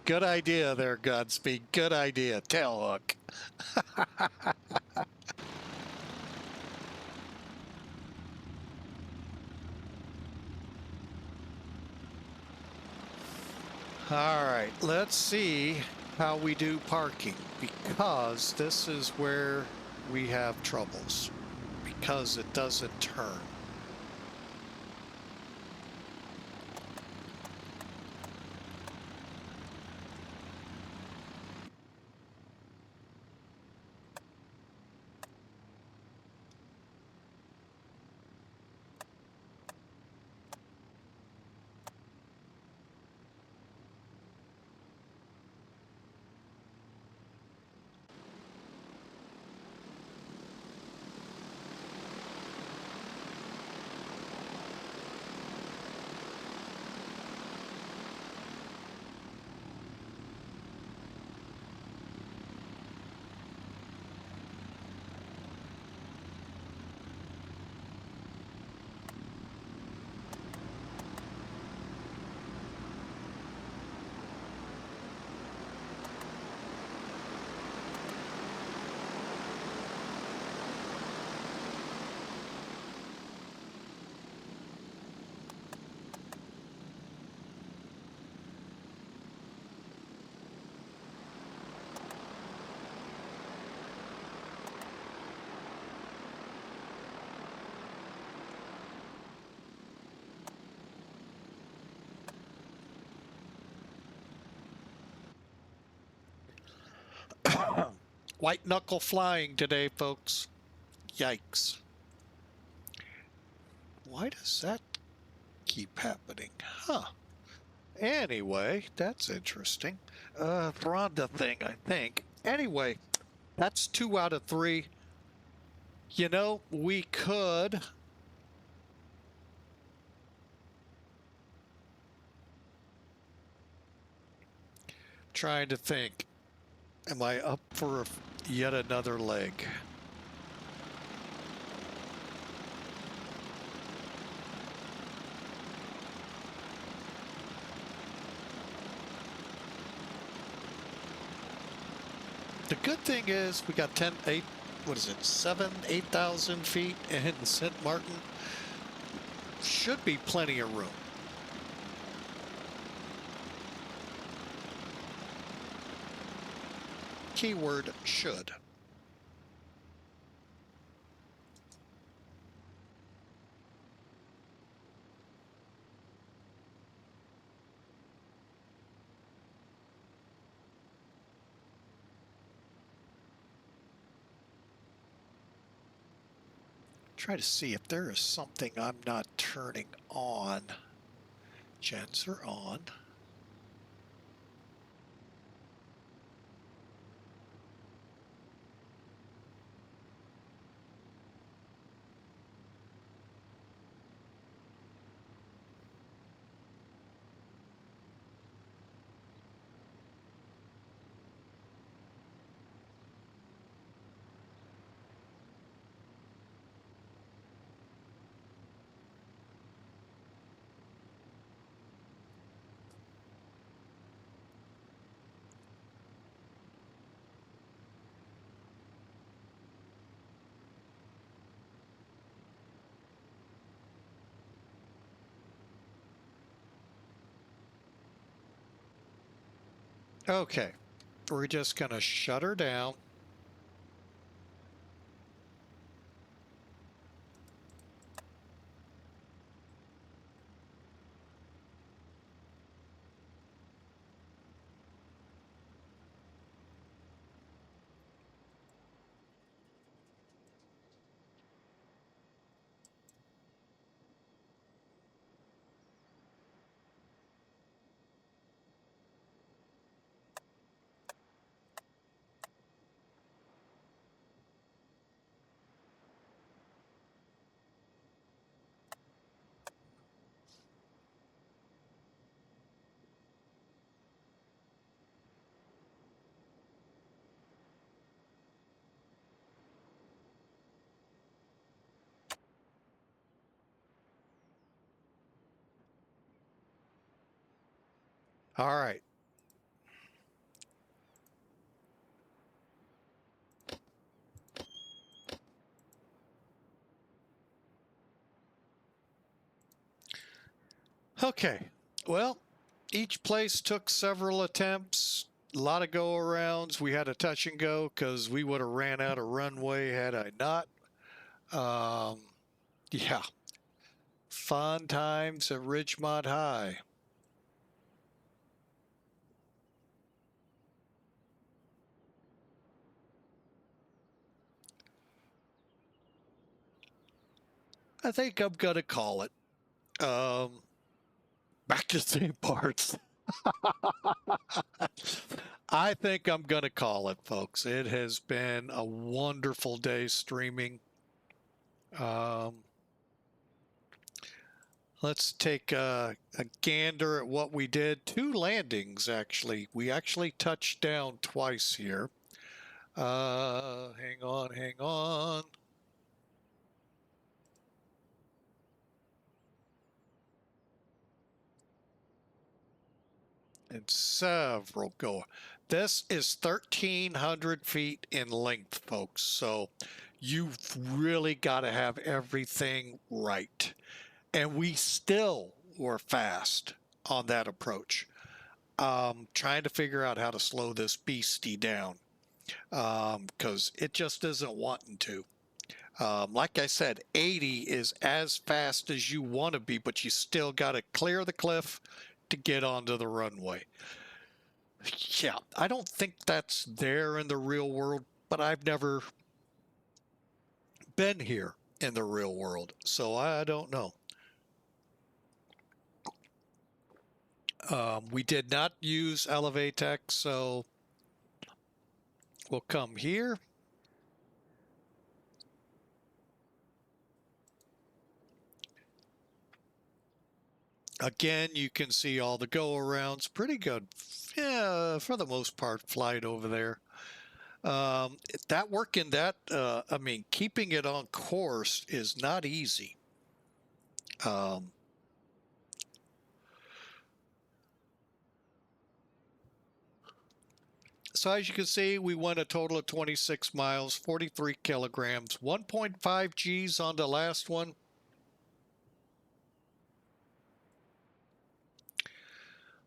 Good idea there, Godspeed. Good idea. Tail hook. All right, let's see how we do parking, because this is where we have troubles, because it doesn't turn. White knuckle flying today, folks. Yikes. Why does that keep happening? Huh. Anyway, that's interesting. Thanda thing, I think. Anyway, that's 2 out of 3. You know, we could... Trying to think. Am I up for yet another leg? The good thing is we got 8, what is it, 8,000 feet in Sint Maarten. Should be plenty of room. Keyword should. Try to see if there is something I'm not turning on. Gens are on. Okay, we're just going to shut her down. All right. Okay. Well, each place took several attempts, a lot of go arounds. We had a touch and go because we would have ran out of runway had I not. Um, yeah. Fun times at Ridgemont High. I think I'm going to call it. Back to St. Barts. I think I'm going to call it, folks. It has been a wonderful day streaming. Um, let's take a gander at what we did. 2 landings, actually. We actually touched down twice here. Hang on, hang on. And several go. This is 1,300 feet in length, folks. So you've really got to have everything right. And we still were fast on that approach. Trying to figure out how to slow this beastie down because it just isn't wanting to. Like I said, 80 is as fast as you want to be, but you still got to clear the cliff to get onto the runway. Yeah, I don't think that's there in the real world, but I've never been here in the real world, so I don't know. We did not use Elevatech, so we'll come here. Again, you can see all the go-arounds. Pretty good, yeah, for the most part, flight over there. That working that, I mean, keeping it on course is not easy. So as you can see, we went a total of 26 miles, 43 kilograms, 1.5 Gs on the last one.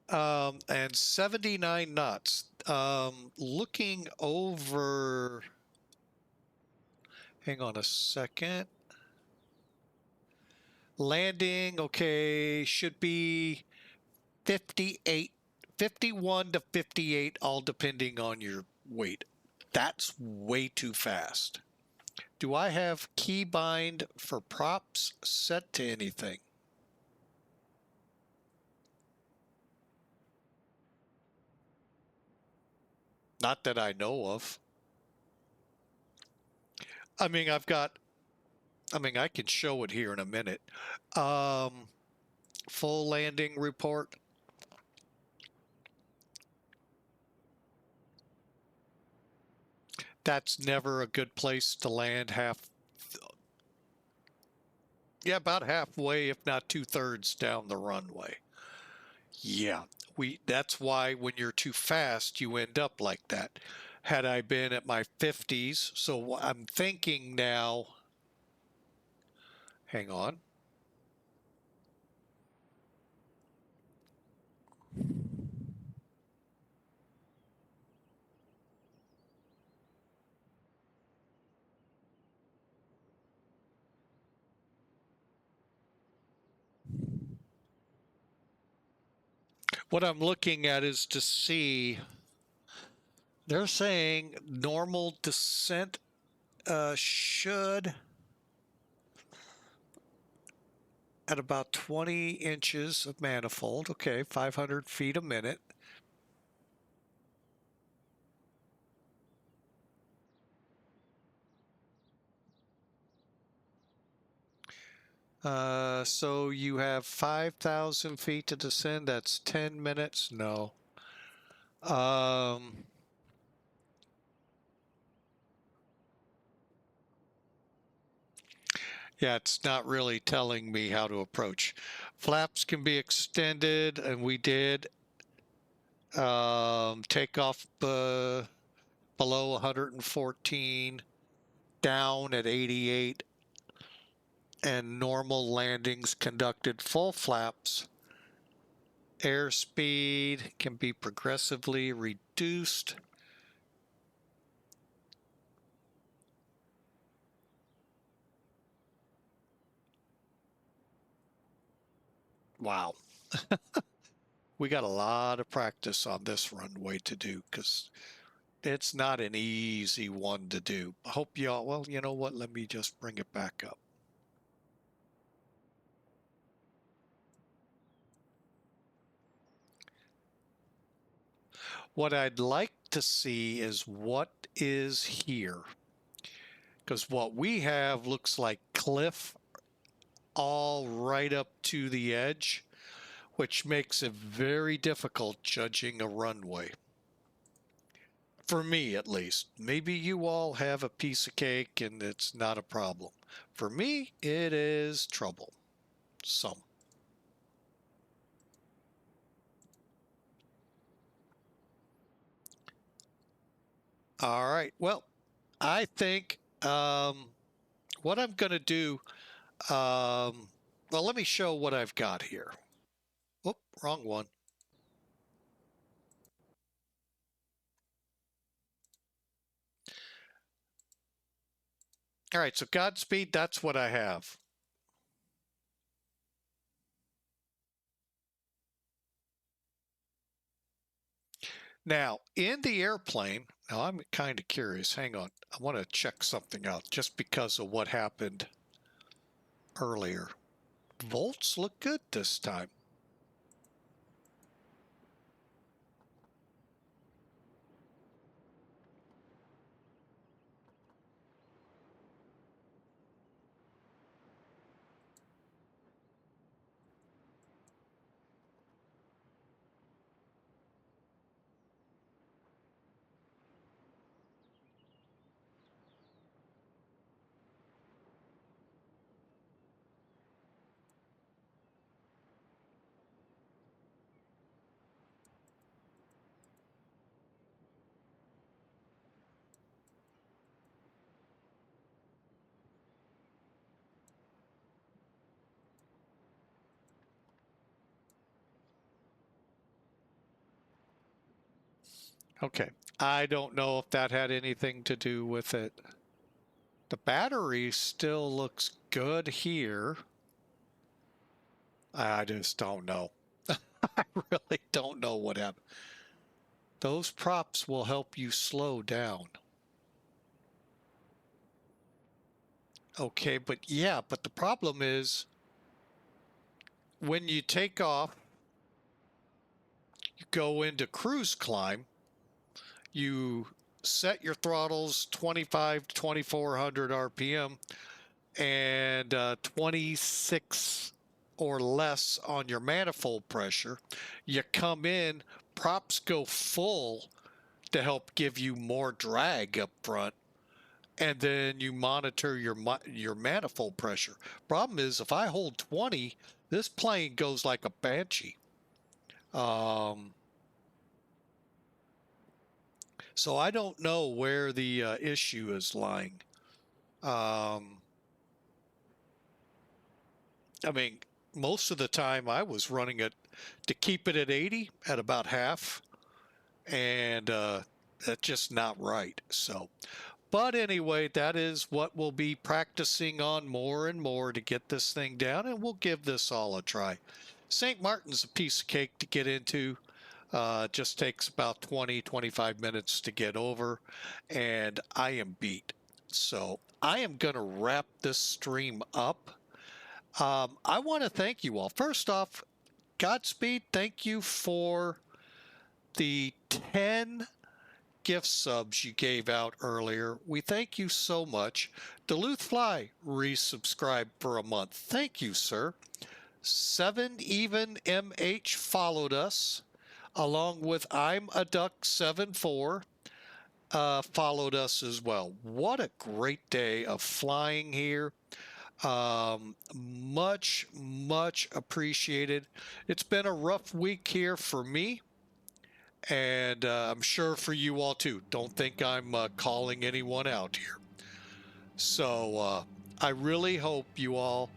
And 79 knots. Looking over, hang on a second. Landing, okay, should be 58, 51 to 58, all depending on your weight. That's way too fast. Do I have keybind for props set to anything? Not that I know of. I mean, I can show it here in a minute. Full landing report. That's never a good place to land yeah, about halfway, if not 2/3 down the runway. Yeah, that's why when you're too fast, you end up like that. Had I been at my 50s, so I'm thinking now, hang on. What I'm looking at is to see, they're saying normal descent should at about 20 inches of manifold. Okay, 500 feet a minute. So you have 5,000 feet to descend. That's 10 minutes. No. Yeah, it's not really telling me how to approach. Flaps can be extended, and we did. takeoff below 114, down at 88, and normal landings conducted full flaps. Airspeed can be progressively reduced. Wow. We got a lot of practice on this runway to do because it's not an easy one to do. I hope y'all, well, you know what? Let me just bring it back up. What I'd like to see is what is here. Because what we have looks like cliff all right up to the edge, which makes it very difficult judging a runway. For me, at least. Maybe you all have a piece of cake and it's not a problem. For me, it is trouble. Some. All right. Well, I think what I'm going to do, well, let me show what I've got here. Oop, wrong one. All right, so Godspeed, that's what I have. Now, in the airplane, now I'm kind of curious. Hang on. I want to check something out just because of what happened earlier. Volts look good this time. Okay. I don't know if that had anything to do with it. The battery still looks good here. I just don't know. I really don't know what happened. Those props will help you slow down. Okay, but yeah, but the problem is when you take off, you go into cruise climb, you set your throttles 25 to 2400 RPM and 26 or less on your manifold pressure. You come in, props go full to help give you more drag up front, and then you monitor your manifold pressure. Problem is, if I hold 20, this plane goes like a banshee. So I don't know where the issue is lying. I mean, most of the time I was running it to keep it at 80 at about half, and that's just not right. So, but anyway, that is what we'll be practicing on more and more to get this thing down, and we'll give this all a try. St. Martin's a piece of cake to get into. Just takes about 20-25 minutes to get over, and I am beat. So I am going to wrap this stream up. I want to thank you all. First off, Godspeed, thank you for the 10 gift subs you gave out earlier. We thank you so much. Duluth Fly resubscribed for a month. Thank you, sir. 7 Even MH followed us, along with I'm a Duck 74 followed us as well. What a great day of flying here. Much appreciated. It's been a rough week here for me, And I'm sure for you all too. Don't think I'm calling anyone out here. So I really hope you all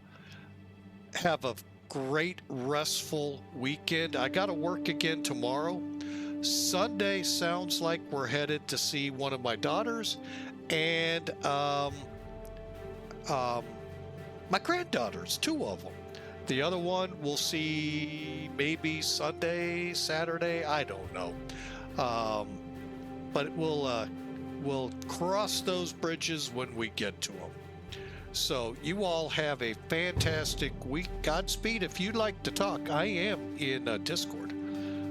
have a great restful weekend. I got to work again tomorrow. Sunday sounds like we're headed to see one of my daughters and my granddaughters, 2 of them. The other one we'll see maybe Sunday, Saturday, I don't know. But we'll cross those bridges when we get to them. So you all have a fantastic week. Godspeed. If you'd like to talk, I am in Discord.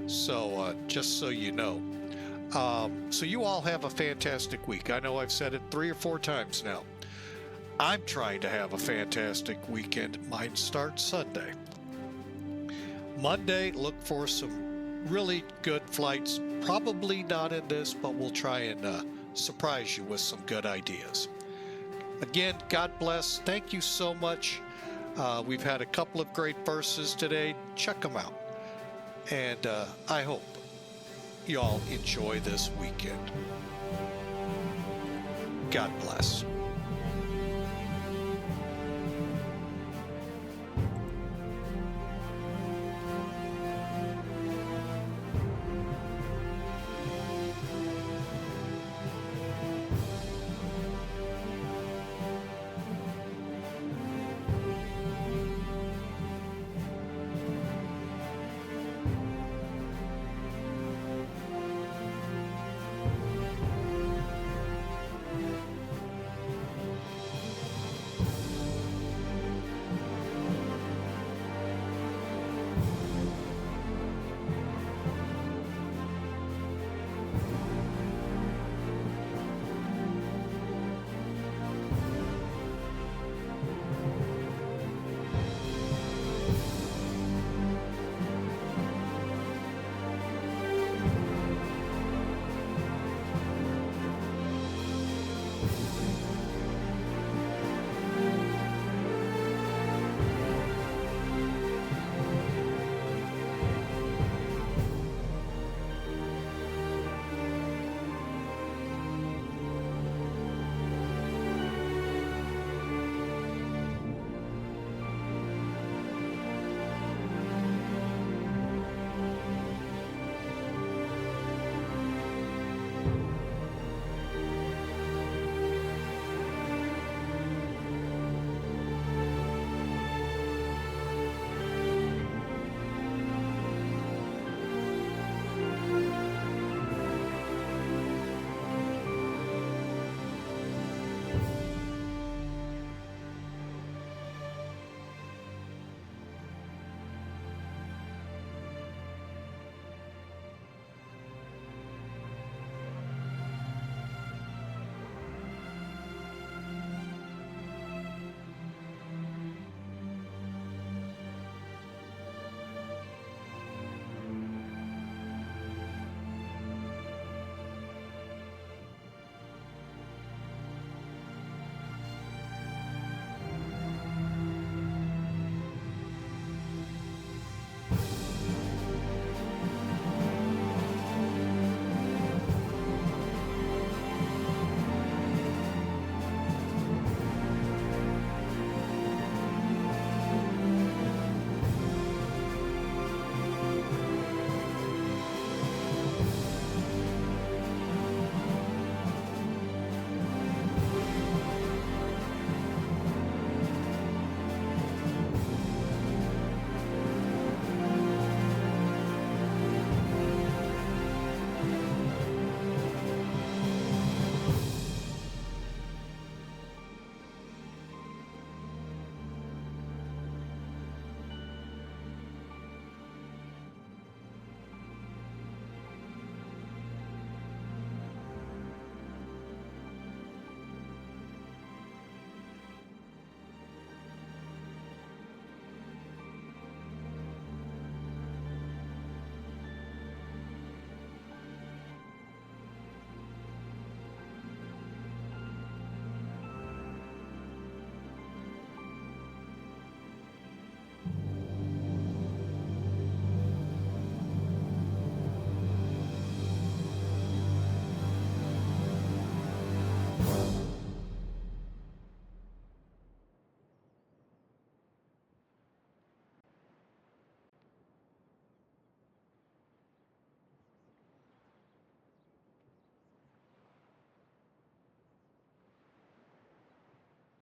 So just so you know. So you all have a fantastic week. I know I've said it 3 or 4 times now. I'm trying to have a fantastic weekend. Mine starts Sunday. Monday, look for some really good flights. Probably not in this, but we'll try and surprise you with some good ideas. Again, God bless. Thank you so much. We've had a couple of great verses today. Check them out. And I hope you all enjoy this weekend. God bless.